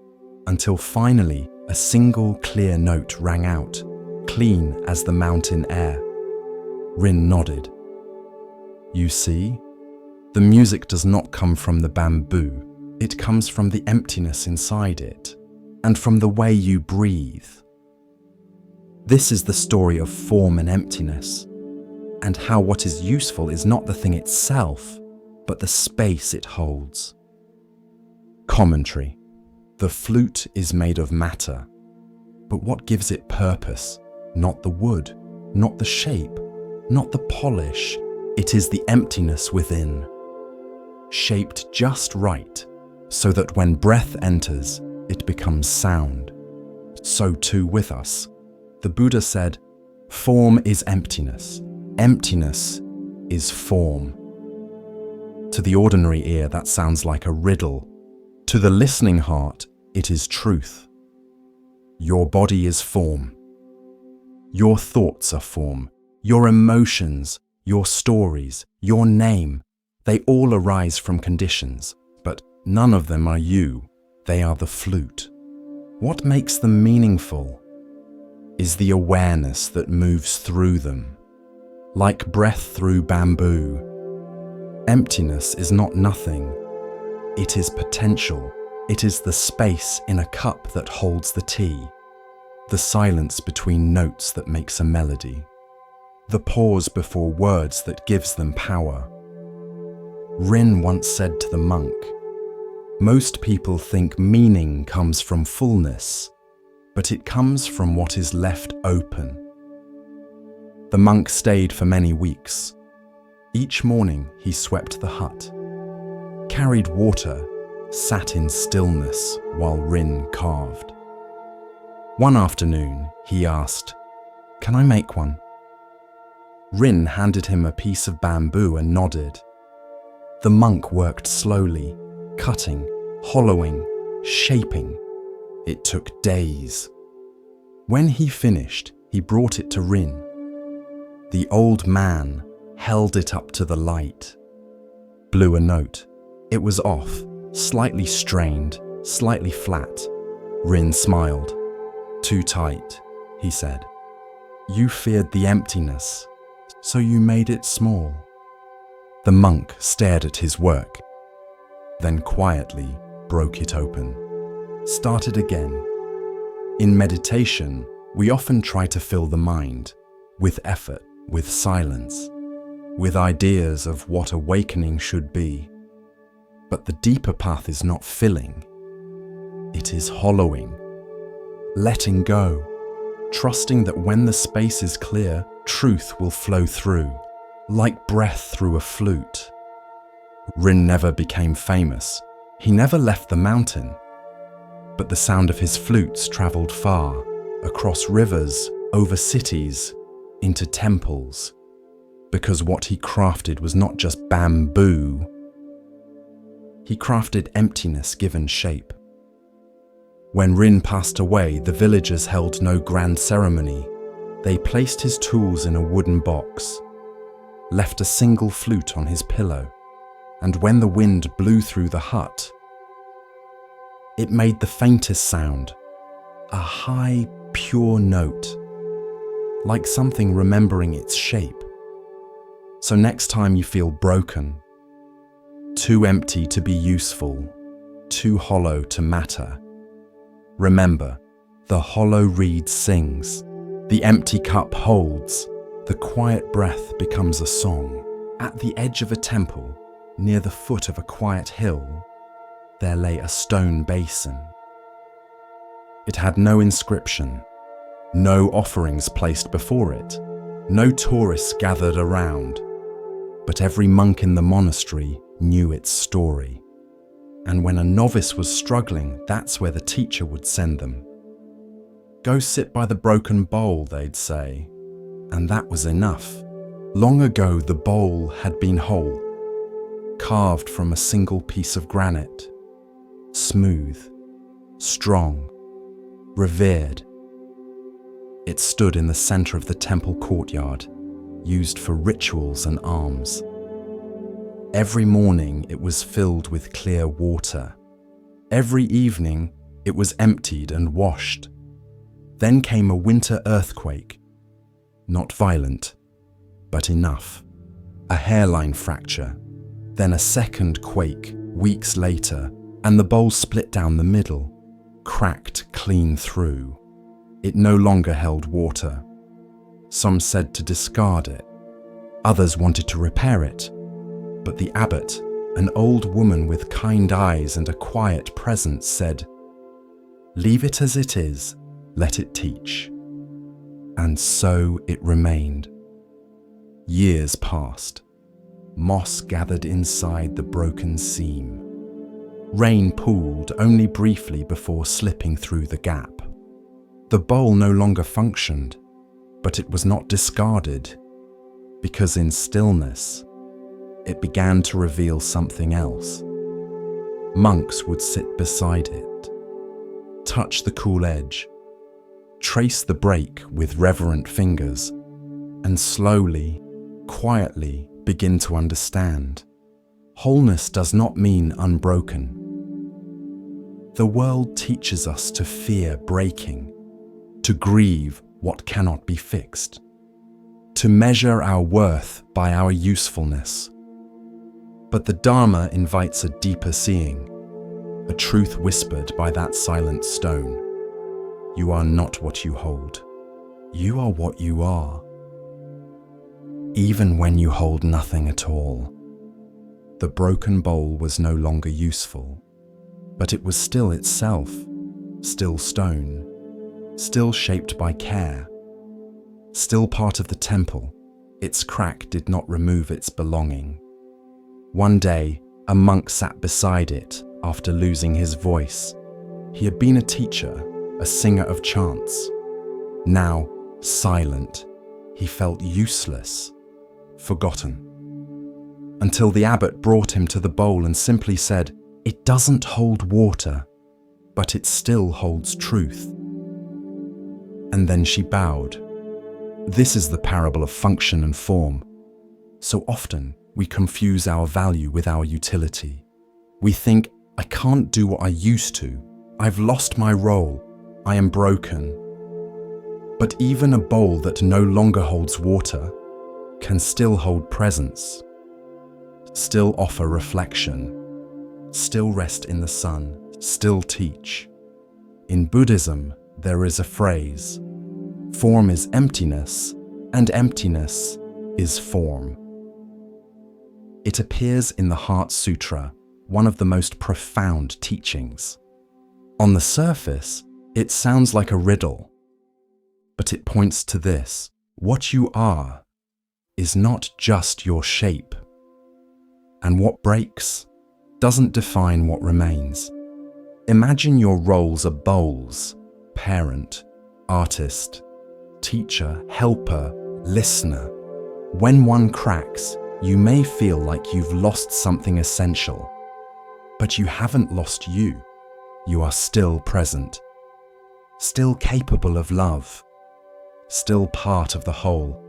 until finally a single clear note rang out, clean as the mountain air. Rin nodded. You see, the music does not come from the bamboo. It comes from the emptiness inside it, and from the way you breathe. This is the story of form and emptiness, and how what is useful is not the thing itself, but the space it holds. Commentary. The flute is made of matter, but what gives it purpose? Not the wood, not the shape, not the polish. It is the emptiness within, shaped just right, so that when breath enters, it becomes sound. So too with us. The Buddha said, form is emptiness. Emptiness is form. To the ordinary ear, that sounds like a riddle. To the listening heart, it is truth. Your body is form. Your thoughts are form. Your emotions, your stories, your name, they all arise from conditions, but none of them are you. They are the flute. What makes them meaningful is the awareness that moves through them. Like breath through bamboo, emptiness is not nothing. It is potential. It is the space in a cup that holds the tea, the silence between notes that makes a melody, the pause before words that gives them power. Rin once said to the monk, most people think meaning comes from fullness, but it comes from what is left open. The monk stayed for many weeks. Each morning he swept the hut, carried water, sat in stillness while Rin carved. One afternoon he asked, "Can I make one?" Rin handed him a piece of bamboo and nodded. The monk worked slowly, cutting, hollowing, shaping. It took days. When he finished, he brought it to Rin. The old man held it up to the light, blew a note. It was off, slightly strained, slightly flat. Rin smiled. "Too tight," he said. "You feared the emptiness, so you made it small." The monk stared at his work, then quietly broke it open. Started again. In meditation, we often try to fill the mind, with effort, with silence, with ideas of what awakening should be. But the deeper path is not filling, it is hollowing, letting go, trusting that when the space is clear, truth will flow through, like breath through a flute. Rin never became famous. He never left the mountain. But the sound of his flutes traveled far, across rivers, over cities, into temples. Because what he crafted was not just bamboo. He crafted emptiness given shape. When Rin passed away, the villagers held no grand ceremony. They placed his tools in a wooden box, left a single flute on his pillow, and when the wind blew through the hut, it made the faintest sound, a high, pure note, like something remembering its shape. So next time you feel broken, too empty to be useful, too hollow to matter, remember, the hollow reed sings, the empty cup holds, the quiet breath becomes a song. At the edge of a temple, near the foot of a quiet hill, there lay a stone basin. It had no inscription, no offerings placed before it, no tourists gathered around, but every monk in the monastery knew its story. And when a novice was struggling, that's where the teacher would send them. Go sit by the broken bowl, they'd say, and that was enough. Long ago, the bowl had been whole, carved from a single piece of granite, smooth, strong, revered. It stood in the center of the temple courtyard, used for rituals and alms. Every morning it was filled with clear water. Every evening it was emptied and washed. Then came a winter earthquake. Not violent, but enough. A hairline fracture, then a second quake weeks later, and the bowl split down the middle, cracked clean through. It no longer held water. Some said to discard it. Others wanted to repair it. But the abbot, an old woman with kind eyes and a quiet presence, said, "Leave it as it is, let it teach." And so it remained. Years passed. Moss gathered inside the broken seam. Rain pooled only briefly before slipping through the gap. The bowl no longer functioned, but it was not discarded, because in stillness, it began to reveal something else. Monks would sit beside it, touch the cool edge, trace the break with reverent fingers, and slowly, quietly begin to understand. Wholeness does not mean unbroken. The world teaches us to fear breaking, to grieve what cannot be fixed, to measure our worth by our usefulness. But the Dharma invites a deeper seeing, a truth whispered by that silent stone. You are not what you hold. You are what you are. Even when you hold nothing at all. The broken bowl was no longer useful, but it was still itself, still stone, still shaped by care, still part of the temple. Its crack did not remove its belonging. One day, a monk sat beside it after losing his voice. He had been a teacher, a singer of chants. Now, silent, he felt useless, forgotten. Until the abbot brought him to the bowl and simply said, "It doesn't hold water, but it still holds truth." And then she bowed. This is the parable of function and form. So often, we confuse our value with our utility. We think, I can't do what I used to. I've lost my role. I am broken. But even a bowl that no longer holds water can still hold presence, still offer reflection, still rest in the sun, still teach. In Buddhism, there is a phrase, form is emptiness, and emptiness is form. It appears in the Heart Sutra, one of the most profound teachings. On the surface, it sounds like a riddle, but it points to this: what you are is not just your shape, and what breaks doesn't define what remains. Imagine your roles are bowls: parent, artist, teacher, helper, listener. When one cracks, you may feel like you've lost something essential, but you haven't lost you. You are still present, still capable of love, still part of the whole,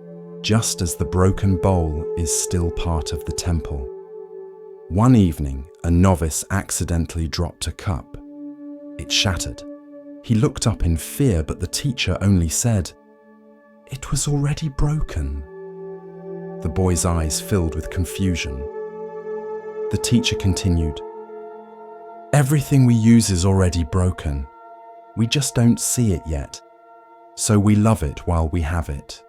just as the broken bowl is still part of the temple. One evening, a novice accidentally dropped a cup. It shattered. He looked up in fear, but the teacher only said, "It was already broken." The boy's eyes filled with confusion. The teacher continued, "Everything we use is already broken. We just don't see it yet. So we love it while we have it.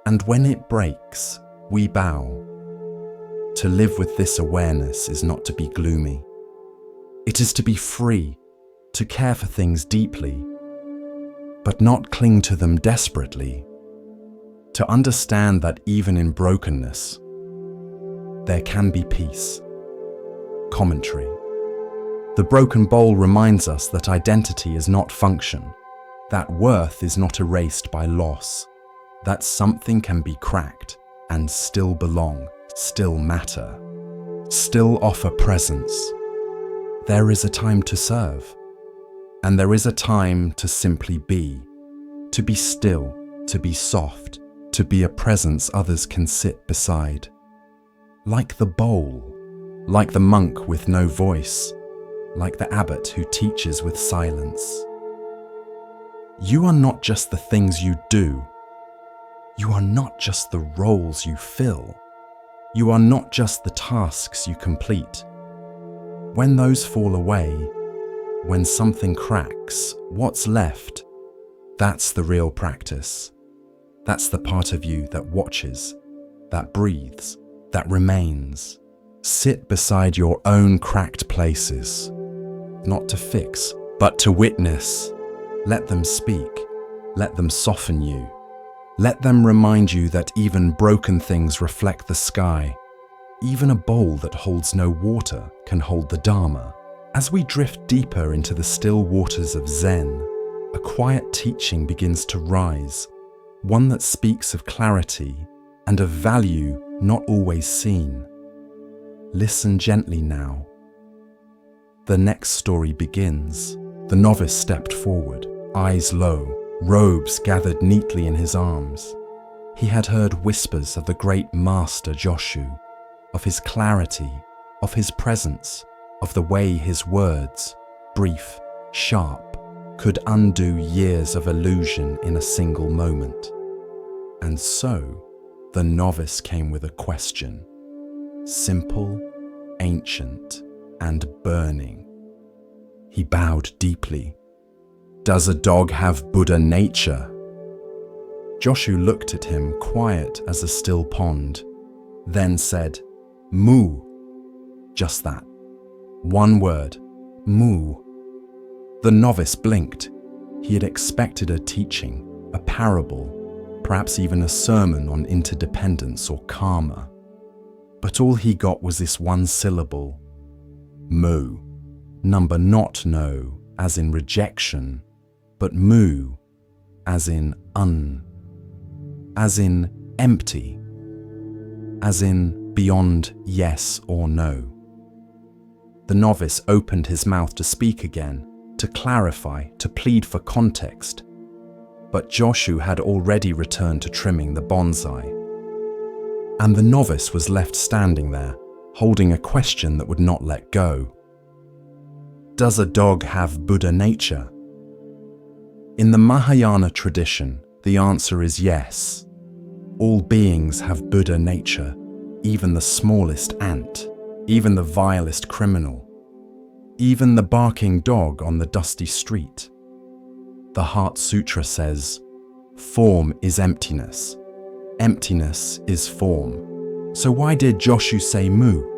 And when it breaks, we bow. To live with this awareness is not to be gloomy. It is to be free, to care for things deeply, but not cling to them desperately. To understand that even in brokenness, there can be peace." Commentary. The broken bowl reminds us that identity is not function, that worth is not erased by loss, that something can be cracked and still belong, still matter, still offer presence. There is a time to serve, and there is a time to simply be, to be still, to be soft, to be a presence others can sit beside. Like the bowl, like the monk with no voice, like the abbot who teaches with silence. You are not just the things you do. You are not just the roles you fill. You are not just the tasks you complete. When those fall away, when something cracks, what's left? That's the real practice. That's the part of you that watches, that breathes, that remains. Sit beside your own cracked places, not to fix, but to witness. Let them speak. Let them soften you. Let them remind you that even broken things reflect the sky. Even a bowl that holds no water can hold the Dharma. As we drift deeper into the still waters of Zen, a quiet teaching begins to rise, one that speaks of clarity and of value not always seen. Listen gently now. The next story begins. The novice stepped forward, eyes low, robes gathered neatly in his arms. He had heard whispers of the great master Joshu, of his clarity, of his presence, of the way his words, brief, sharp, could undo years of illusion in a single moment. And so, the novice came with a question, simple, ancient, and burning. He bowed deeply. Does a dog have Buddha nature? Joshu looked at him, quiet as a still pond, then said, Moo. Just that. One word, moo. The novice blinked. He had expected a teaching, a parable, perhaps even a sermon on interdependence or karma. But all he got was this one syllable, moo. Number not no, as in rejection, but moo, as in as in empty, as in beyond yes or no. The novice opened his mouth to speak again, to clarify, to plead for context. But Joshu had already returned to trimming the bonsai. And the novice was left standing there, holding a question that would not let go. Does a dog have Buddha nature? In the Mahayana tradition, the answer is yes. All beings have Buddha nature, even the smallest ant, even the vilest criminal, even the barking dog on the dusty street. The Heart Sutra says, form is emptiness. Emptiness is form. So why did Joshu say moo?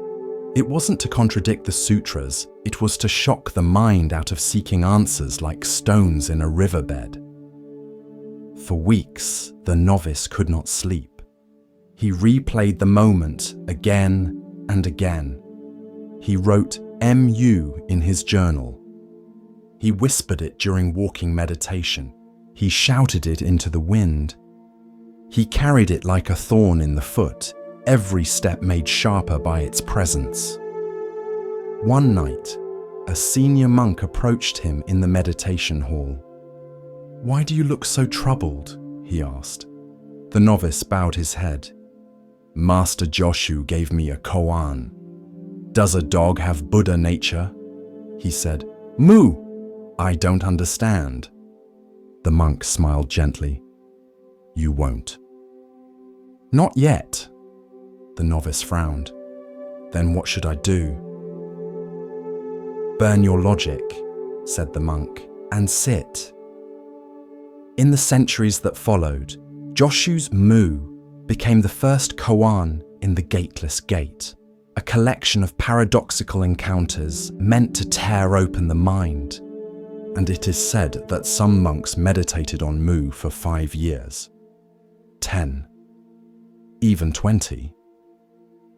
It wasn't to contradict the sutras, it was to shock the mind out of seeking answers like stones in a riverbed. For weeks, the novice could not sleep. He replayed the moment again and again. He wrote MU in his journal. He whispered it during walking meditation. He shouted it into the wind. He carried it like a thorn in the foot, every step made sharper by its presence. One night, a senior monk approached him in the meditation hall. "Why do you look so troubled?" he asked. The novice bowed his head. "Master Joshu gave me a koan. Does a dog have Buddha nature?" He said, "Moo! I don't understand." The monk smiled gently. "You won't." "Not yet." The novice frowned. "Then what should I do?" "Burn your logic," said the monk, "and sit." In the centuries that followed, Joshu's Mu became the first koan in the Gateless Gate, a collection of paradoxical encounters meant to tear open the mind. And it is said that some monks meditated on Mu for 5 years, 10, even 20.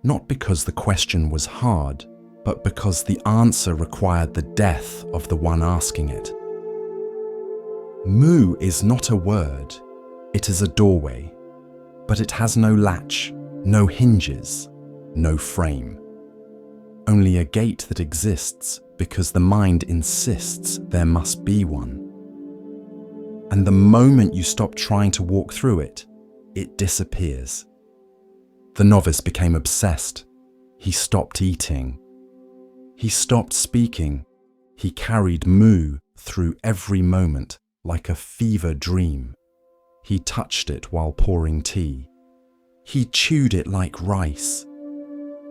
Not because the question was hard, but because the answer required the death of the one asking it. Mu is not a word, it is a doorway, but it has no latch, no hinges, no frame. Only a gate that exists because the mind insists there must be one. And the moment you stop trying to walk through it, it disappears. The novice became obsessed. He stopped eating. He stopped speaking. He carried Mu through every moment like a fever dream. He touched it while pouring tea. He chewed it like rice.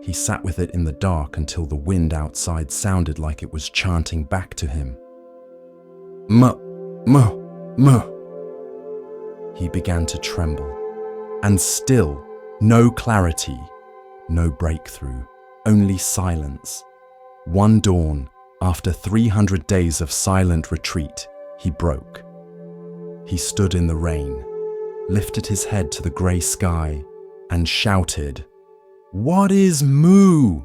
He sat with it in the dark until the wind outside sounded like it was chanting back to him. "Muh, muh, muh." He began to tremble. And still, no clarity, no breakthrough, only silence. One dawn, after 300 days of silent retreat, he broke. He stood in the rain, lifted his head to the grey sky, and shouted, "What is moo?"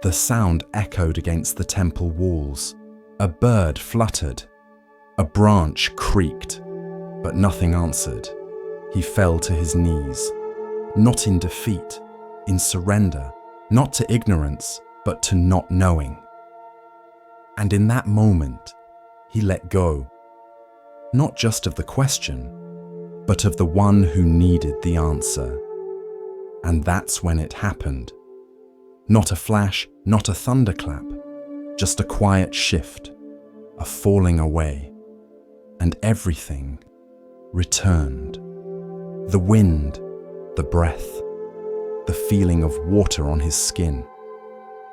The sound echoed against the temple walls. A bird fluttered. A branch creaked, but nothing answered. He fell to his knees, not in defeat, in surrender, not to ignorance, but to not knowing. And in that moment, he let go, not just of the question, but of the one who needed the answer. And that's when it happened. Not a flash, not a thunderclap, just a quiet shift, a falling away, and everything returned. The wind, the breath, the feeling of water on his skin,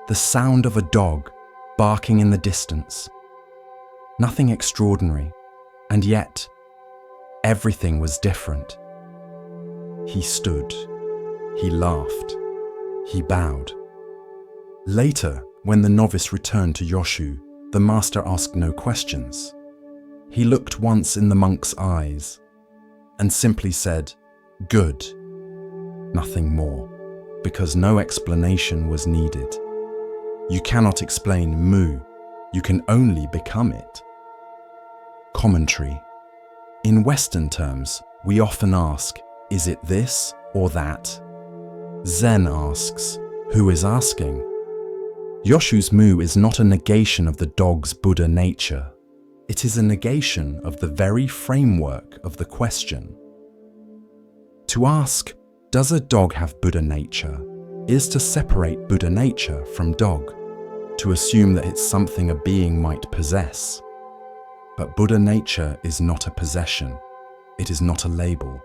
the sound of a dog barking in the distance. Nothing extraordinary, and yet everything was different. He stood, he laughed, he bowed. Later, when the novice returned to Yoshu, the master asked no questions. He looked once in the monk's eyes and simply said, "Good," nothing more, because no explanation was needed. You cannot explain mu, you can only become it. Commentary. In Western terms, we often ask, is it this or that? Zen asks, who is asking? Yoshu's mu is not a negation of the dog's Buddha nature. It is a negation of the very framework of the question. To ask, does a dog have Buddha nature, is to separate Buddha nature from dog, to assume that it's something a being might possess. But Buddha nature is not a possession. It is not a label.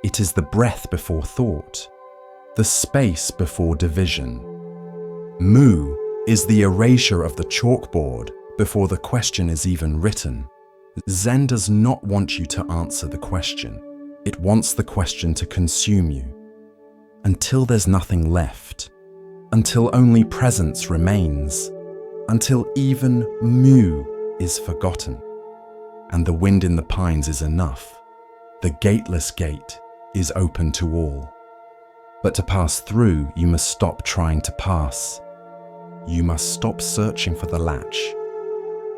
It is the breath before thought, the space before division. Mu is the erasure of the chalkboard before the question is even written. Zen does not want you to answer the question. It wants the question to consume you. Until there's nothing left. Until only presence remains. Until even mu is forgotten. And the wind in the pines is enough. The gateless gate is open to all. But to pass through, you must stop trying to pass. You must stop searching for the latch.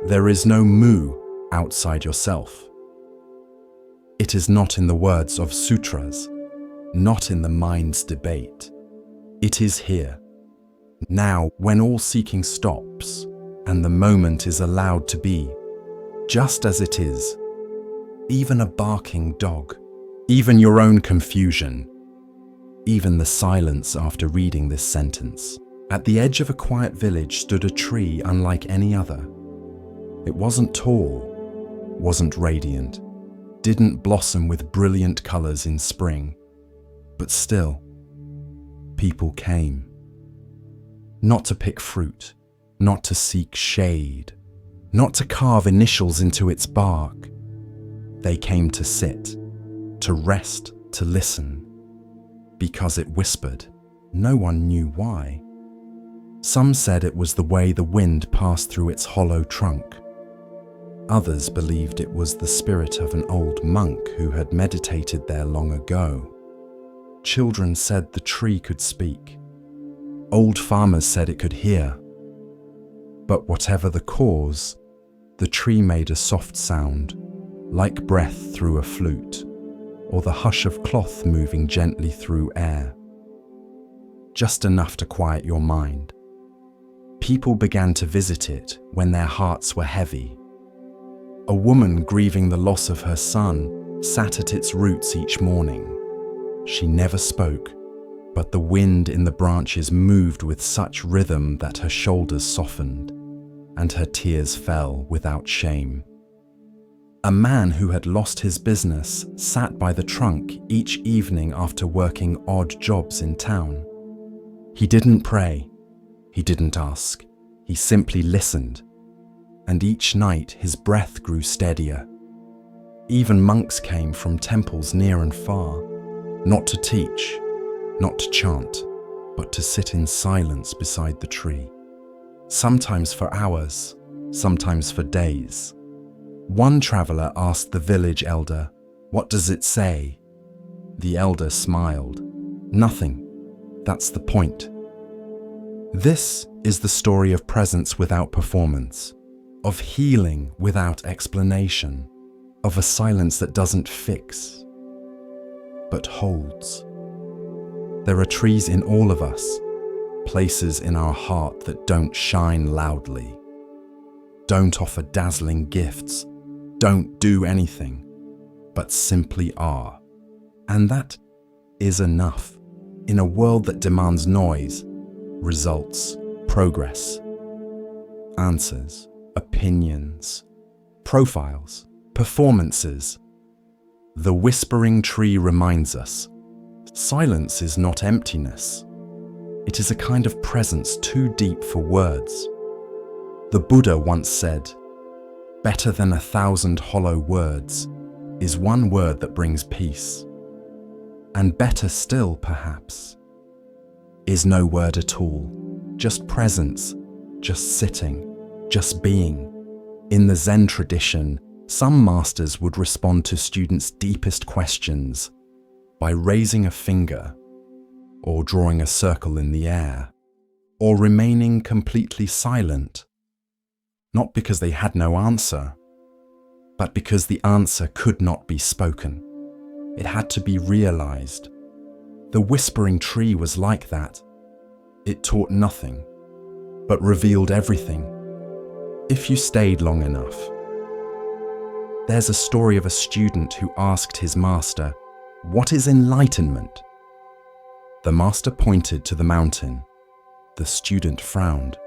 There is no mu outside yourself. It is not in the words of sutras, not in the mind's debate. It is here, now, when all seeking stops and the moment is allowed to be, just as it is. Even a barking dog, even your own confusion, even the silence after reading this sentence. At the edge of a quiet village stood a tree unlike any other. It wasn't tall, wasn't radiant, didn't blossom with brilliant colors in spring, but still, people came. Not to pick fruit, not to seek shade, not to carve initials into its bark. They came to sit, to rest, to listen, because it whispered. No one knew why. Some said it was the way the wind passed through its hollow trunk. Others believed it was the spirit of an old monk who had meditated there long ago. Children said the tree could speak. Old farmers said it could hear. But whatever the cause, the tree made a soft sound, like breath through a flute, or the hush of cloth moving gently through air. Just enough to quiet your mind. People began to visit it when their hearts were heavy. A woman grieving the loss of her son sat at its roots each morning. She never spoke, but the wind in the branches moved with such rhythm that her shoulders softened, and her tears fell without shame. A man who had lost his business sat by the trunk each evening after working odd jobs in town. He didn't pray, he didn't ask, he simply listened. And each night his breath grew steadier. Even monks came from temples near and far, not to teach, not to chant, but to sit in silence beside the tree. Sometimes for hours, sometimes for days. One traveler asked the village elder, "What does it say?" The elder smiled. "Nothing. That's the point." This is the story of presence without performance, of healing without explanation, of a silence that doesn't fix, but holds. There are trees in all of us, places in our heart that don't shine loudly, don't offer dazzling gifts, don't do anything, but simply are. And that is enough in a world that demands noise, results, progress, answers, opinions, profiles, performances. The whispering tree reminds us, silence is not emptiness. It is a kind of presence too deep for words. The Buddha once said, "Better than 1,000 hollow words is one word that brings peace. And better still, perhaps, is no word at all, just presence, just sitting, just being." In the Zen tradition, some masters would respond to students' deepest questions by raising a finger, or drawing a circle in the air, or remaining completely silent, not because they had no answer, but because the answer could not be spoken. It had to be realized. The whispering tree was like that. It taught nothing, but revealed everything, if you stayed long enough. There's a story of a student who asked his master, "What is enlightenment?" The master pointed to the mountain. The student frowned.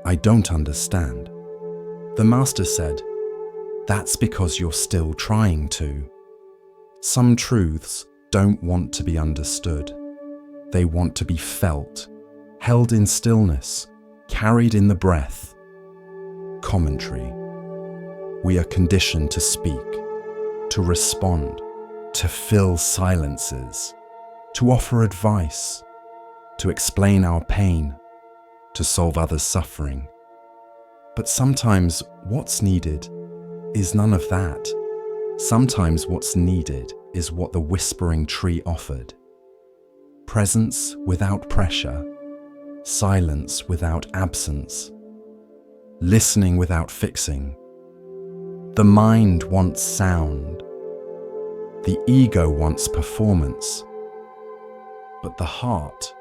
"I don't understand." The master said, "That's because you're still trying to. Some truths don't want to be understood. They want to be felt, held in stillness, carried in the breath." Commentary. We are conditioned to speak, to respond, to fill silences, to offer advice, to explain our pain, to solve others' suffering. But sometimes what's needed is none of that. Sometimes what's needed is what the whispering tree offered. Presence without pressure, silence without absence, listening without fixing. The mind wants sound. The ego wants performance. But the heart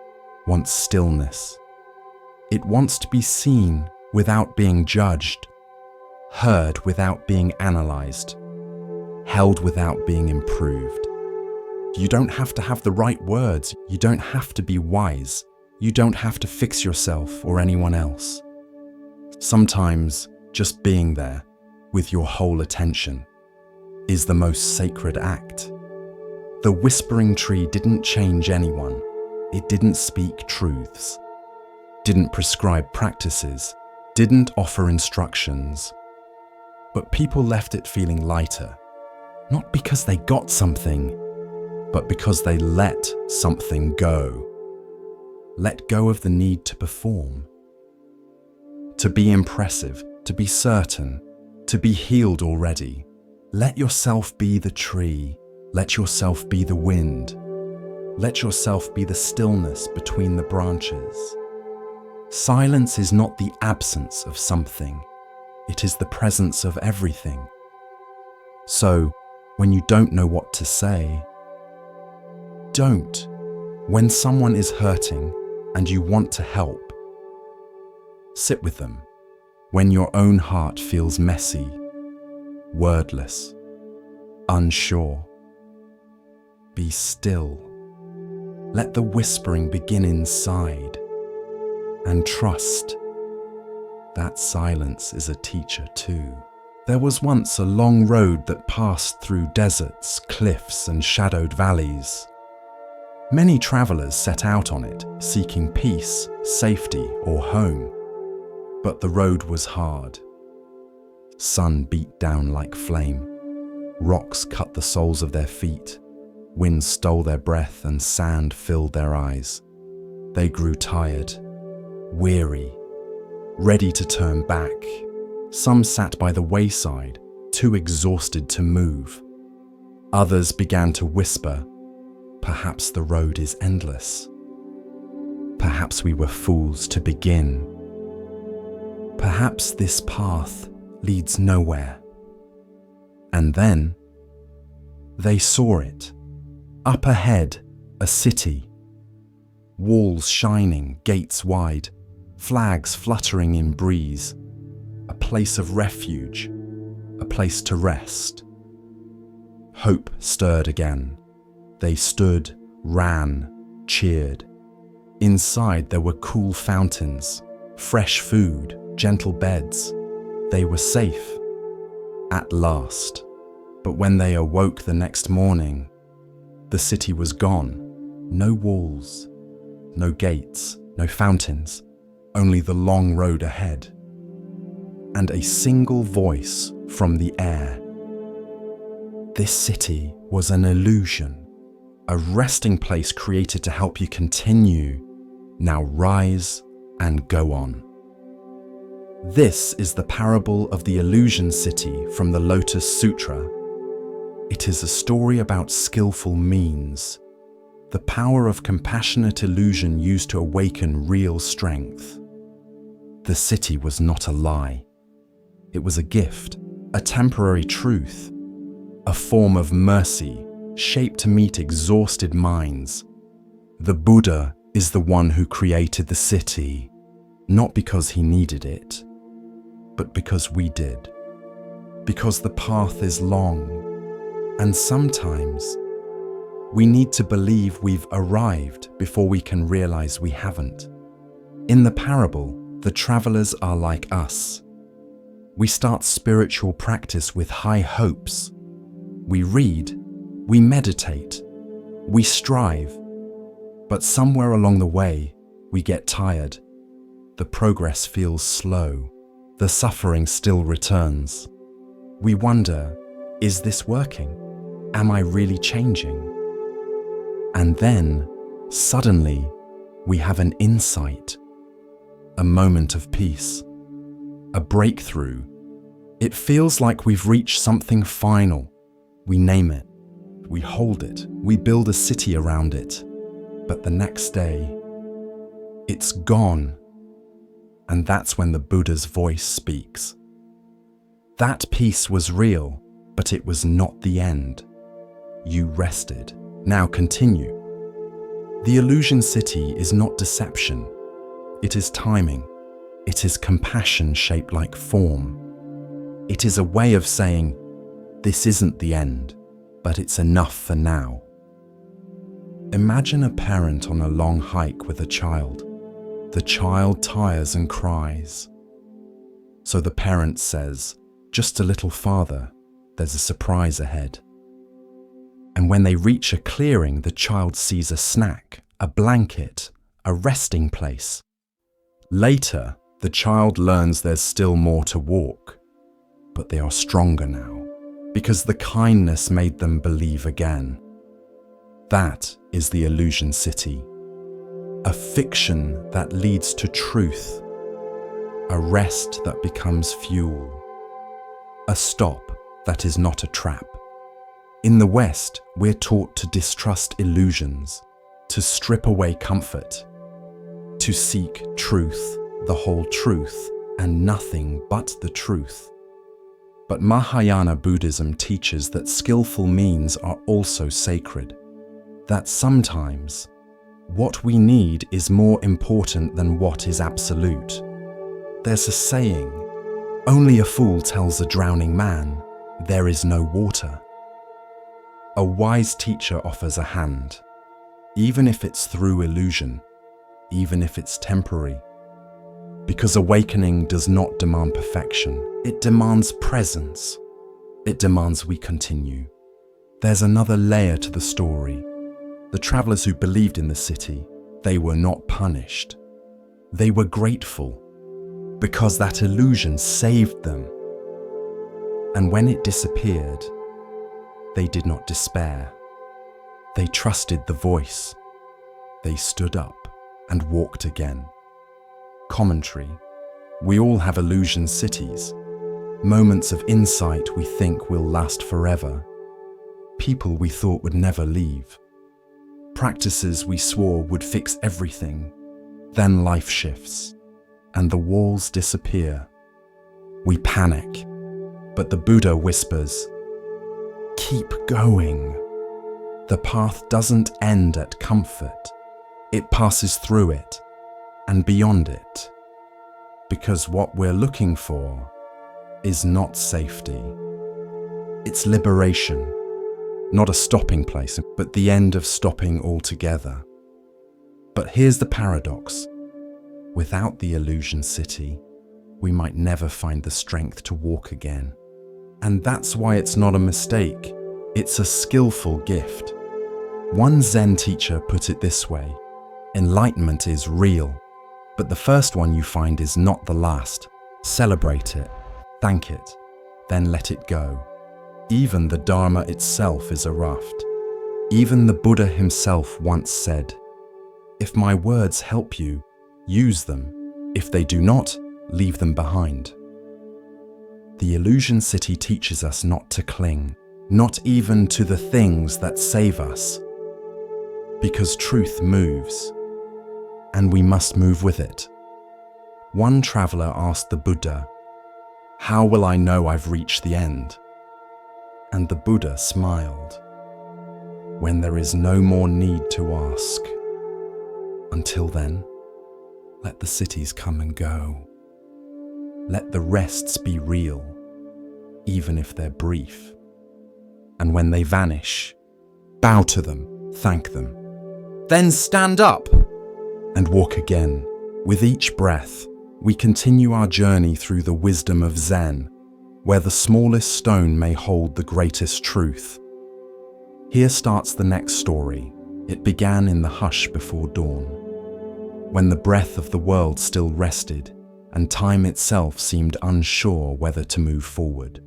wants stillness. It wants to be seen without being judged, heard without being analyzed, held without being improved. You don't have to have the right words. You don't have to be wise. You don't have to fix yourself or anyone else. Sometimes just being there with your whole attention is the most sacred act. The whispering tree didn't change anyone. It didn't speak truths, didn't prescribe practices, didn't offer instructions. But people left it feeling lighter, not because they got something, but because they let something go. Let go of the need to perform, to be impressive, to be certain, to be healed already. Let yourself be the tree. Let yourself be the wind. Let yourself be the stillness between the branches. Silence is not the absence of something. It is the presence of everything. So, when you don't know what to say, don't. When someone is hurting and you want to help, sit with them. When your own heart feels messy, wordless, unsure, be still. Let the whispering begin inside, and trust that silence is a teacher too. There was once a long road that passed through deserts, cliffs, and shadowed valleys. Many travelers set out on it, seeking peace, safety, or home. But the road was hard. Sun beat down like flame. Rocks cut the soles of their feet. Wind stole their breath and sand filled their eyes. They grew tired, weary, ready to turn back. Some sat by the wayside, too exhausted to move. Others began to whisper, "Perhaps the road is endless. Perhaps we were fools to begin. Perhaps this path leads nowhere." And then they saw it. Up ahead, a city. Walls shining, gates wide, flags fluttering in breeze. A place of refuge, a place to rest. Hope stirred again. They stood, ran, cheered. Inside there were cool fountains, fresh food, gentle beds. They were safe, at last. But when they awoke the next morning, the city was gone. No walls, no gates, no fountains, only the long road ahead. And a single voice from the air. This city was an illusion, a resting place created to help you continue. Now rise and go on. This is the parable of the illusion city from the Lotus Sutra. It is a story about skillful means, the power of compassionate illusion used to awaken real strength. The city was not a lie. It was a gift, a temporary truth, a form of mercy shaped to meet exhausted minds. The Buddha is the one who created the city, not because he needed it, but because we did. Because the path is long, and sometimes we need to believe we've arrived before we can realize we haven't. In the parable, the travelers are like us. We start spiritual practice with high hopes. We read, we meditate, we strive, but somewhere along the way, we get tired. The progress feels slow. The suffering still returns. We wonder, is this working? Am I really changing? And then, suddenly, we have an insight, a moment of peace, a breakthrough. It feels like we've reached something final. We name it, we hold it, we build a city around it. But the next day, it's gone. And that's when the Buddha's voice speaks. That peace was real, but it was not the end. You rested. Now continue. The illusion city is not deception. It is timing. It is compassion shaped like form. It is a way of saying, this isn't the end, but it's enough for now. Imagine a parent on a long hike with a child. The child tires and cries. So the parent says, just a little farther, there's a surprise ahead. And when they reach a clearing, the child sees a snack, a blanket, a resting place. Later, the child learns there's still more to walk, but they are stronger now, because the kindness made them believe again. That is the illusion city. A fiction that leads to truth. A rest that becomes fuel. A stop that is not a trap. In the West, we're taught to distrust illusions, to strip away comfort, to seek truth, the whole truth, and nothing but the truth. But Mahayana Buddhism teaches that skillful means are also sacred, that sometimes what we need is more important than what is absolute. There's a saying, only a fool tells a drowning man, there is no water. A wise teacher offers a hand, even if it's through illusion, even if it's temporary. Because awakening does not demand perfection. It demands presence. It demands we continue. There's another layer to the story. The travelers who believed in the city, they were not punished. They were grateful because that illusion saved them. And when it disappeared, they did not despair. They trusted the voice. They stood up and walked again. Commentary. We all have illusion cities, moments of insight we think will last forever, people we thought would never leave, practices we swore would fix everything. Then life shifts, and the walls disappear. We panic, but the Buddha whispers, "Keep going." The path doesn't end at comfort. It passes through it and beyond it. Because what we're looking for is not safety. It's liberation, not a stopping place, but the end of stopping altogether. But here's the paradox. Without the illusion city, we might never find the strength to walk again. And that's why it's not a mistake. It's a skillful gift. One Zen teacher put it this way: enlightenment is real, but the first one you find is not the last. Celebrate it, thank it, then let it go. Even the Dharma itself is a raft. Even the Buddha himself once said, "If my words help you, use them. If they do not, leave them behind." The illusion city teaches us not to cling, not even to the things that save us. Because truth moves, and we must move with it. One traveler asked the Buddha, "How will I know I've reached the end?" And the Buddha smiled. "When there is no more need to ask. Until then, let the cities come and go. Let the rests be real, even if they're brief. And when they vanish, bow to them, thank them. Then stand up and walk again. With each breath, we continue our journey through the wisdom of Zen, where the smallest stone may hold the greatest truth. Here starts the next story. It began in the hush before dawn, when the breath of the world still rested and time itself seemed unsure whether to move forward.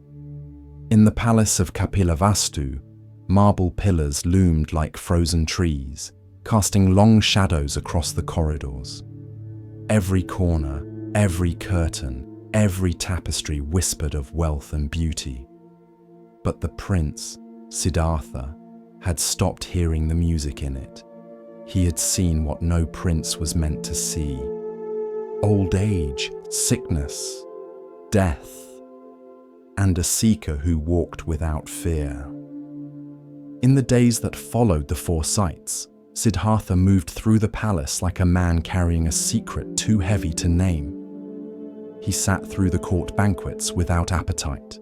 In the palace of Kapilavastu, marble pillars loomed like frozen trees, casting long shadows across the corridors. Every corner, every curtain, every tapestry whispered of wealth and beauty. But the prince, Siddhartha, had stopped hearing the music in it. He had seen what no prince was meant to see: old age, sickness, death, and a seeker who walked without fear. In the days that followed the four sights, Siddhartha moved through the palace like a man carrying a secret too heavy to name. He sat through the court banquets without appetite.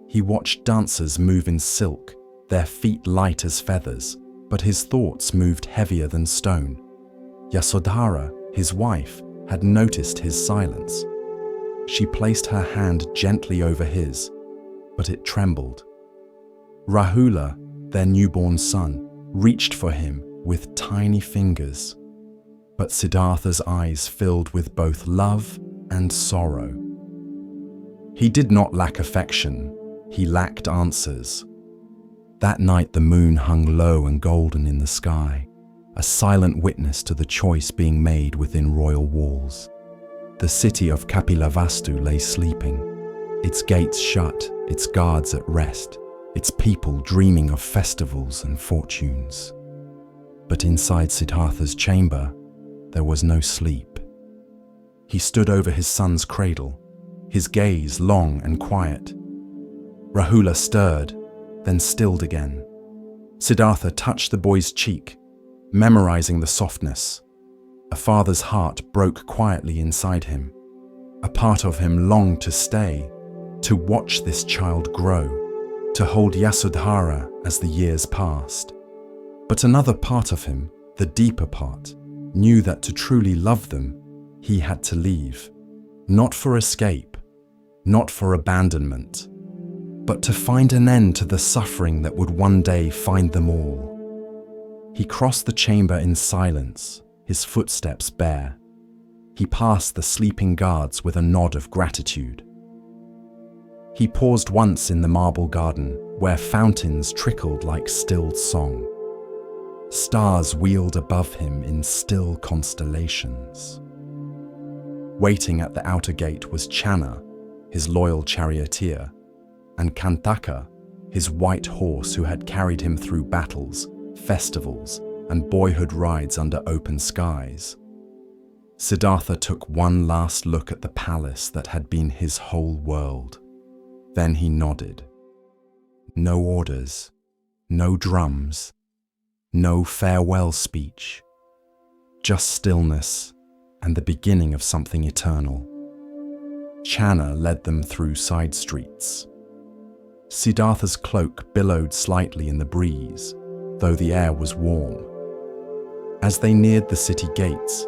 He watched dancers move in silk, their feet light as feathers, but his thoughts moved heavier than stone. Yasodhara, his wife, had noticed his silence. She placed her hand gently over his, but it trembled. Rahula, their newborn son, reached for him with tiny fingers, but Siddhartha's eyes filled with both love and sorrow. He did not lack affection, he lacked answers. That night the moon hung low and golden in the sky, a silent witness to the choice being made within royal walls. The city of Kapilavastu lay sleeping, its gates shut, its guards at rest, its people dreaming of festivals and fortunes. But inside Siddhartha's chamber, there was no sleep. He stood over his son's cradle, his gaze long and quiet. Rahula stirred, then stilled again. Siddhartha touched the boy's cheek, memorizing the softness. A father's heart broke quietly inside him. A part of him longed to stay, to watch this child grow, to hold Yasodhara as the years passed. But another part of him, the deeper part, knew that to truly love them, He had to leave, not for escape, not for abandonment, but to find an end to the suffering that would one day find them all. He crossed the chamber in silence, his footsteps bare. He passed the sleeping guards with a nod of gratitude. He paused once in the marble garden, where fountains trickled like stilled song. Stars wheeled above him in still constellations. Waiting at the outer gate was Channa, his loyal charioteer, and Kanthaka, his white horse who had carried him through battles, festivals, and boyhood rides under open skies. Siddhartha took one last look at the palace that had been his whole world. Then he nodded. No orders, no drums, no farewell speech, just stillness and the beginning of something eternal. Channa led them through side streets. Siddhartha's cloak billowed slightly in the breeze, though the air was warm. As they neared the city gates,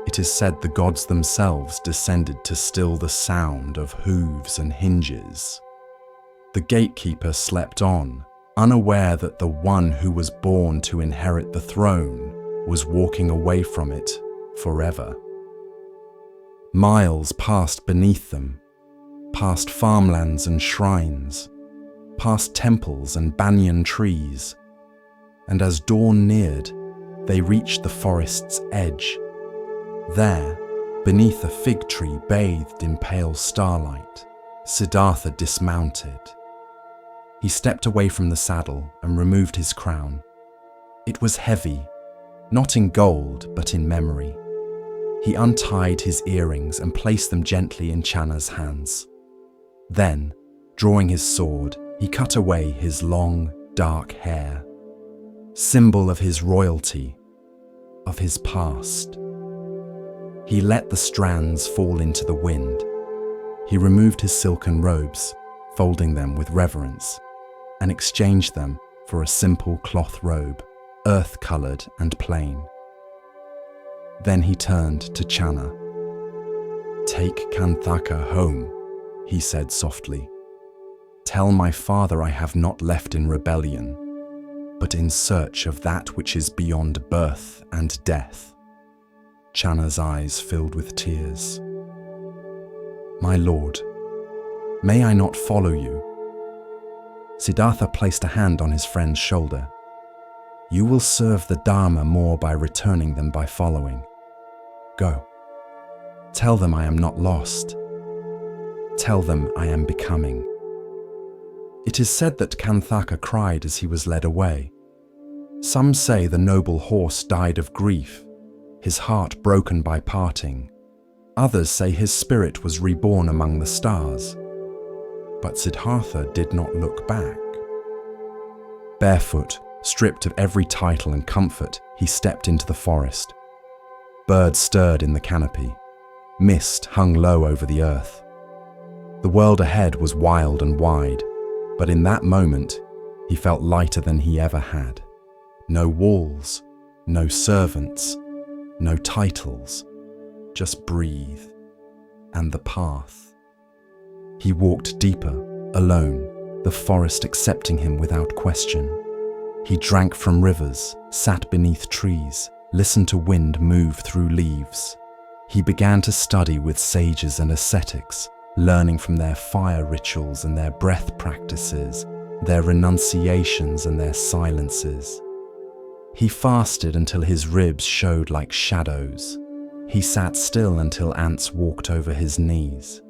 it is said the gods themselves descended to still the sound of hooves and hinges. The gatekeeper slept on, unaware that the one who was born to inherit the throne was walking away from it forever. Miles passed beneath them, past farmlands and shrines, past temples and banyan trees, and as dawn neared, they reached the forest's edge. There, beneath a fig tree bathed in pale starlight, Siddhartha dismounted. He stepped away from the saddle and removed his crown. It was heavy, not in gold, but in memory. He untied his earrings and placed them gently in Channa's hands. Then, drawing his sword, he cut away his long, dark hair, symbol of his royalty, of his past. He let the strands fall into the wind. He removed his silken robes, folding them with reverence, and exchanged them for a simple cloth robe, earth-colored and plain. Then he turned to Channa. "Take Kanthaka home," he said softly. "Tell my father I have not left in rebellion, but in search of that which is beyond birth and death." Channa's eyes filled with tears. "My lord, may I not follow you?" Siddhartha placed a hand on his friend's shoulder. "You will serve the Dharma more by returning than by following. Go. Tell them I am not lost. Tell them I am becoming." It is said that Kanthaka cried as he was led away. Some say the noble horse died of grief, his heart broken by parting. Others say his spirit was reborn among the stars. But Siddhartha did not look back. Barefoot, stripped of every title and comfort, he stepped into the forest. Birds stirred in the canopy. Mist hung low over the earth. The world ahead was wild and wide, but in that moment, he felt lighter than he ever had. No walls, no servants, no titles, just breathe, and the path. He walked deeper, alone, the forest accepting him without question. He drank from rivers, sat beneath trees, listened to wind move through leaves. He began to study with sages and ascetics, learning from their fire rituals and their breath practices, their renunciations and their silences. He fasted until his ribs showed like shadows. He sat still until ants walked over his knees.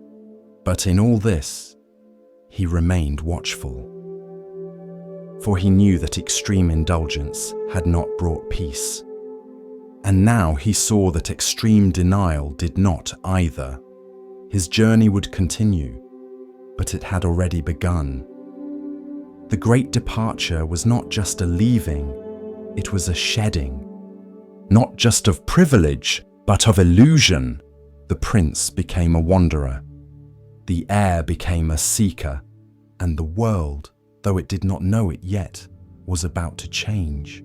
But in all this, he remained watchful. For he knew that extreme indulgence had not brought peace. And now he saw that extreme denial did not either. His journey would continue, but it had already begun. The great departure was not just a leaving, it was a shedding. Not just of privilege, but of illusion. The prince became a wanderer. The heir became a seeker, and the world, though it did not know it yet, was about to change.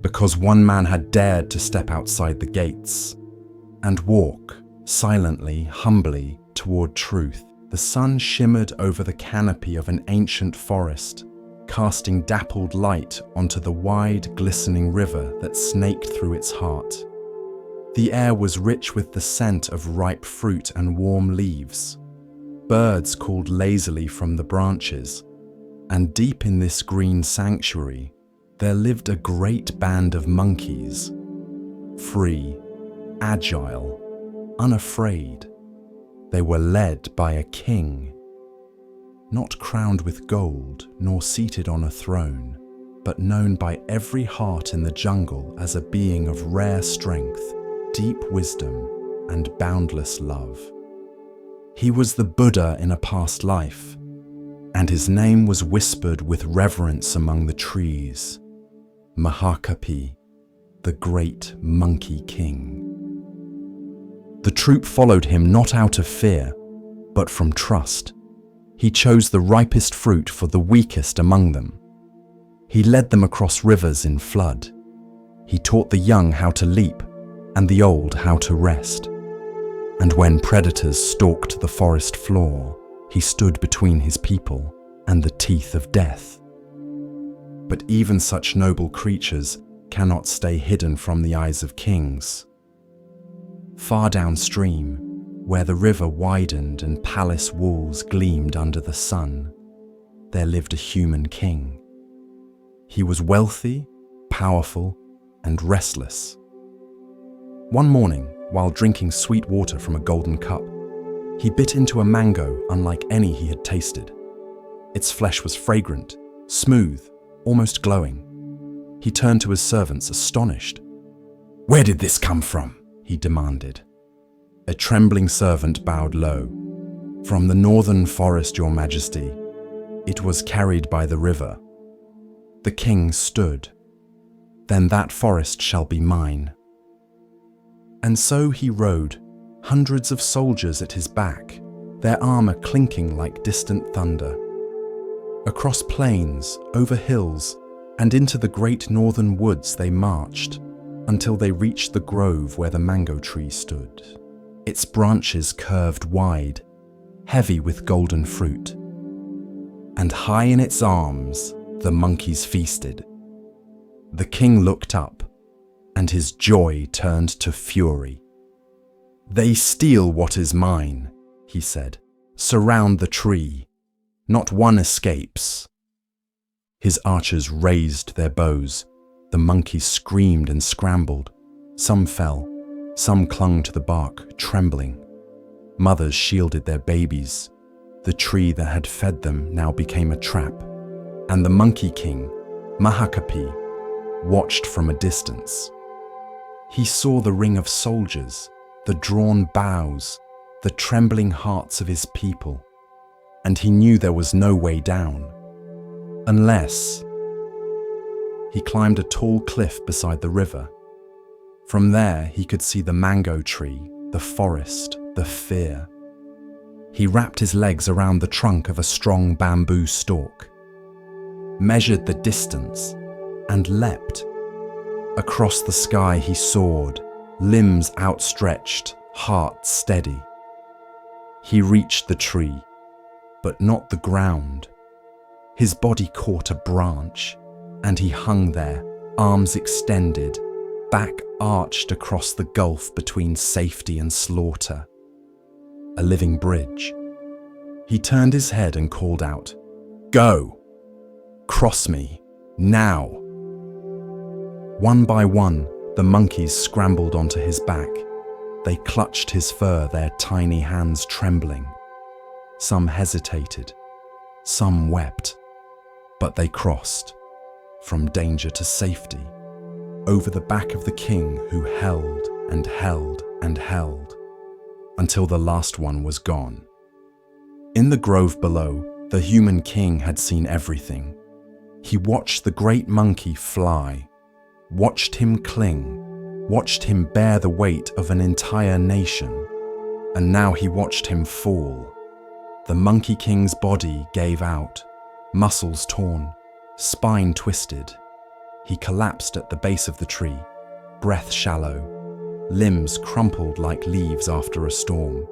Because one man had dared to step outside the gates, and walk, silently, humbly, toward truth. The sun shimmered over the canopy of an ancient forest, casting dappled light onto the wide, glistening river that snaked through its heart. The air was rich with the scent of ripe fruit and warm leaves. Birds called lazily from the branches, and deep in this green sanctuary, there lived a great band of monkeys, free, agile, unafraid. They were led by a king, not crowned with gold nor seated on a throne, but known by every heart in the jungle as a being of rare strength, deep wisdom, and boundless love. He was the Buddha in a past life, and his name was whispered with reverence among the trees, Mahakapi, the great monkey king. The troop followed him not out of fear, but from trust. He chose the ripest fruit for the weakest among them. He led them across rivers in flood. He taught the young how to leap and the old how to rest. And when predators stalked the forest floor, he stood between his people and the teeth of death. But even such noble creatures cannot stay hidden from the eyes of kings. Far downstream, where the river widened and palace walls gleamed under the sun, there lived a human king. He was wealthy, powerful, and restless. One morning, while drinking sweet water from a golden cup, he bit into a mango unlike any he had tasted. Its flesh was fragrant, smooth, almost glowing. He turned to his servants, astonished. "Where did this come from?" he demanded. A trembling servant bowed low. "From the northern forest, Your Majesty. It was carried by the river." The king stood. "Then that forest shall be mine." And so he rode, hundreds of soldiers at his back, their armor clinking like distant thunder. Across plains, over hills, and into the great northern woods they marched, until they reached the grove where the mango tree stood. Its branches curved wide, heavy with golden fruit. And high in its arms, the monkeys feasted. The king looked up, and his joy turned to fury. "They steal what is mine," he said. "Surround the tree. Not one escapes." His archers raised their bows. The monkeys screamed and scrambled. Some fell. Some clung to the bark, trembling. Mothers shielded their babies. The tree that had fed them now became a trap. And the monkey king, Mahakapi, watched from a distance. He saw the ring of soldiers, the drawn bows, the trembling hearts of his people, and he knew there was no way down. Unless he climbed a tall cliff beside the river. From there, he could see the mango tree, the forest, the fear. He wrapped his legs around the trunk of a strong bamboo stalk, measured the distance, and leapt. Across the sky he soared, limbs outstretched, heart steady. He reached the tree, but not the ground. His body caught a branch, and he hung there, arms extended, back arched across the gulf between safety and slaughter. A living bridge. He turned his head and called out, "Go! Cross me, now!" One by one, the monkeys scrambled onto his back. They clutched his fur, their tiny hands trembling. Some hesitated, some wept, but they crossed, from danger to safety, over the back of the king who held and held and held, until the last one was gone. In the grove below, the human king had seen everything. He watched the great monkey fly, watched him cling, watched him bear the weight of an entire nation, and now he watched him fall. The monkey king's body gave out, muscles torn, spine twisted. He collapsed at the base of the tree, breath shallow, limbs crumpled like leaves after a storm.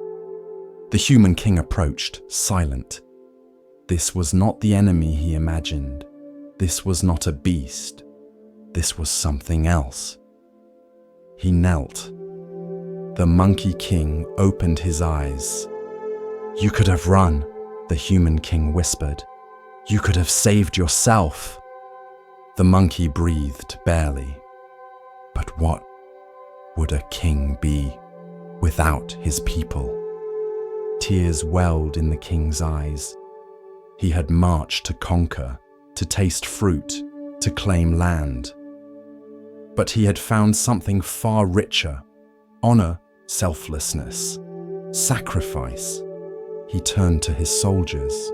The human king approached, silent. This was not the enemy he imagined. This was not a beast. This was something else. He knelt. The Monkey King opened his eyes. "You could have run," the human king whispered. "You could have saved yourself." The monkey breathed barely. But what would a king be without his people? Tears welled in the king's eyes. He had marched to conquer, to taste fruit, to claim land. But he had found something far richer: honor, selflessness, sacrifice. He turned to his soldiers.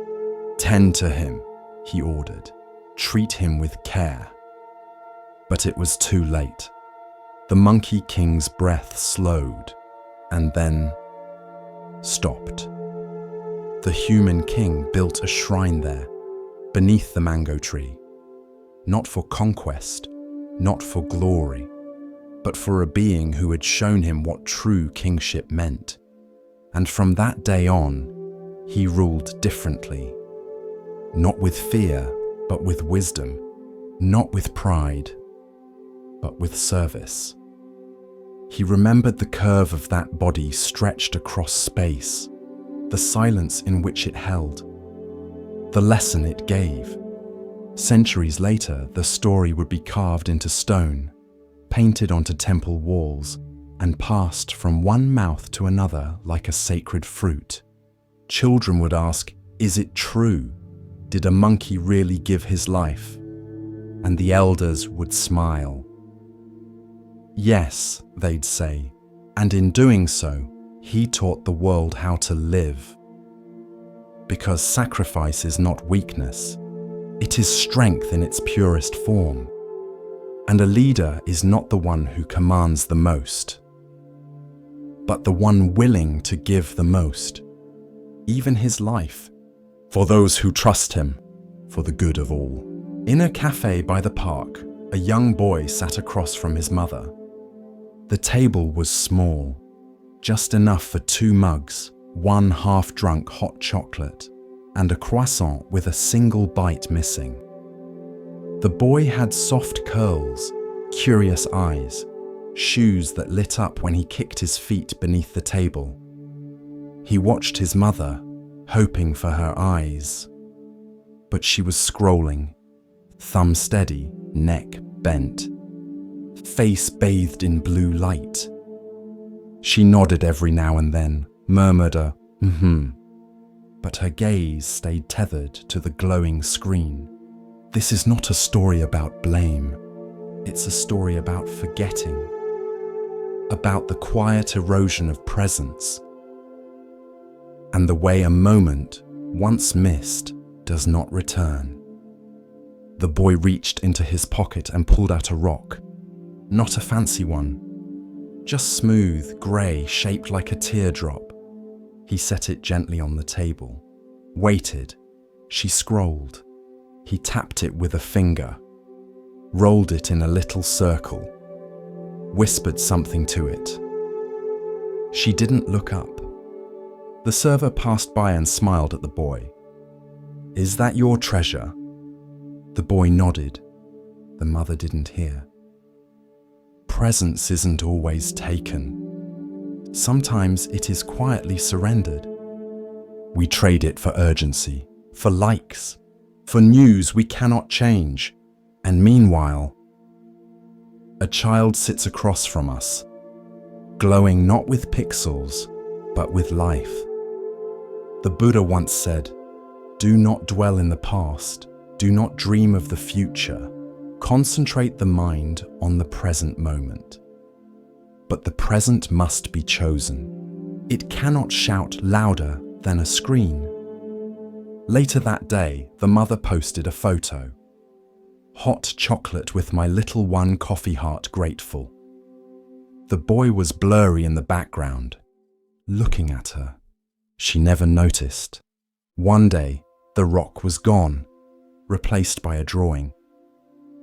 "Tend to him," he ordered. "Treat him with care." But it was too late. The Monkey King's breath slowed and then stopped. The human king built a shrine there, beneath the mango tree, not for conquest, not for glory, but for a being who had shown him what true kingship meant. And from that day on, he ruled differently. Not with fear, but with wisdom. Not with pride, but with service. He remembered the curve of that body stretched across space, the silence in which it held, the lesson it gave. Centuries later, the story would be carved into stone, painted onto temple walls, and passed from one mouth to another like a sacred fruit. Children would ask, "Is it true? Did a monkey really give his life?" And the elders would smile. "Yes," they'd say, "and in doing so, he taught the world how to live." Because sacrifice is not weakness, it is strength in its purest form. And a leader is not the one who commands the most, but the one willing to give the most, even his life, for those who trust him, for the good of all. In a cafe by the park, a young boy sat across from his mother. The table was small, just enough for 2 mugs, 1 half-drunk hot chocolate, and a croissant with a single bite missing. The boy had soft curls, curious eyes, shoes that lit up when he kicked his feet beneath the table. He watched his mother, hoping for her eyes. But she was scrolling, thumb steady, neck bent, face bathed in blue light. She nodded every now and then, murmured a but her gaze stayed tethered to the glowing screen. This is not a story about blame. It's a story about forgetting, about the quiet erosion of presence, and the way a moment, once missed, does not return. The boy reached into his pocket and pulled out a rock. Not a fancy one, just smooth, grey, shaped like a teardrop. He set it gently on the table, waited. She scrolled. He tapped it with a finger, rolled it in a little circle, whispered something to it. She didn't look up. The server passed by and smiled at the boy. "Is that your treasure?" The boy nodded. The mother didn't hear. Presence isn't always taken. Sometimes it is quietly surrendered. We trade it for urgency, for likes, for news we cannot change. And meanwhile, a child sits across from us, glowing not with pixels, but with life. The Buddha once said, "Do not dwell in the past, do not dream of the future. Concentrate the mind on the present moment." But the present must be chosen. It cannot shout louder than a screen. Later that day, the mother posted a photo. "Hot chocolate with my little one, coffee heart grateful." The boy was blurry in the background, looking at her. She never noticed. One day, the rock was gone, replaced by a drawing.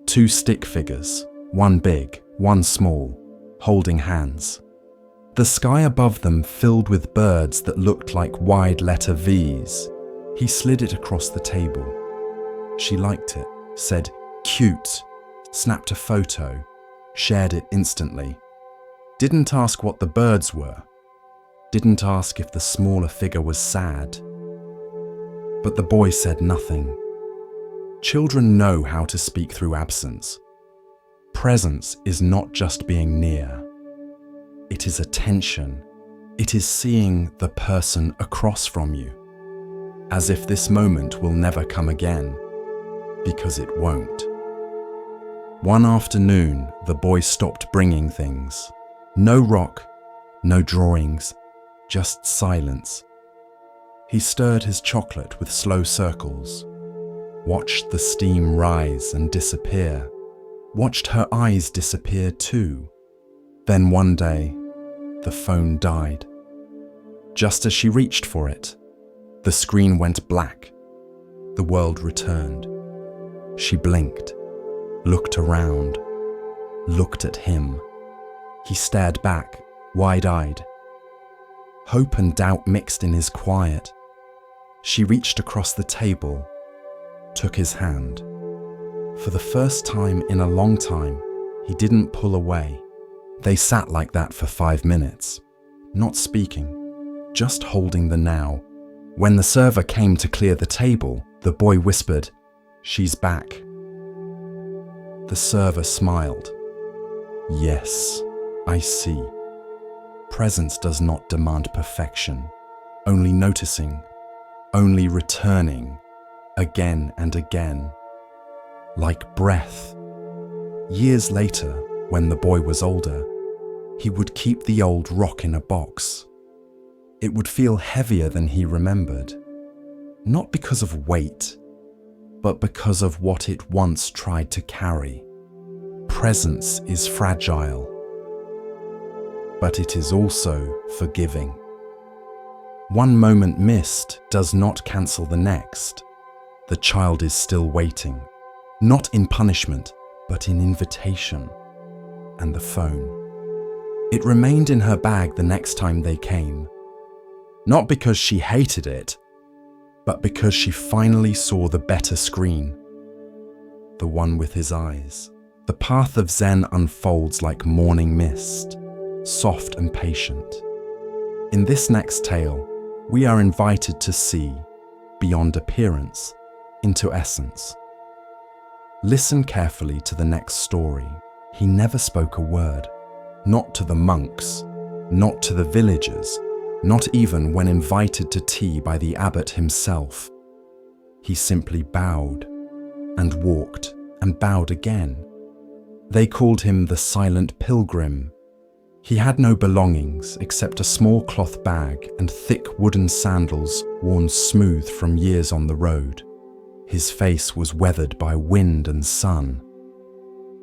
2 stick figures, one big, one small, holding hands. The sky above them filled with birds that looked like wide letter V's. He slid it across the table. She liked it, said, "Cute," snapped a photo, shared it instantly. Didn't ask what the birds were. Didn't ask if the smaller figure was sad. But the boy said nothing. Children know how to speak through absence. Presence is not just being near. It is attention. It is seeing the person across from you, as if this moment will never come again, because it won't. One afternoon, the boy stopped bringing things. No rock, no drawings, just silence. He stirred his chocolate with slow circles, watched the steam rise and disappear, watched her eyes disappear too. Then one day, the phone died. Just as she reached for it, the screen went black. The world returned. She blinked, looked around, looked at him. He stared back, wide-eyed. Hope and doubt mixed in his quiet. She reached across the table, took his hand. For the first time in a long time, he didn't pull away. They sat like that for 5 minutes, not speaking, just holding the now. When the server came to clear the table, the boy whispered, "She's back." The server smiled. "Yes, I see." Presence does not demand perfection, only noticing, only returning, again and again. Like breath. Years later, when the boy was older, he would keep the old rock in a box. It would feel heavier than he remembered, not because of weight, but because of what it once tried to carry. Presence is fragile, but it is also forgiving. One moment missed does not cancel the next. The child is still waiting, not in punishment, but in invitation. And the phone. It remained in her bag the next time they came. Not because she hated it, but because she finally saw the better screen. The one with his eyes. The path of Zen unfolds like morning mist, soft and patient. In this next tale, we are invited to see, beyond appearance, into essence. Listen carefully to the next story. He never spoke a word, not to the monks, not to the villagers, not even when invited to tea by the abbot himself. He simply bowed and walked and bowed again. They called him the silent pilgrim. He had no belongings except a small cloth bag and thick wooden sandals worn smooth from years on the road. His face was weathered by wind and sun.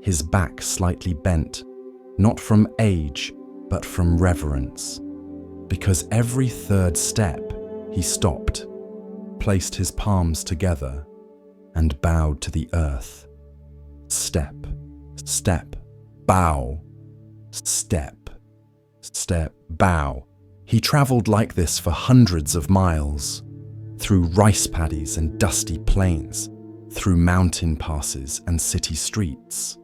His back slightly bent, not from age, but from reverence. Because every third step, he stopped, placed his palms together, and bowed to the earth. Step, step, bow, step, step, bow. He traveled like this for hundreds of miles, through rice paddies and dusty plains, through mountain passes and city streets,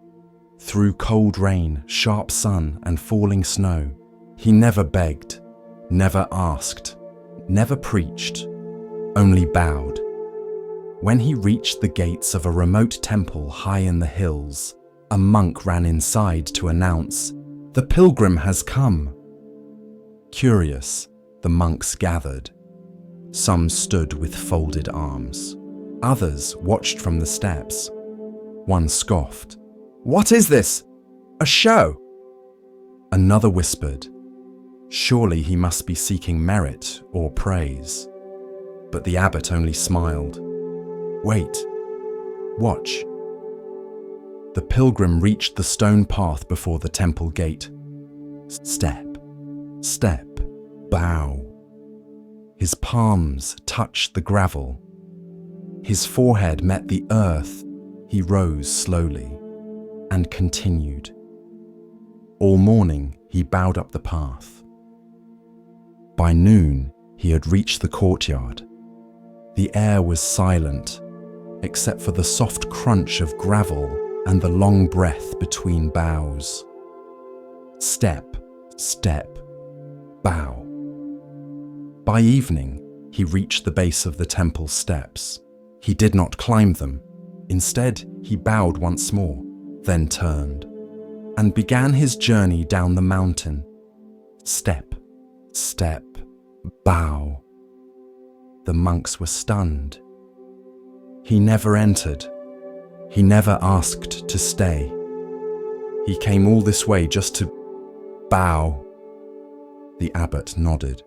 through cold rain, sharp sun, and falling snow. He never begged, never asked, never preached, only bowed. When he reached the gates of a remote temple high in the hills, a monk ran inside to announce, "The pilgrim has come." Curious, the monks gathered. Some stood with folded arms. Others watched from the steps. One scoffed, "What is this? A show?" Another whispered, "Surely he must be seeking merit or praise." But the abbot only smiled. "Wait, watch." The pilgrim reached the stone path before the temple gate. Step, step, bow. His palms touched the gravel. His forehead met the earth. He rose slowly and continued. All morning he bowed up the path, By noon, he had reached the courtyard. The air was silent, except for the soft crunch of gravel and the long breath between bows. Step, step, bow. By evening, he reached the base of the temple steps. He did not climb them. Instead, he bowed once more, then turned, and began his journey down the mountain. Step, step, bow. The monks were stunned. He never entered. He never asked to stay. He came all this way just to bow. The abbot nodded.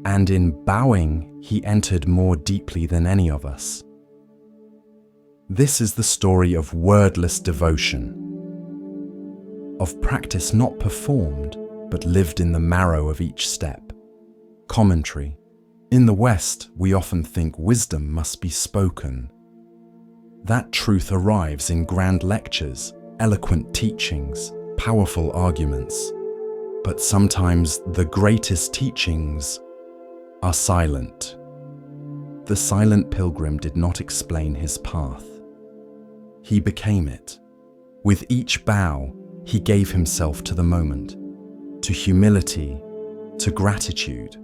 And in bowing, he entered more deeply than any of us. This is the story of wordless devotion, of practice not performed, but lived in the marrow of each step. Commentary. In the West, we often think wisdom must be spoken. That truth arrives in grand lectures, eloquent teachings, powerful arguments. But sometimes the greatest teachings are silent. The silent pilgrim did not explain his path. He became it. With each bow, he gave himself to the moment, to humility, to gratitude,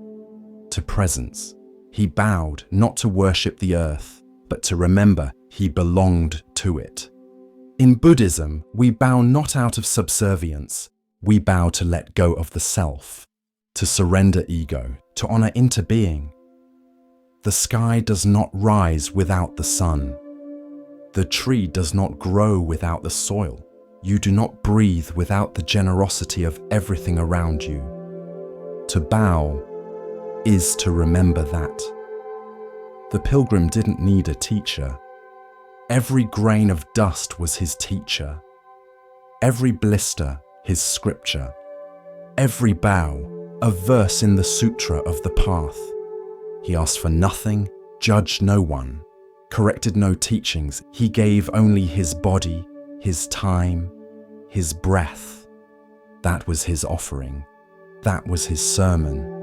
to presence. He bowed not to worship the earth, but to remember he belonged to it. In Buddhism, we bow not out of subservience. We bow to let go of the self, to surrender ego, to honor interbeing. The sky does not rise without the sun. The tree does not grow without the soil. You do not breathe without the generosity of everything around you. To bow is to remember that. The pilgrim didn't need a teacher. Every grain of dust was his teacher. Every blister, his scripture. Every bow, a verse in the sutra of the path. He asked for nothing, judged no one, corrected no teachings. He gave only his body, his time, his breath. That was his offering. That was his sermon.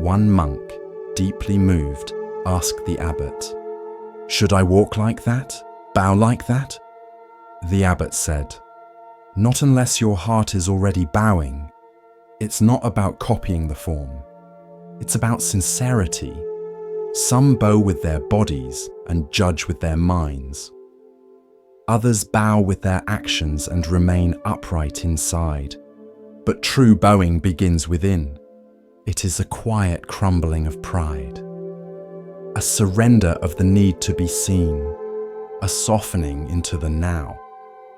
One monk, deeply moved, asked the abbot, "Should I walk like that? Bow like that?" The abbot said, "Not unless your heart is already bowing. It's not about copying the form. It's about sincerity. Some bow with their bodies and judge with their minds. Others bow with their actions and remain upright inside. But true bowing begins within. It is a quiet crumbling of pride, a surrender of the need to be seen, a softening into the now.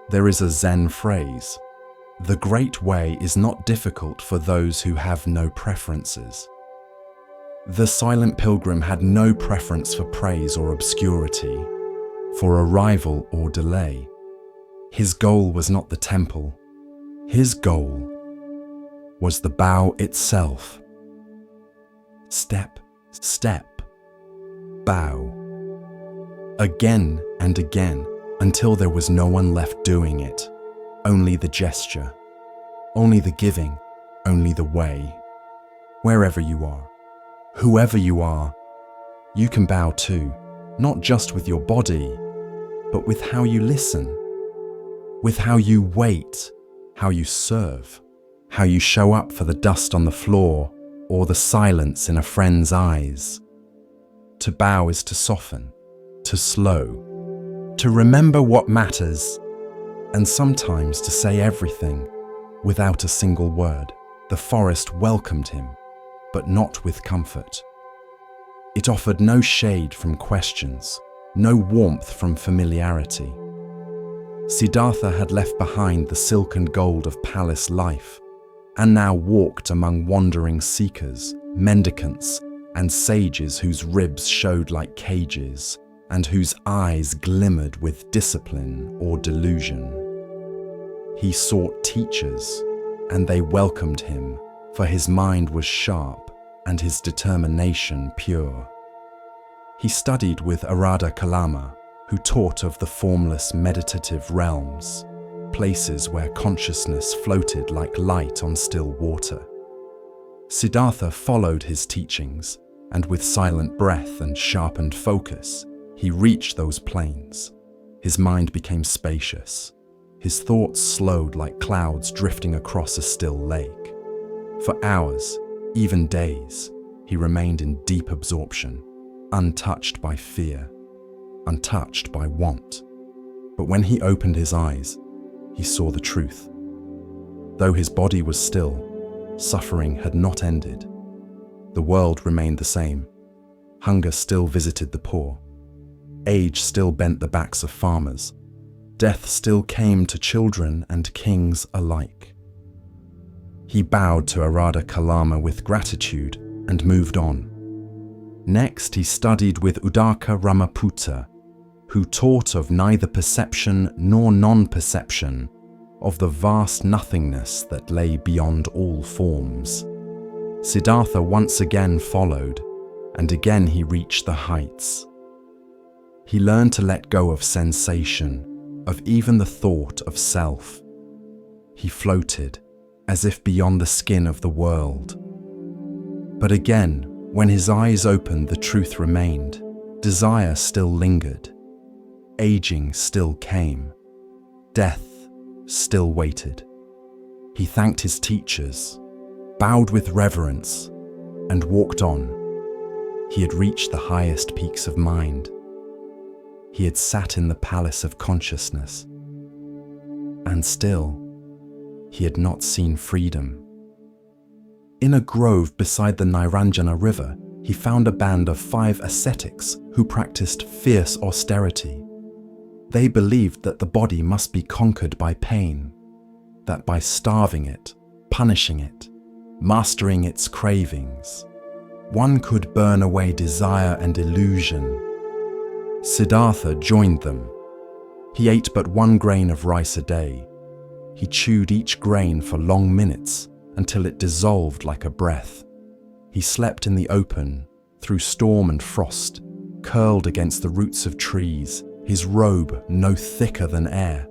There is a Zen phrase, "The great way is not difficult for those who have no preferences." The silent pilgrim had no preference for praise or obscurity, for arrival or delay. His goal was not the temple. His goal was the bow itself. Step, step, bow. Again and again, until there was no one left doing it. Only the gesture, only the giving, only the way. Wherever you are, whoever you are, you can bow too, not just with your body, but with how you listen, with how you wait, how you serve, how you show up for the dust on the floor or the silence in a friend's eyes. To bow is to soften, to slow, to remember what matters, and sometimes to say everything without a single word. The forest welcomed him, but not with comfort. It offered no shade from questions, no warmth from familiarity. Siddhartha had left behind the silk and gold of palace life, and now walked among wandering seekers, mendicants, and sages whose ribs showed like cages, and whose eyes glimmered with discipline or delusion. He sought teachers, and they welcomed him, for his mind was sharp and his determination pure. He studied with Arada Kalama, who taught of the formless meditative realms, places where consciousness floated like light on still water. Siddhartha followed his teachings, and with silent breath and sharpened focus, he reached those plains. His mind became spacious. His thoughts slowed like clouds drifting across a still lake. For hours, even days, he remained in deep absorption, untouched by fear, untouched by want. But when he opened his eyes, he saw the truth. Though his body was still, suffering had not ended. The world remained the same. Hunger still visited the poor. Age still bent the backs of farmers. Death still came to children and kings alike. He bowed to Arada Kalama with gratitude and moved on. Next, he studied with Udaka Ramaputta, who taught of neither perception nor non-perception, of the vast nothingness that lay beyond all forms. Siddhartha once again followed, and again he reached the heights. He learned to let go of sensation, of even the thought of self. He floated, as if beyond the skin of the world. But again, when his eyes opened, the truth remained. Desire still lingered. Aging still came. Death still waited. He thanked his teachers, bowed with reverence, and walked on. He had reached the highest peaks of mind. He had sat in the palace of consciousness. And still, he had not seen freedom. In a grove beside the Niranjana river, he found a band of 5 ascetics who practiced fierce austerity. They believed that the body must be conquered by pain, that by starving it, punishing it, mastering its cravings, one could burn away desire and illusion. Siddhartha joined them. He ate but 1 grain of rice a day. He chewed each grain for long minutes until it dissolved like a breath. He slept in the open, through storm and frost, curled against the roots of trees, his robe no thicker than air.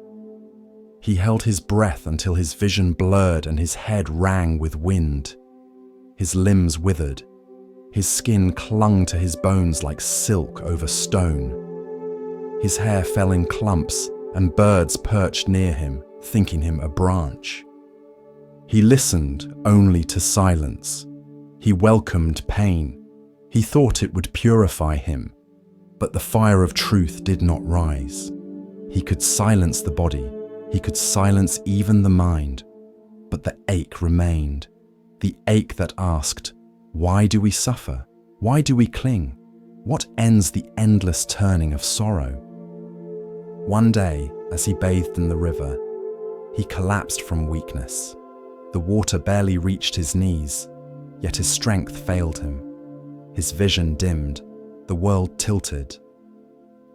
He held his breath until his vision blurred and his head rang with wind. His limbs withered. His skin clung to his bones like silk over stone. His hair fell in clumps, and birds perched near him, thinking him a branch. He listened only to silence. He welcomed pain. He thought it would purify him, but the fire of truth did not rise. He could silence the body. He could silence even the mind, but the ache remained. The ache that asked, why do we suffer? Why do we cling? What ends the endless turning of sorrow? One day, as he bathed in the river, he collapsed from weakness. The water barely reached his knees, yet his strength failed him. His vision dimmed, the world tilted.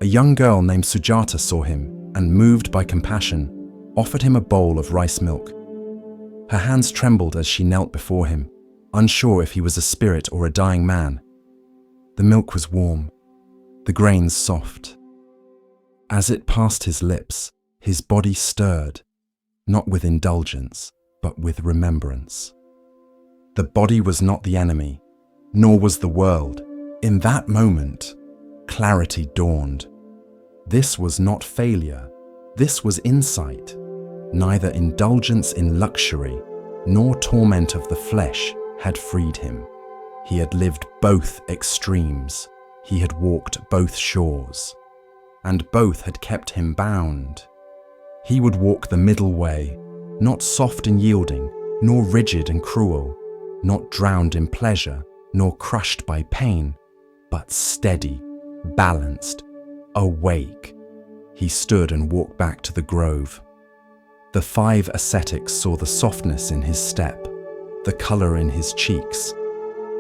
A young girl named Sujata saw him and, moved by compassion, offered him a bowl of rice milk. Her hands trembled as she knelt before him, unsure if he was a spirit or a dying man. The milk was warm, the grains soft. As it passed his lips, his body stirred, not with indulgence, but with remembrance. The body was not the enemy, nor was the world. In that moment, clarity dawned. This was not failure, this was insight. Neither indulgence in luxury, nor torment of the flesh had freed him. He had lived both extremes. He had walked both shores, and both had kept him bound. He would walk the middle way, not soft and yielding, nor rigid and cruel, not drowned in pleasure, nor crushed by pain, but steady, balanced, awake. He stood and walked back to the grove. The 5 ascetics saw the softness in his step, the color in his cheeks,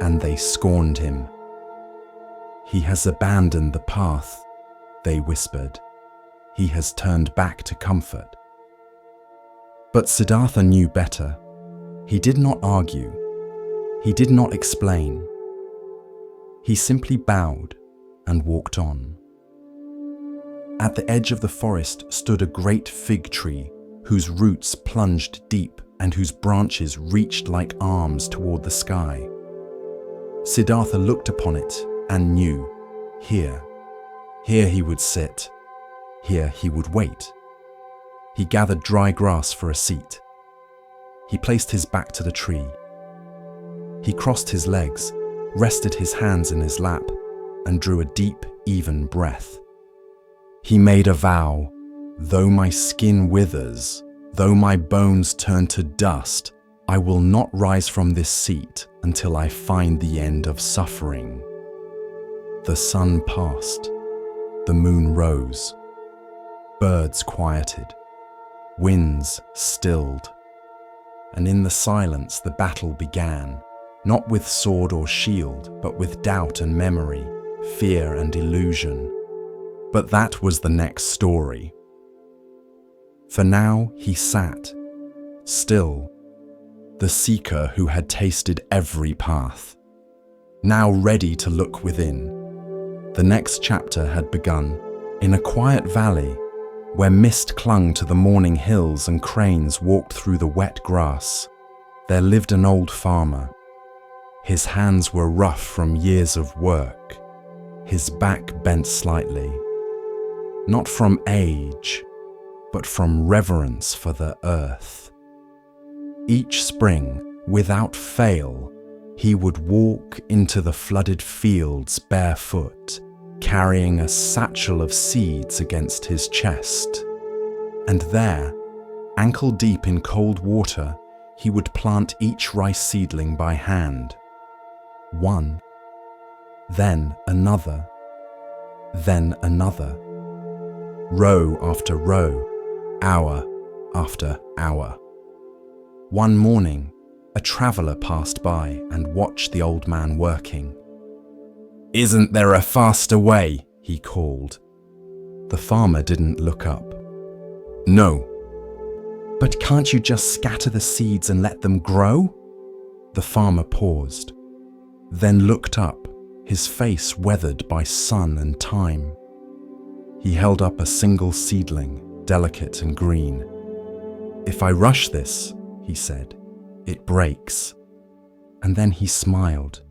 and they scorned him. He has abandoned the path, they whispered. He has turned back to comfort. But Siddhartha knew better. He did not argue. He did not explain. He simply bowed and walked on. At the edge of the forest stood a great fig tree whose roots plunged deep and whose branches reached like arms toward the sky. Siddhartha looked upon it and knew, here he would sit, here he would wait. He gathered dry grass for a seat. He placed his back to the tree. He crossed his legs, rested his hands in his lap, and drew a deep, even breath. He made a vow, though my skin withers, though my bones turn to dust, I will not rise from this seat until I find the end of suffering. The sun passed. The moon rose. Birds quieted. Winds stilled. And in the silence the battle began, not with sword or shield, but with doubt and memory, fear and illusion. But that was the next story. For now he sat, still, the seeker who had tasted every path, now ready to look within. The next chapter had begun in a quiet valley where mist clung to the morning hills and cranes walked through the wet grass. There lived an old farmer. His hands were rough from years of work, his back bent slightly, not from age, but from reverence for the earth. Each spring, without fail, he would walk into the flooded fields barefoot, carrying a satchel of seeds against his chest. And there, ankle deep in cold water, he would plant each rice seedling by hand. One, then another, then another. Row after row, hour after hour. One morning, a traveller passed by and watched the old man working. "Isn't there a faster way?" he called. The farmer didn't look up. "No." "But can't you just scatter the seeds and let them grow?" The farmer paused, then looked up, his face weathered by sun and time. He held up a single seedling, delicate and green. "If I rush this," he said, "it breaks." And then he smiled.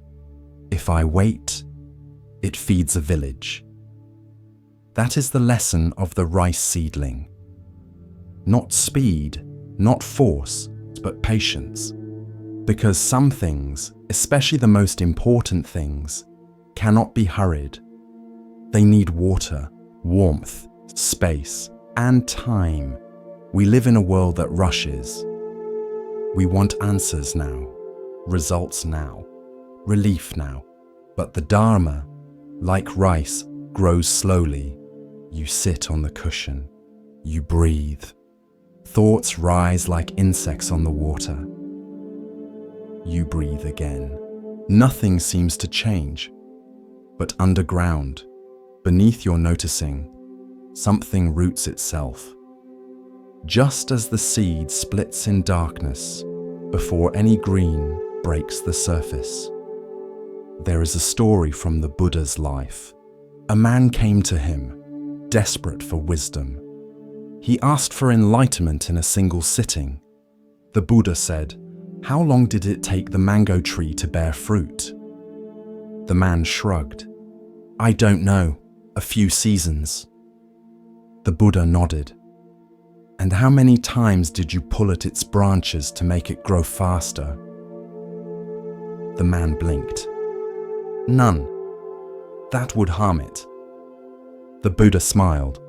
"If I wait, it feeds a village." That is the lesson of the rice seedling. Not speed, not force, but patience. Because some things, especially the most important things, cannot be hurried. They need water, warmth, space, and time. We live in a world that rushes. We want answers now, results now, relief now. But the Dharma, like rice, grows slowly. You sit on the cushion. You breathe. Thoughts rise like insects on the water. You breathe again. Nothing seems to change. But underground, beneath your noticing, something roots itself. Just as the seed splits in darkness before any green breaks the surface. There is a story from the Buddha's life. A man came to him, desperate for wisdom. He asked for enlightenment in a single sitting. The Buddha said, "How long did it take the mango tree to bear fruit?" The man shrugged. "I don't know, a few seasons." The Buddha nodded. "And how many times did you pull at its branches to make it grow faster?" The man blinked. "None. That would harm it." The Buddha smiled.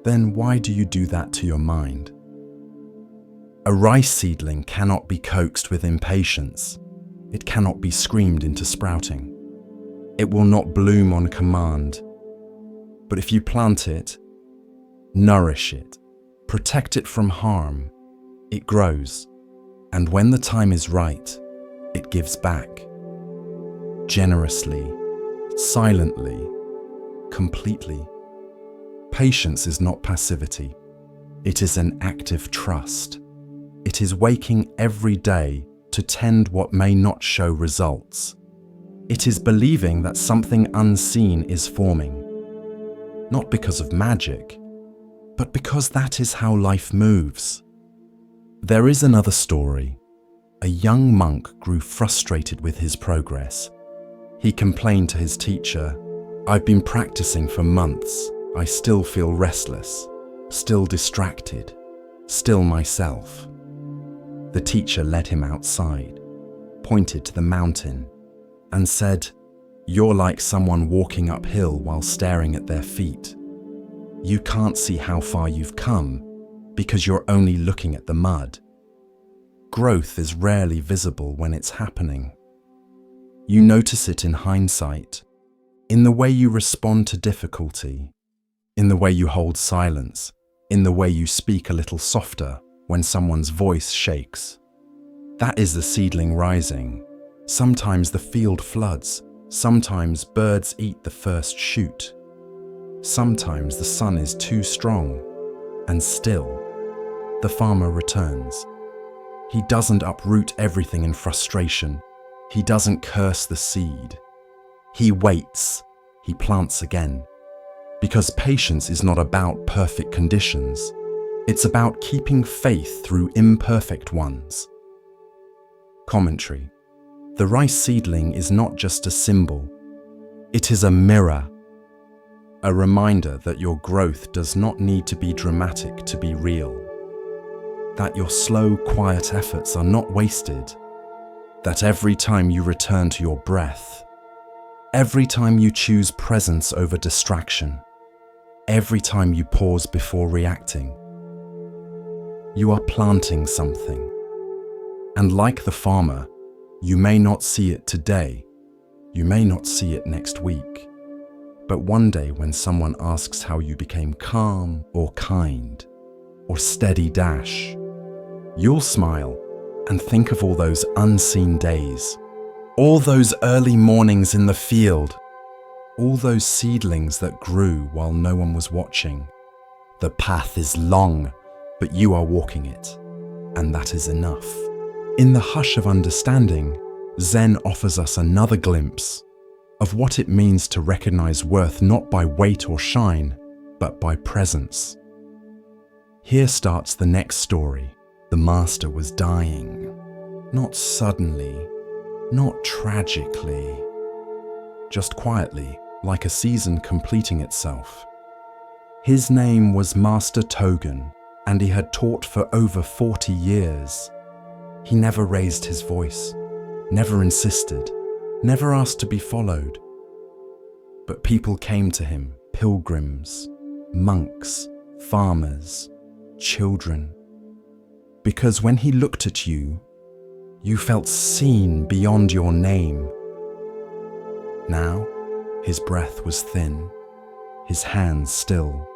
"Then why do you do that to your mind?" A rice seedling cannot be coaxed with impatience. It cannot be screamed into sprouting. It will not bloom on command. But if you plant it, nourish it, protect it from harm, it grows. And when the time is right, it gives back. Generously, silently, completely. Patience is not passivity. It is an active trust. It is waking every day to tend what may not show results. It is believing that something unseen is forming. Not because of magic, but because that is how life moves. There is another story. A young monk grew frustrated with his progress. He complained to his teacher, "I've been practicing for months. I still feel restless, still distracted, still myself." The teacher led him outside, pointed to the mountain, and said, "You're like someone walking uphill while staring at their feet. You can't see how far you've come because you're only looking at the mud. Growth is rarely visible when it's happening. You notice it in hindsight, in the way you respond to difficulty, in the way you hold silence, in the way you speak a little softer when someone's voice shakes. That is the seedling rising. Sometimes the field floods, sometimes birds eat the first shoot. Sometimes the sun is too strong, and still, the farmer returns. He doesn't uproot everything in frustration. He doesn't curse the seed. He waits. He plants again. Because patience is not about perfect conditions. It's about keeping faith through imperfect ones. Commentary. The rice seedling is not just a symbol. It is a mirror. A reminder that your growth does not need to be dramatic to be real. That your slow, quiet efforts are not wasted. That every time you return to your breath, every time you choose presence over distraction, every time you pause before reacting, you are planting something. And like the farmer, you may not see it today, you may not see it next week, but one day when someone asks how you became calm or kind or steady dash, you'll smile and think of all those unseen days, all those early mornings in the field, all those seedlings that grew while no one was watching. The path is long, but you are walking it, and that is enough. In the hush of understanding, Zen offers us another glimpse of what it means to recognize worth not by weight or shine, but by presence. Here starts the next story. The master was dying. Not suddenly, not tragically, just quietly, like a season completing itself. His name was Master Togen, and he had taught for over 40 years. He never raised his voice, never insisted, never asked to be followed. But people came to him, pilgrims, monks, farmers, children. Because when he looked at you, you felt seen beyond your name. Now, his breath was thin, his hands still,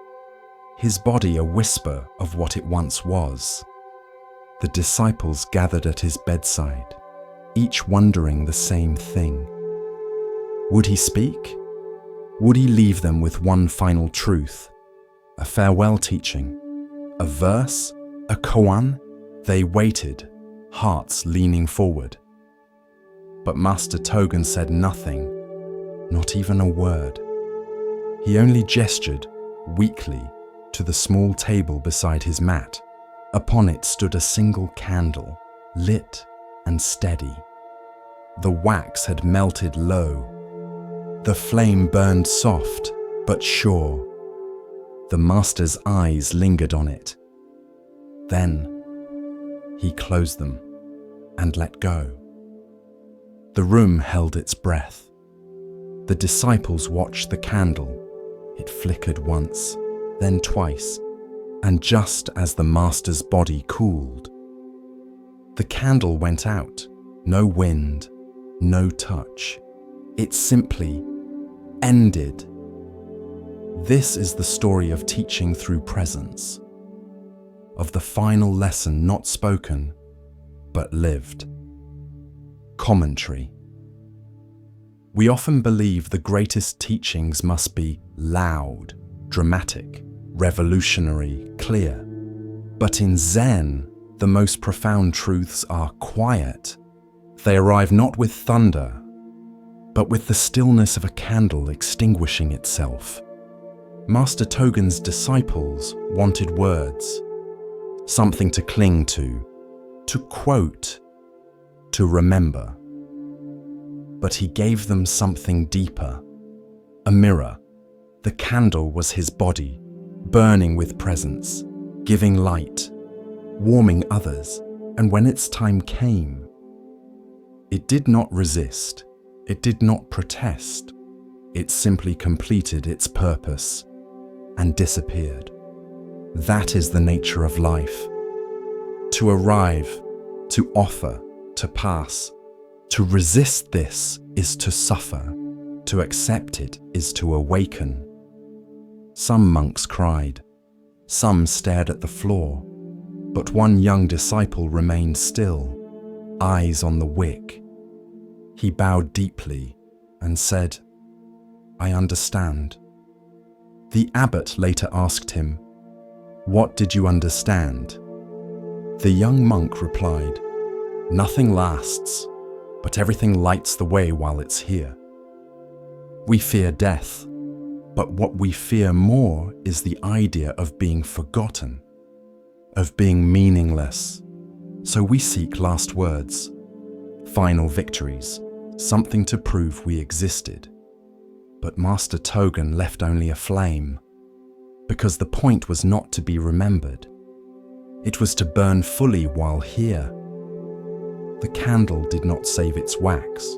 his body a whisper of what it once was. The disciples gathered at his bedside, each wondering the same thing. Would he speak? Would he leave them with one final truth? A farewell teaching? A verse? A koan? They waited, hearts leaning forward. But Master Togen said nothing, not even a word. He only gestured, weakly, to the small table beside his mat. Upon it stood a single candle, lit and steady. The wax had melted low. The flame burned soft but sure. The master's eyes lingered on it. Then he closed them and let go. The room held its breath. The disciples watched the candle. It flickered once, then twice, and just as the master's body cooled, the candle went out. No wind, no touch. It simply ended. This is the story of teaching through presence, of the final lesson not spoken, but lived. Commentary. We often believe the greatest teachings must be loud, dramatic, revolutionary, clear. But in Zen, the most profound truths are quiet. They arrive not with thunder, but with the stillness of a candle extinguishing itself. Master Togen's disciples wanted words, something to cling to, to quote, to remember. But he gave them something deeper, a mirror. The candle was his body, burning with presence, giving light, warming others, and when its time came, it did not resist, it did not protest, it simply completed its purpose and disappeared. That is the nature of life. To arrive, to offer, to pass. To resist this is to suffer. To accept it is to awaken. Some monks cried. Some stared at the floor. But one young disciple remained still, eyes on the wick. He bowed deeply and said, "I understand." The abbot later asked him, "What did you understand?" The young monk replied, "Nothing lasts, but everything lights the way while it's here." We fear death, but what we fear more is the idea of being forgotten, of being meaningless. So we seek last words, final victories, something to prove we existed. But Master Togen left only a flame, because the point was not to be remembered. It was to burn fully while here. The candle did not save its wax,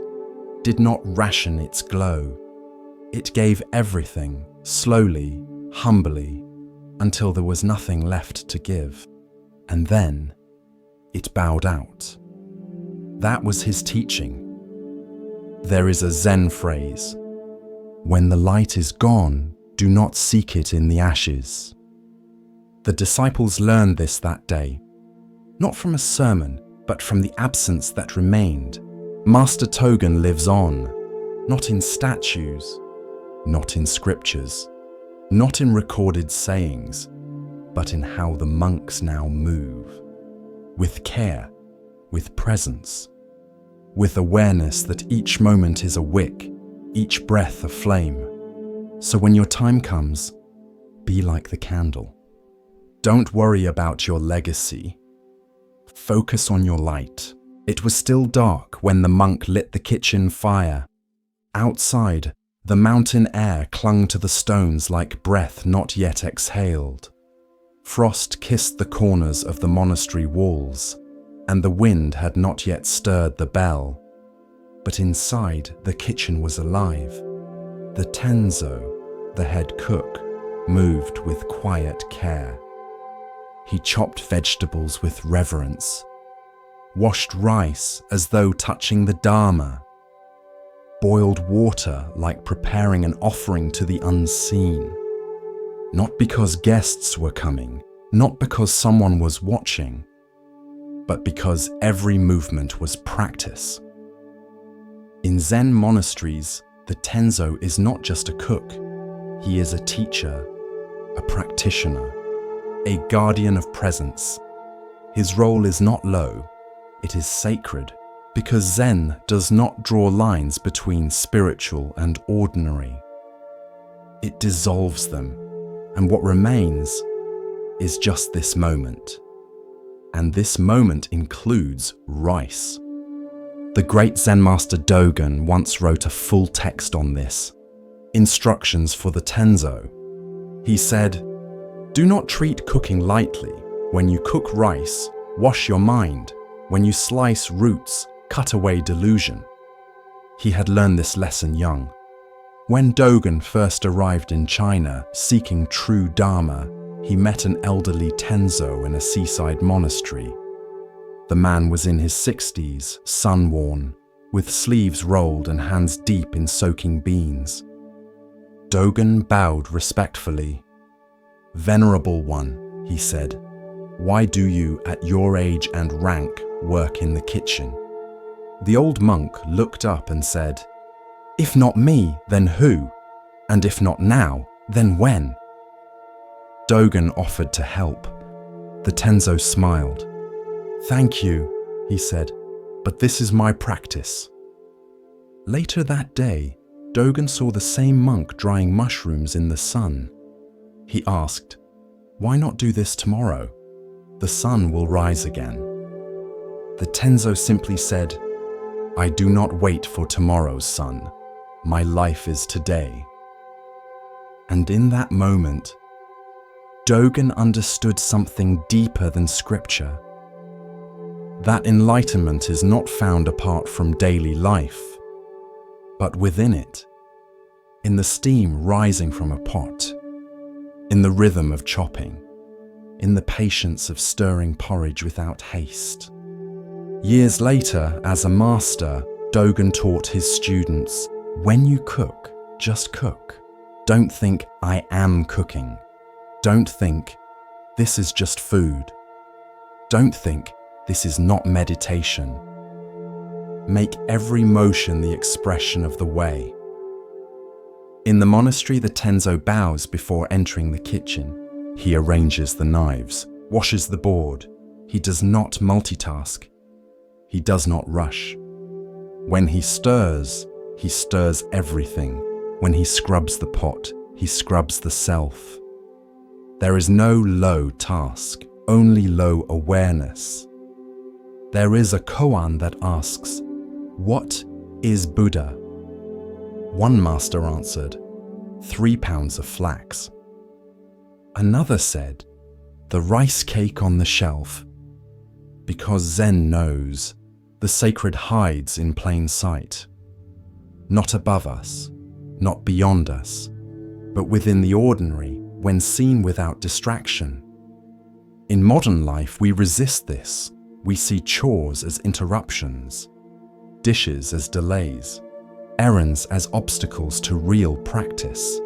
did not ration its glow. It gave everything, slowly, humbly, until there was nothing left to give. And then it bowed out. That was his teaching. There is a Zen phrase, "When the light is gone, do not seek it in the ashes." The disciples learned this that day, not from a sermon, but from the absence that remained. Master Togen lives on, not in statues, not in scriptures, not in recorded sayings, but in how the monks now move. With care, with presence, with awareness that each moment is a wick, each breath a flame. So when your time comes, be like the candle. Don't worry about your legacy. Focus on your light. It was still dark when the monk lit the kitchen fire. Outside, the mountain air clung to the stones like breath not yet exhaled. Frost kissed the corners of the monastery walls, and the wind had not yet stirred the bell. But inside, the kitchen was alive. The Tenzo, the head cook, moved with quiet care. He chopped vegetables with reverence, washed rice as though touching the Dharma, boiled water like preparing an offering to the unseen. Not because guests were coming, not because someone was watching, but because every movement was practice. In Zen monasteries, the Tenzo is not just a cook. He is a teacher, a practitioner, a guardian of presence. His role is not low, it is sacred, because Zen does not draw lines between spiritual and ordinary. It dissolves them, and what remains is just this moment. And this moment includes rice. The great Zen master Dogen once wrote a full text on this, instructions for the Tenzo. He said, "Do not treat cooking lightly. When you cook rice, wash your mind. When you slice roots, cut away delusion." He had learned this lesson young. When Dogen first arrived in China seeking true Dharma, he met an elderly Tenzo in a seaside monastery. The man was in his 60s, sun-worn, with sleeves rolled and hands deep in soaking beans. Dogen bowed respectfully. "Venerable one," he said, "why do you, at your age and rank, work in the kitchen?" The old monk looked up and said, "If not me, then who? And if not now, then when?" Dogen offered to help. The Tenzo smiled. "Thank you," he said, "but this is my practice." Later that day, Dogen saw the same monk drying mushrooms in the sun. He asked, "Why not do this tomorrow? The sun will rise again." The Tenzo simply said, "I do not wait for tomorrow, son. My life is today." And in that moment, Dogen understood something deeper than scripture. That enlightenment is not found apart from daily life, but within it, in the steam rising from a pot, in the rhythm of chopping, in the patience of stirring porridge without haste. Years later, as a master, Dogen taught his students, when you cook, just cook. Don't think, I am cooking. Don't think, this is just food. Don't think, this is not meditation. Make every motion the expression of the way. In the monastery, the Tenzo bows before entering the kitchen. He arranges the knives, washes the board. He does not multitask. He does not rush. When he stirs everything. When he scrubs the pot, he scrubs the self. There is no low task, only low awareness. There is a koan that asks, "What is Buddha?" One master answered, 3 pounds of flax. Another said, "The rice cake on the shelf." Because Zen knows, the sacred hides in plain sight. Not above us, not beyond us, but within the ordinary when seen without distraction. In modern life, we resist this. We see chores as interruptions, dishes as delays, errands as obstacles to real practice.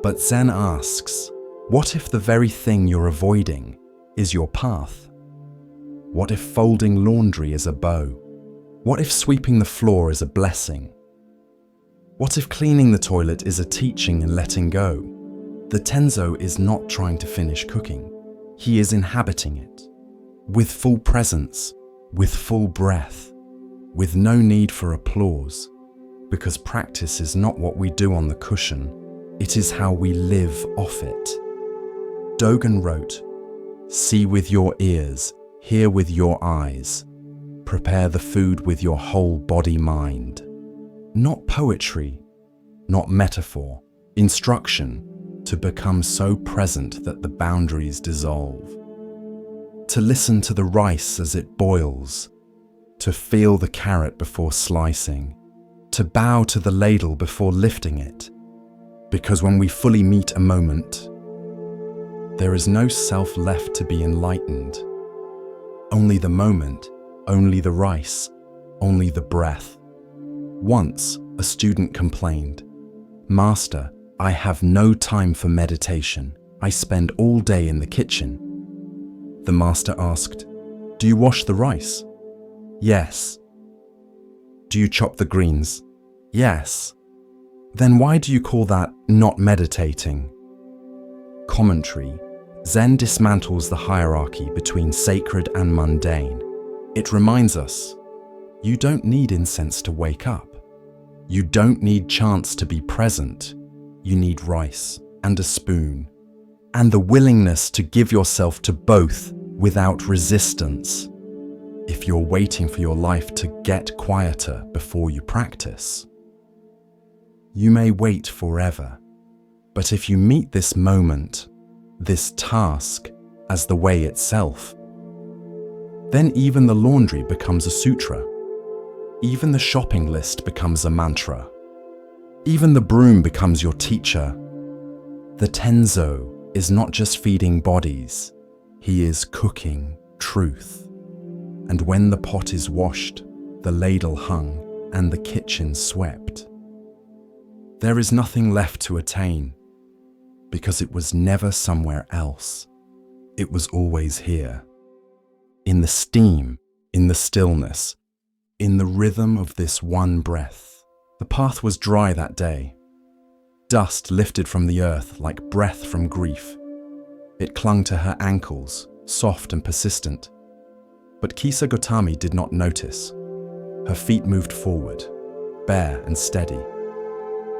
But Zen asks, what if the very thing you're avoiding is your path? What if folding laundry is a bow? What if sweeping the floor is a blessing? What if cleaning the toilet is a teaching and letting go? The Tenzo is not trying to finish cooking. He is inhabiting it. With full presence, with full breath, with no need for applause, because practice is not what we do on the cushion, it is how we live off it. Dogen wrote, "See with your ears, hear with your eyes, prepare the food with your whole body-mind." Not poetry, not metaphor, instruction to become so present that the boundaries dissolve. To listen to the rice as it boils, to feel the carrot before slicing, to bow to the ladle before lifting it, because when we fully meet a moment, there is no self left to be enlightened. Only the moment, only the rice, only the breath. Once, a student complained, "Master, I have no time for meditation. I spend all day in the kitchen." The master asked, "Do you wash the rice?" "Yes." "Do you chop the greens?" "Yes." "Then why do you call that not meditating?" Commentary. Zen dismantles the hierarchy between sacred and mundane. It reminds us, you don't need incense to wake up. You don't need chants to be present. You need rice and a spoon, and the willingness to give yourself to both without resistance. If you're waiting for your life to get quieter before you practice, you may wait forever. But if you meet this moment, this task, as the way itself, then even the laundry becomes a sutra. Even the shopping list becomes a mantra. Even the broom becomes your teacher. The Tenzo is not just feeding bodies, he is cooking truth. And when the pot is washed, the ladle hung, and the kitchen swept, there is nothing left to attain, because it was never somewhere else. It was always here. In the steam, in the stillness, in the rhythm of this one breath. The path was dry that day. Dust lifted from the earth like breath from grief. It clung to her ankles, soft and persistent. But Kisa Gotami did not notice. Her feet moved forward, bare and steady.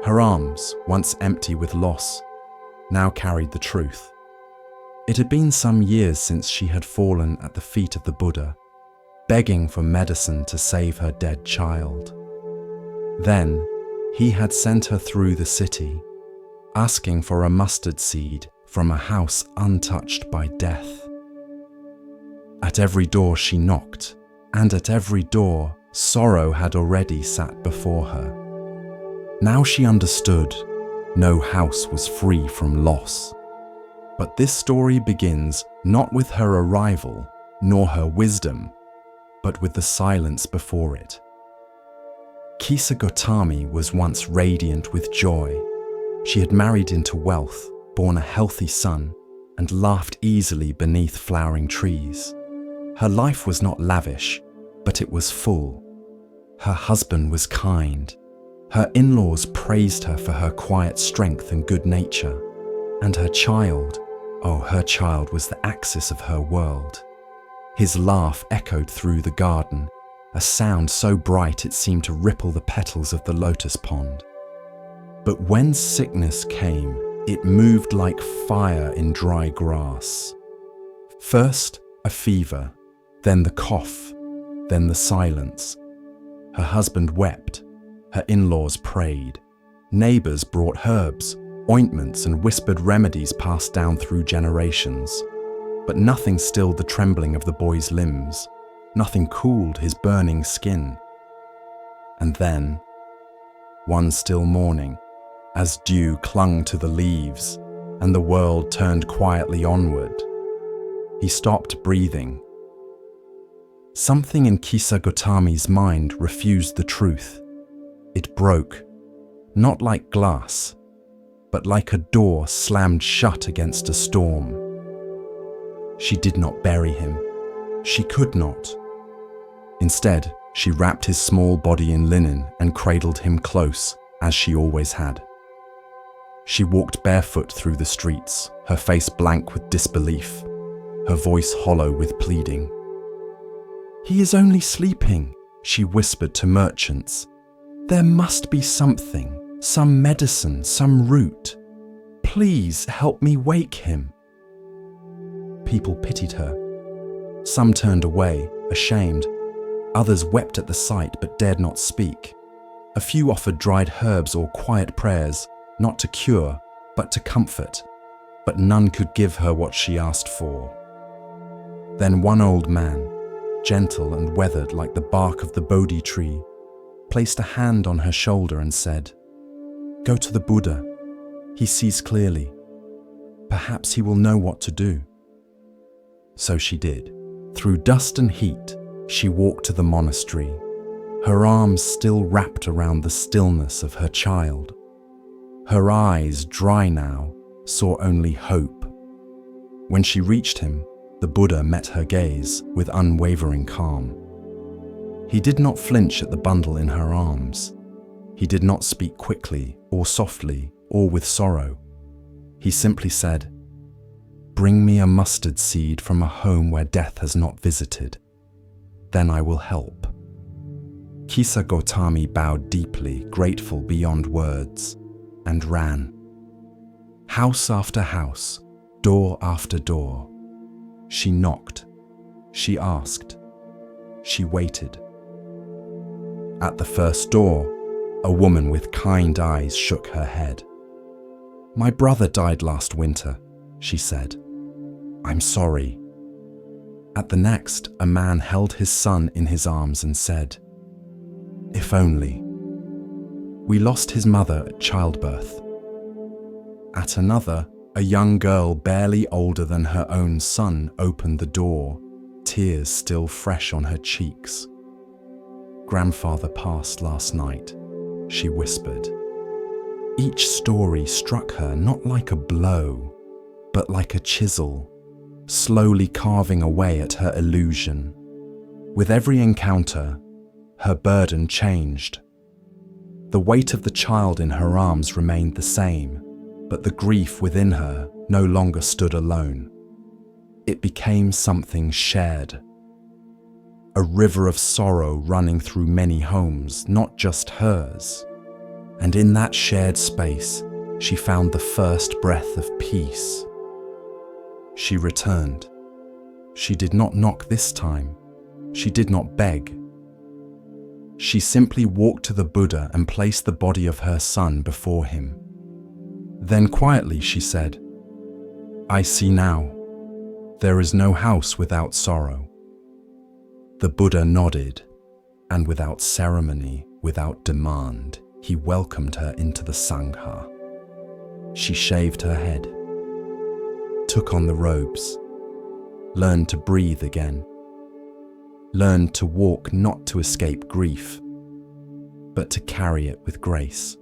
Her arms, once empty with loss, now carried the truth. It had been some years since she had fallen at the feet of the Buddha, begging for medicine to save her dead child. Then, he had sent her through the city, asking for a mustard seed from a house untouched by death. At every door she knocked, and at every door sorrow had already sat before her. Now she understood no house was free from loss. But this story begins not with her arrival, nor her wisdom, but with the silence before it. Kisa Gotami was once radiant with joy. She had married into wealth, borne a healthy son, and laughed easily beneath flowering trees. Her life was not lavish, but it was full. Her husband was kind. Her in-laws praised her for her quiet strength and good nature. And her child was the axis of her world. His laugh echoed through the garden, a sound so bright it seemed to ripple the petals of the lotus pond. But when sickness came, it moved like fire in dry grass. First, a fever, then the cough, then the silence. Her husband wept, her in-laws prayed. Neighbors brought herbs, ointments, and whispered remedies passed down through generations. But nothing stilled the trembling of the boy's limbs. Nothing cooled his burning skin. And then, one still morning, as dew clung to the leaves and the world turned quietly onward, he stopped breathing. Something in Kisa Gotami's mind refused the truth. It broke, not like glass, but like a door slammed shut against a storm. She did not bury him. She could not. Instead, she wrapped his small body in linen and cradled him close, as she always had. She walked barefoot through the streets, her face blank with disbelief, her voice hollow with pleading. "He is only sleeping," she whispered to merchants. "There must be something, some medicine, some root. Please help me wake him." People pitied her. Some turned away, ashamed. Others wept at the sight but dared not speak. A few offered dried herbs or quiet prayers, not to cure, but to comfort. But none could give her what she asked for. Then one old man, gentle and weathered like the bark of the Bodhi tree, placed a hand on her shoulder and said, "Go to the Buddha. He sees clearly. Perhaps he will know what to do." So she did. Through dust and heat, she walked to the monastery, her arms still wrapped around the stillness of her child. Her eyes, dry now, saw only hope. When she reached him, the Buddha met her gaze with unwavering calm. He did not flinch at the bundle in her arms. He did not speak quickly or softly or with sorrow. He simply said, "Bring me a mustard seed from a home where death has not visited. Then I will help." Kisa Gotami bowed deeply, grateful beyond words, and ran. House after house, door after door. She knocked. She asked. She waited. At the first door, a woman with kind eyes shook her head. "My brother died last winter," she said. "I'm sorry." At the next, a man held his son in his arms and said, "If only. We lost his mother at childbirth." At another, a young girl barely older than her own son opened the door, tears still fresh on her cheeks. "Grandfather passed last night," she whispered. Each story struck her not like a blow, but like a chisel, slowly carving away at her illusion. With every encounter, her burden changed. The weight of the child in her arms remained the same, but the grief within her no longer stood alone. It became something shared. A river of sorrow running through many homes, not just hers. And in that shared space, she found the first breath of peace. She returned. She did not knock this time. She did not beg. She simply walked to the Buddha and placed the body of her son before him. Then quietly she said, "I see now. There is no house without sorrow." The Buddha nodded, and without ceremony, without demand, he welcomed her into the Sangha. She shaved her head, took on the robes, learned to breathe again, learned to walk not to escape grief, but to carry it with grace.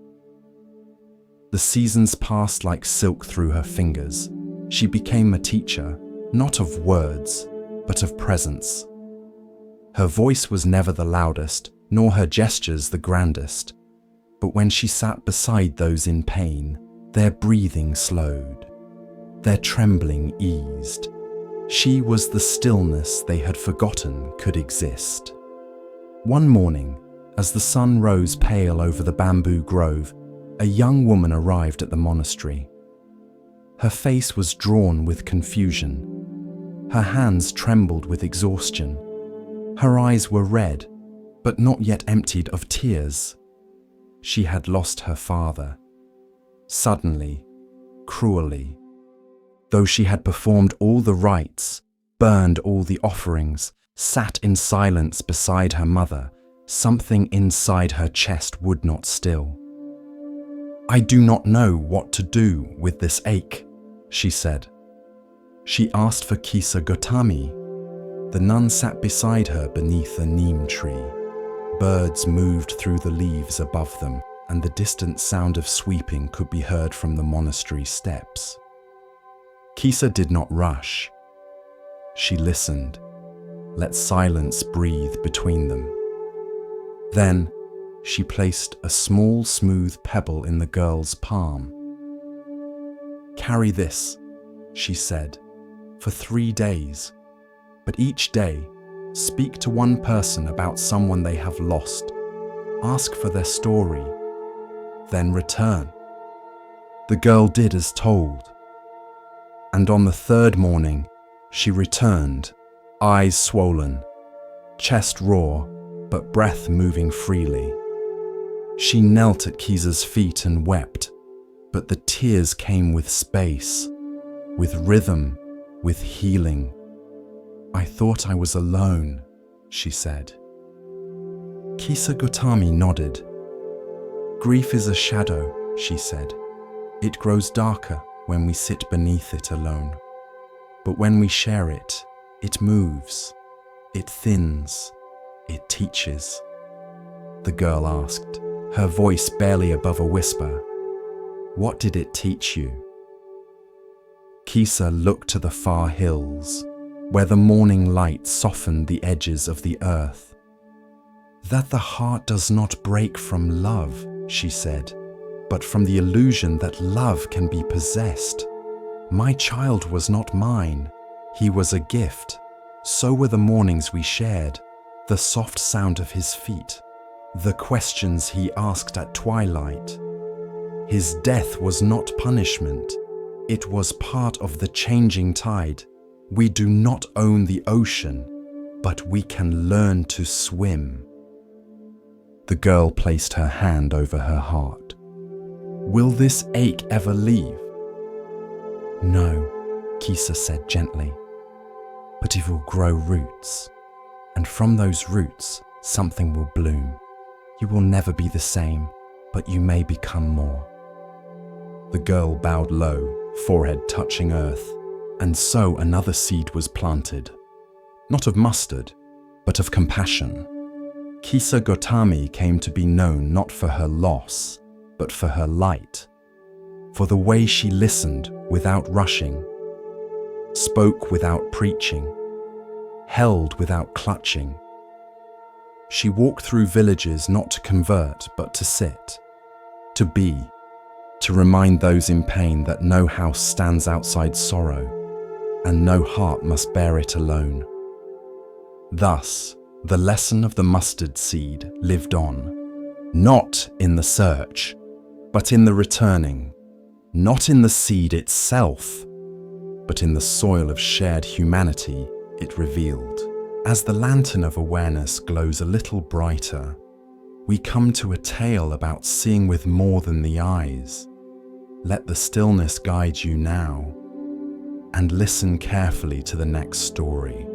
The seasons passed like silk through her fingers. She became a teacher, not of words, but of presence. Her voice was never the loudest, nor her gestures the grandest, but when she sat beside those in pain, their breathing slowed, their trembling eased. She was the stillness they had forgotten could exist. One morning, as the sun rose pale over the bamboo grove, a young woman arrived at the monastery. Her face was drawn with confusion. Her hands trembled with exhaustion. Her eyes were red, but not yet emptied of tears. She had lost her father. Suddenly, cruelly. Though she had performed all the rites, burned all the offerings, sat in silence beside her mother, something inside her chest would not still. "I do not know what to do with this ache," she said. She asked for Kisa Gotami. The nun sat beside her beneath a neem tree. Birds moved through the leaves above them, and the distant sound of sweeping could be heard from the monastery steps. Kisa did not rush. She listened, let silence breathe between them. Then she placed a small, smooth pebble in the girl's palm. "Carry this," she said, "for 3 days. But each day, speak to one person about someone they have lost. Ask for their story. Then return." The girl did as told. And on the 3rd morning, she returned, eyes swollen, chest raw, but breath moving freely. She knelt at Kisa's feet and wept, but the tears came with space, with rhythm, with healing. "I thought I was alone," she said. Kisa Gotami nodded. "Grief is a shadow," she said. "It grows darker when we sit beneath it alone. But when we share it, it moves, it thins, it teaches." The girl asked, her voice barely above a whisper, "What did it teach you?" Kisa looked to the far hills, where the morning light softened the edges of the earth. "That the heart does not break from love," she said, "but from the illusion that love can be possessed. My child was not mine. He was a gift. So were the mornings we shared, the soft sound of his feet, the questions he asked at twilight. His death was not punishment. It was part of the changing tide. We do not own the ocean, but we can learn to swim." The girl placed her hand over her heart. "Will this ache ever leave?" "No," Kisa said gently, "but it will grow roots, and from those roots something will bloom. You will never be the same, but you may become more." The girl bowed low, forehead touching earth, and so another seed was planted, not of mustard, but of compassion. Kisa Gotami came to be known not for her loss, but for her light, for the way she listened without rushing, spoke without preaching, held without clutching. She walked through villages not to convert, but to sit, to be, to remind those in pain that no house stands outside sorrow, and no heart must bear it alone. Thus, the lesson of the mustard seed lived on, not in the search, but in the returning, not in the seed itself, but in the soil of shared humanity it revealed. As the lantern of awareness glows a little brighter, we come to a tale about seeing with more than the eyes. Let the stillness guide you now, and listen carefully to the next story.